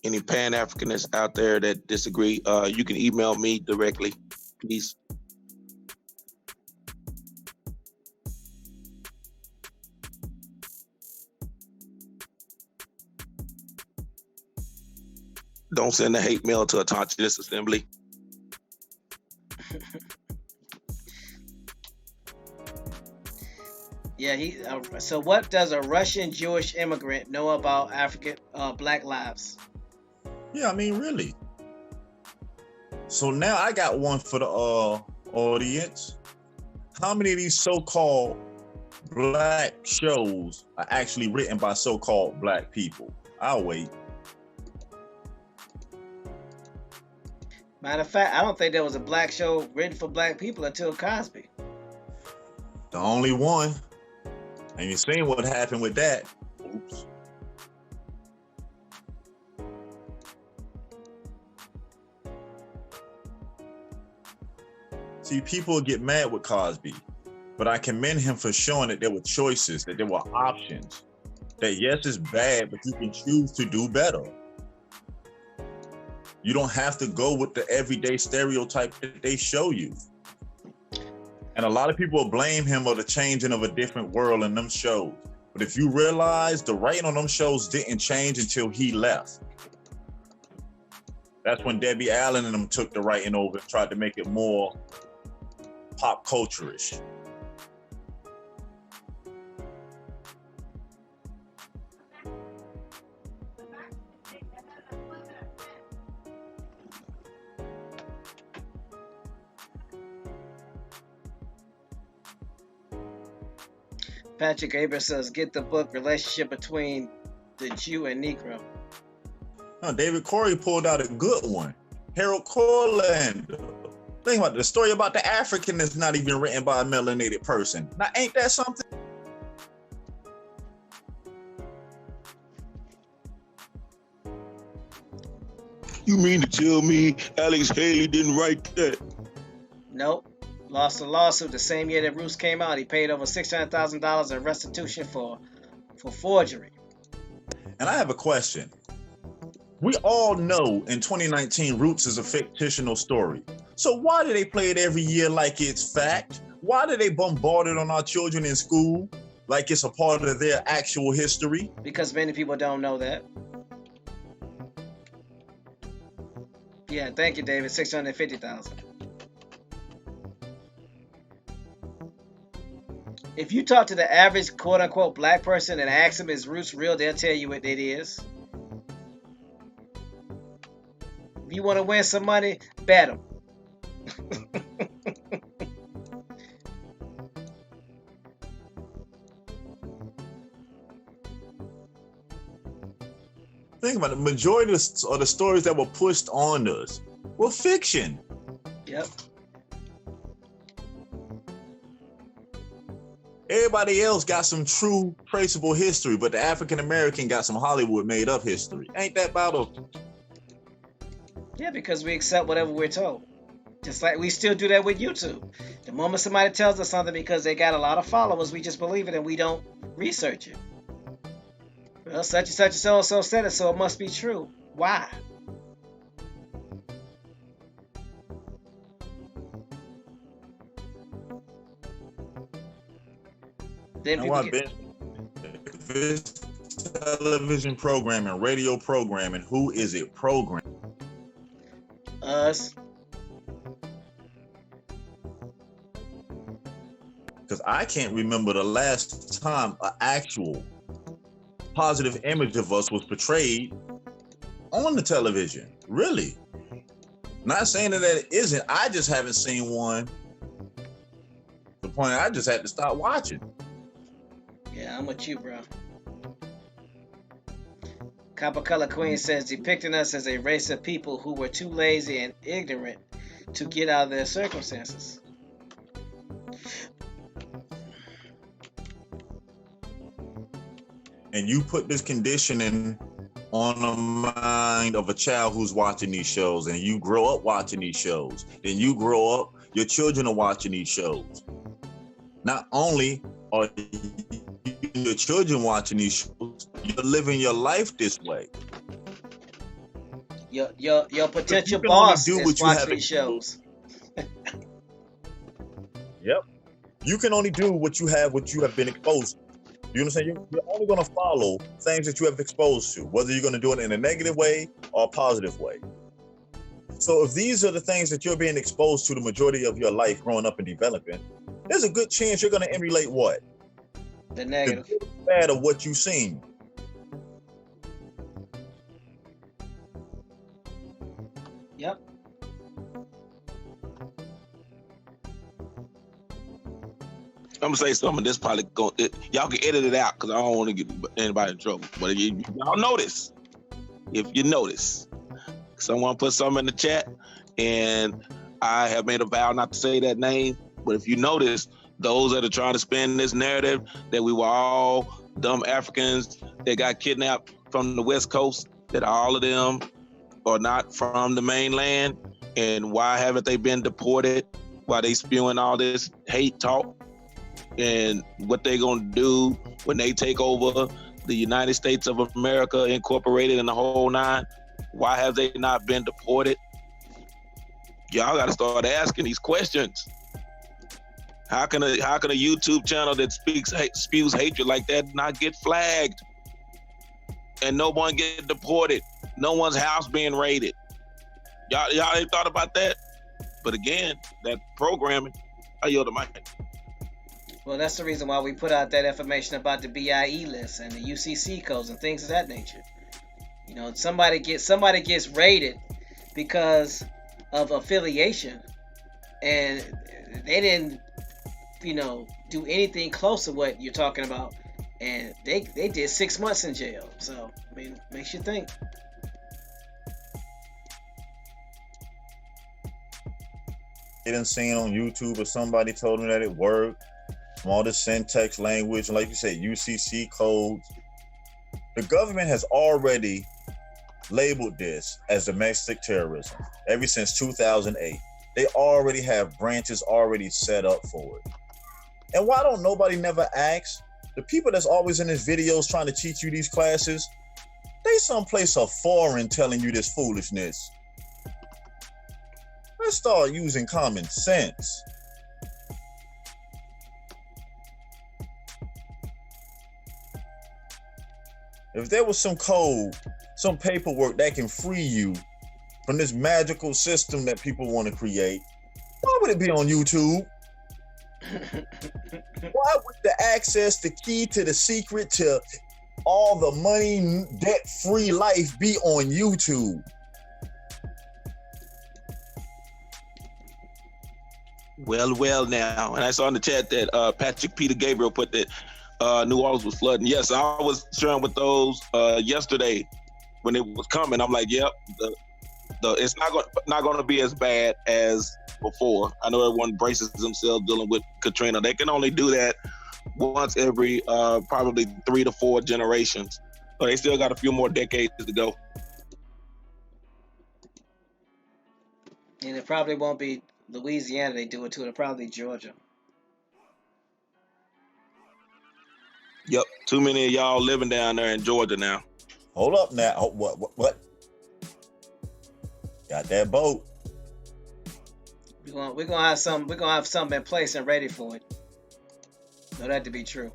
Any Pan-Africanists out there that disagree, you can email me directly, please. Don't send a hate mail to attach this assembly. Yeah, so what does a Russian Jewish immigrant know about African black lives? Yeah, I mean, really. So now I got one for the audience. How many of these so-called black shows are actually written by so-called black people? I'll wait. Matter of fact, I don't think there was a black show written for black people until Cosby. The only one. And you seen what happened with that. Oops. See, people get mad with Cosby, but I commend him for showing that there were choices, that there were options. That yes, it's bad, but you can choose to do better. You don't have to go with the everyday stereotype that they show you. And a lot of people blame him for the changing of a different world in them shows. But if you realize the writing on them shows didn't change until he left. That's when Debbie Allen and them took the writing over and tried to make it more pop culture-ish. Patrick Abrams says, get the book Relationship Between the Jew and Negro. No, David Corey pulled out a good one. Harold Corland. Think about it. The story about the African is not even written by a melanated person. Now, ain't that something? You mean to tell me Alex Haley didn't write that? Nope. Lost a lawsuit the same year that Roos came out. He paid over $600,000 in restitution for forgery. And I have a question. We all know in 2019 Roots is a fictional story. So why do they play it every year like it's fact? Why do they bombard it on our children in school like it's a part of their actual history? Because many people don't know that. Yeah, thank you, David. $650,000. If you talk to the average quote-unquote black person and ask them is Roots real, they'll tell you what it is. If you want to win some money, bet them. Think about it. The majority of the stories that were pushed on us were fiction. Yep. Everybody else got some true traceable history, but the African American got some Hollywood made up history. Ain't that about a... Yeah, because we accept whatever we're told. Just like we still do that with YouTube. The moment somebody tells us something because they got a lot of followers, we just believe it and we don't research it. Well, such and such and so-and-so said it, so it must be true. Why? Then people get... If it's television programming, radio programming, who is it programming? Us. Because I can't remember the last time an actual positive image of us was portrayed on the television. Really. Not saying that it isn't. I just haven't seen one. The point I just had to stop watching. Yeah, I'm with you, bro. Copper Color Queen says, depicting us as a race of people who were too lazy and ignorant to get out of their circumstances. And you put this conditioning on the mind of a child who's watching these shows, and you grow up watching these shows. Then you grow up, your children are watching these shows. Not only are your children watching these shows, you're living your life this way. Your potential boss is watching these shows. Yep. You can only do what you have been exposed to. You know what I'm saying? You're only going to follow things that you have exposed to, whether you're going to do it in a negative way or a positive way. So if these are the things that you're being exposed to the majority of your life growing up and developing, there's a good chance you're going to emulate what? The negative. The good, bad of what you've seen. Yep. I'm gonna say something. This probably y'all can edit it out because I don't want to get anybody in trouble. But y'all notice, if you notice, someone put something in the chat, and I have made a vow not to say that name. But if you notice, those that are trying to spin this narrative that we were all dumb Africans that got kidnapped from the West Coast, that all of them are not from the mainland, and why haven't they been deported? while they spewing all this hate talk and what they gonna do when they take over the United States of America, Incorporated, and the whole nine. Why have they not been deported? Y'all got to start asking these questions. How can a YouTube channel that spews hatred like that not get flagged, and no one get deported? No one's house being raided. Y'all ain't thought about that? But again, that programming. I yield the mic. Well, that's the reason why we put out that information about the BIE list and the UCC codes and things of that nature. You know, somebody gets raided because of affiliation, and they didn't, do anything close to what you're talking about, and they did 6 months in jail. So, I mean, makes you think. I didn't see it on YouTube, or somebody told me that it worked. From all the syntax language, and like you said, UCC codes. The government has already labeled this as domestic terrorism ever since 2008. They already have branches already set up for it. And why don't nobody never ask? The people that's always in these videos trying to teach you these classes, they someplace are foreign telling you this foolishness. Let's start using common sense. If there was some code, some paperwork that can free you from this magical system that people want to create, why would it be on YouTube? Why would the access, the key to the secret to all the money, debt-free life be on YouTube? Well now. And I saw in the chat that Patrick Peter Gabriel put that New Orleans was flooding. Yes, I was sharing with those yesterday when it was coming. I'm like, yep, it's not going to be as bad as before. I know everyone braces themselves dealing with Katrina. They can only do that once every probably 3 to 4 generations. So they still got a few more decades to go. And it probably won't be Louisiana they do it to. It'll probably be Georgia. Yep, too many of y'all living down there in Georgia now. Hold up now. Oh, what? Got that boat. We're gonna have some. We're gonna have something in place and ready for it. Know that to be true.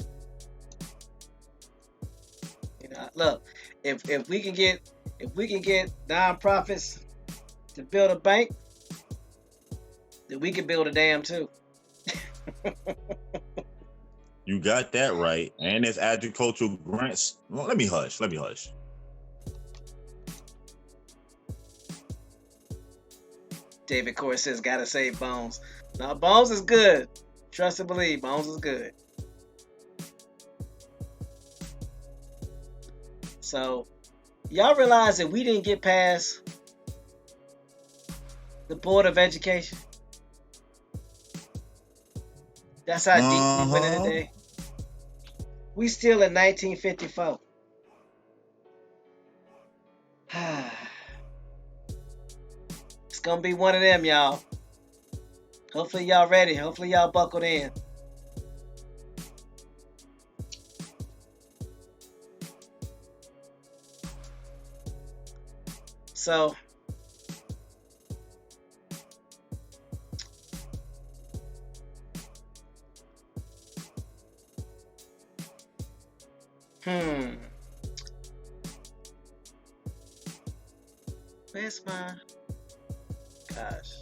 Look, if we can get nonprofits to build a bank, then we can build a dam too. You got that right. And it's agricultural grants. Well, let me hush. David Core says, gotta save Bones. Now, Bones is good. Trust and believe, Bones is good. So, y'all realize that we didn't get past the Board of Education? That's how deep we went in today. We still in 1954. It's gonna be one of them, y'all. Hopefully y'all ready. Hopefully y'all buckled in. So where's my gosh?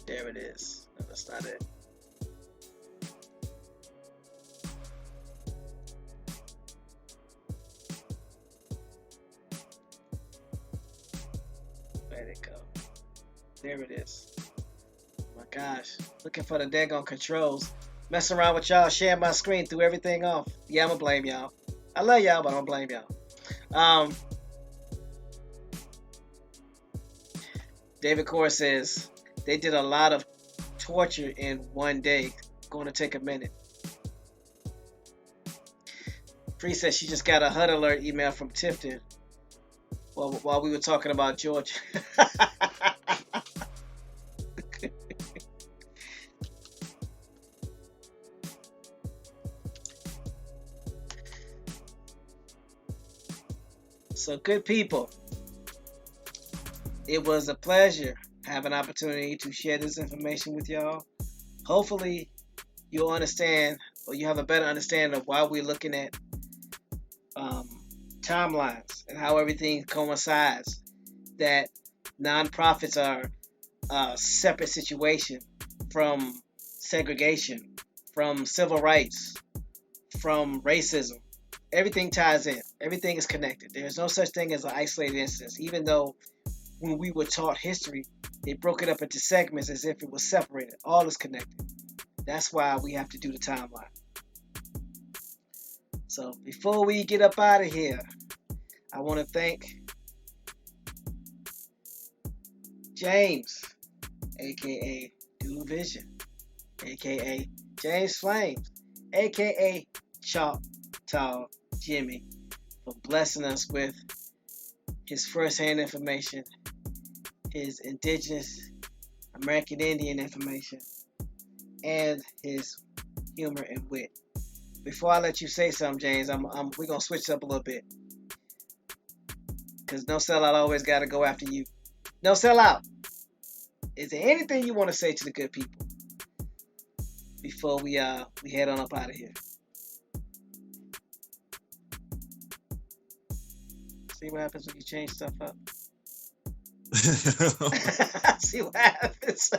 There it is. No, that's not it. Where'd it go? There it is. Oh my gosh. Looking for the daggone controls. Messing around with y'all, sharing my screen, threw everything off. Yeah, I'm gonna blame y'all. I love y'all, but I'm gonna blame y'all. David Core says they did a lot of torture in one day. Going to take a minute. Free says she just got a HUD alert email from Tifton while we were talking about Georgia. So, good people, it was a pleasure having an opportunity to share this information with y'all. Hopefully, you'll understand, or you have a better understanding of why we're looking at timelines and how everything coincides. That nonprofits are a separate situation from segregation, from civil rights, from racism. Everything ties in. Everything is connected. There's no such thing as an isolated instance, even though when we were taught history, they broke it up into segments as if it was separated. All is connected. That's why we have to do the timeline. So before we get up out of here, I want to thank James, aka Dual Vision, aka James Flames, aka Choctaw Jimmy, for blessing us with his first-hand information, his indigenous American Indian information, and his humor and wit. Before I let you say something, James, we're gonna switch up a little bit, cause no sellout always gotta go after you. No sellout. Is there anything you want to say to the good people before we head on up out of here? See what happens when you change stuff up. See what happens.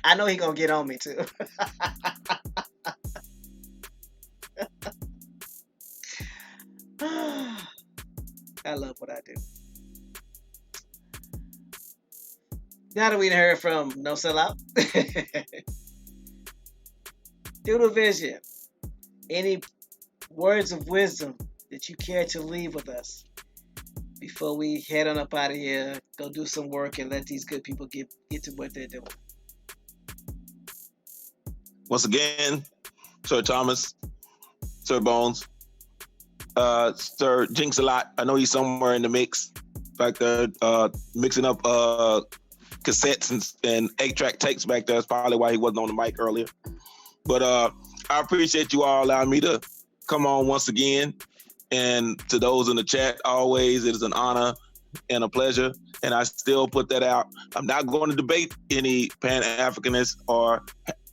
I know he gonna get on me too. I love what I do. Now that we've heard from No Sellout, Doodle Vision, any words of wisdom that you care to leave with us before we head on up out of here, go do some work, and let these good people get to what they're doing? Once again, Sir Thomas, Sir Bones, Sir Jinx a lot. I know he's somewhere in the mix. Back there, mixing up cassettes and 8-track tapes back there. That's probably why he wasn't on the mic earlier. But I appreciate you all allowing me to come on once again. And to those in the chat, always, it is an honor and a pleasure. And I still put that out. I'm not going to debate any Pan-Africanists or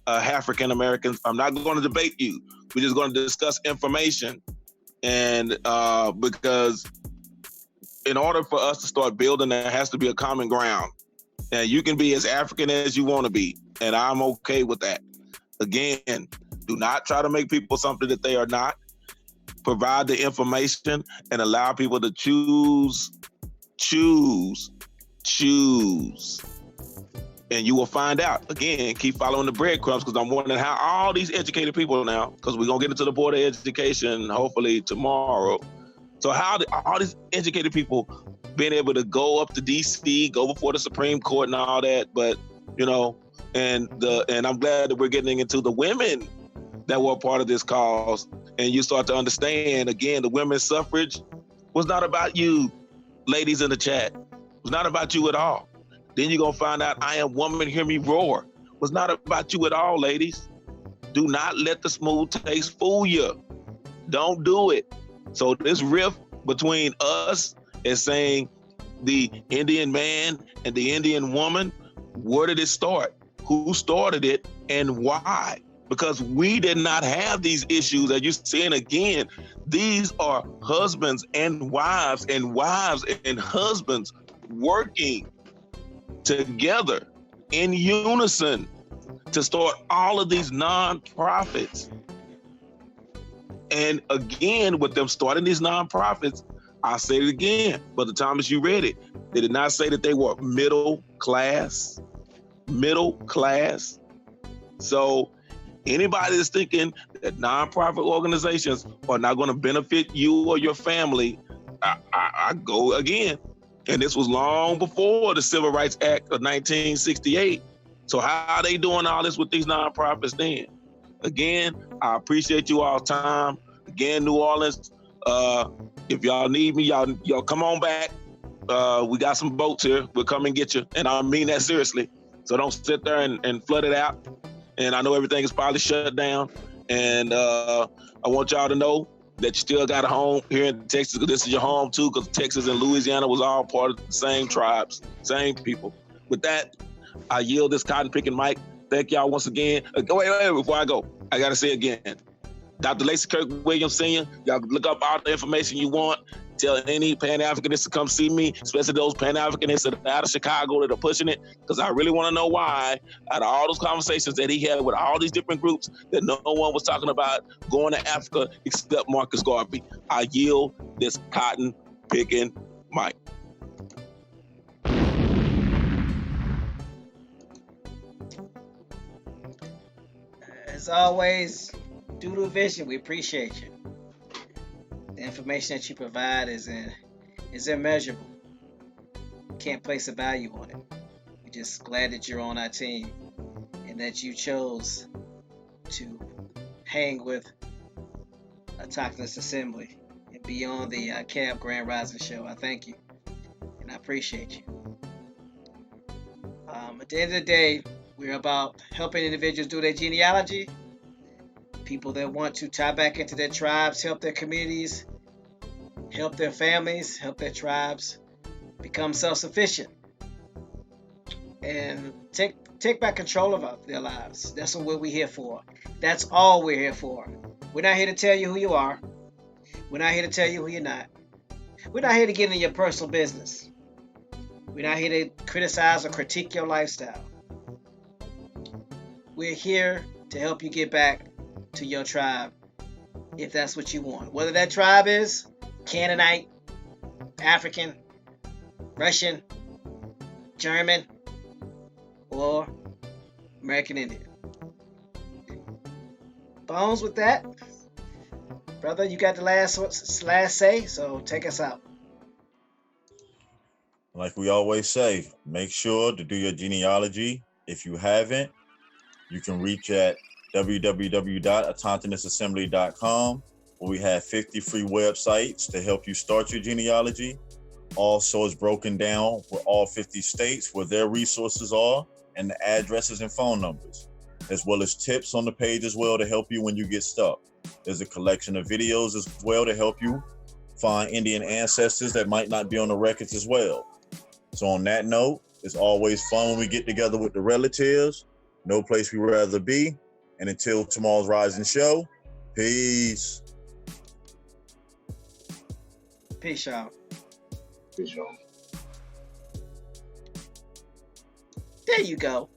African Americans. I'm not going to debate you. We're just going to discuss information. And because in order for us to start building, there has to be a common ground. And you can be as African as you want to be. And I'm okay with that. Again, do not try to make people something that they are not. Provide the information and allow people to choose. And you will find out. Again, keep following the breadcrumbs, because I'm wondering how all these educated people now, because we're going to get into the Board of Education hopefully tomorrow. So how all these educated people being able to go up to DC, go before the Supreme Court and all that, but, you know, and I'm glad that we're getting into the women that were a part of this cause. And you start to understand, again, the women's suffrage was not about you, ladies in the chat. It was not about you at all. Then you're going to find out I Am Woman, Hear Me Roar was not about you at all, ladies. Do not let the smooth taste fool you. Don't do it. So this rift between us is saying the Indian man and the Indian woman, where did it start? Who started it and why? Because we did not have these issues that you're seeing again. These are husbands and wives and husbands working together in unison to start all of these nonprofits. And again, with them starting these nonprofits, I'll say it again, Brother Thomas, you read it. They did not say that they were middle class. So anybody that's thinking that nonprofit organizations are not going to benefit you or your family, I go again. And this was long before the Civil Rights Act of 1968. So how are they doing all this with these nonprofits then? Again, I appreciate you all time. Again, New Orleans, if y'all need me, y'all come on back. We got some boats here. We'll come and get you. And I mean that seriously. So don't sit there and flood it out. And I know everything is probably shut down. And I want y'all to know that you still got a home here in Texas, because this is your home too, because Texas and Louisiana was all part of the same tribes, same people. With that, I yield this cotton picking mic. Thank y'all once again. Wait, before I go, I gotta say again, Dr. Lacey Kirk Williams Sr., y'all look up all the information you want. Tell any Pan-Africanist to come see me, especially those Pan-Africanists that are out of Chicago that are pushing it, because I really want to know why, out of all those conversations that he had with all these different groups, that no one was talking about going to Africa except Marcus Garvey. I yield this cotton picking mic. As always, Doodle Vision, we appreciate you. The information that you provide is immeasurable. Can't place a value on it. We're just glad that you're on our team and that you chose to hang with Autochthonous Assembly and be on the Cab Grand Rising Show. I thank you and I appreciate you. At the end of the day, we're about helping individuals do their genealogy. People that want to tie back into their tribes, help their communities, help their families, help their tribes become self-sufficient and take back control of their lives. That's what we're here for. That's all we're here for. We're not here to tell you who you are. We're not here to tell you who you're not. We're not here to get into your personal business. We're not here to criticize or critique your lifestyle. We're here to help you get back to your tribe if that's what you want. Whether that tribe is Canaanite, African, Russian, German, or American Indian. Bones, with that, brother, you got the last say, so take us out. Like we always say, make sure to do your genealogy. If you haven't, you can reach at www.autochthonousassembly.com, where we have 50 free websites to help you start your genealogy. Also, it's broken down for all 50 states where their resources are and the addresses and phone numbers, as well as tips on the page as well to help you when you get stuck. There's a collection of videos as well to help you find Indian ancestors that might not be on the records as well. So on that note, it's always fun when we get together with the relatives. No place we'd rather be. And until tomorrow's Rising Show, peace. Peace, y'all. Peace, y'all. There you go.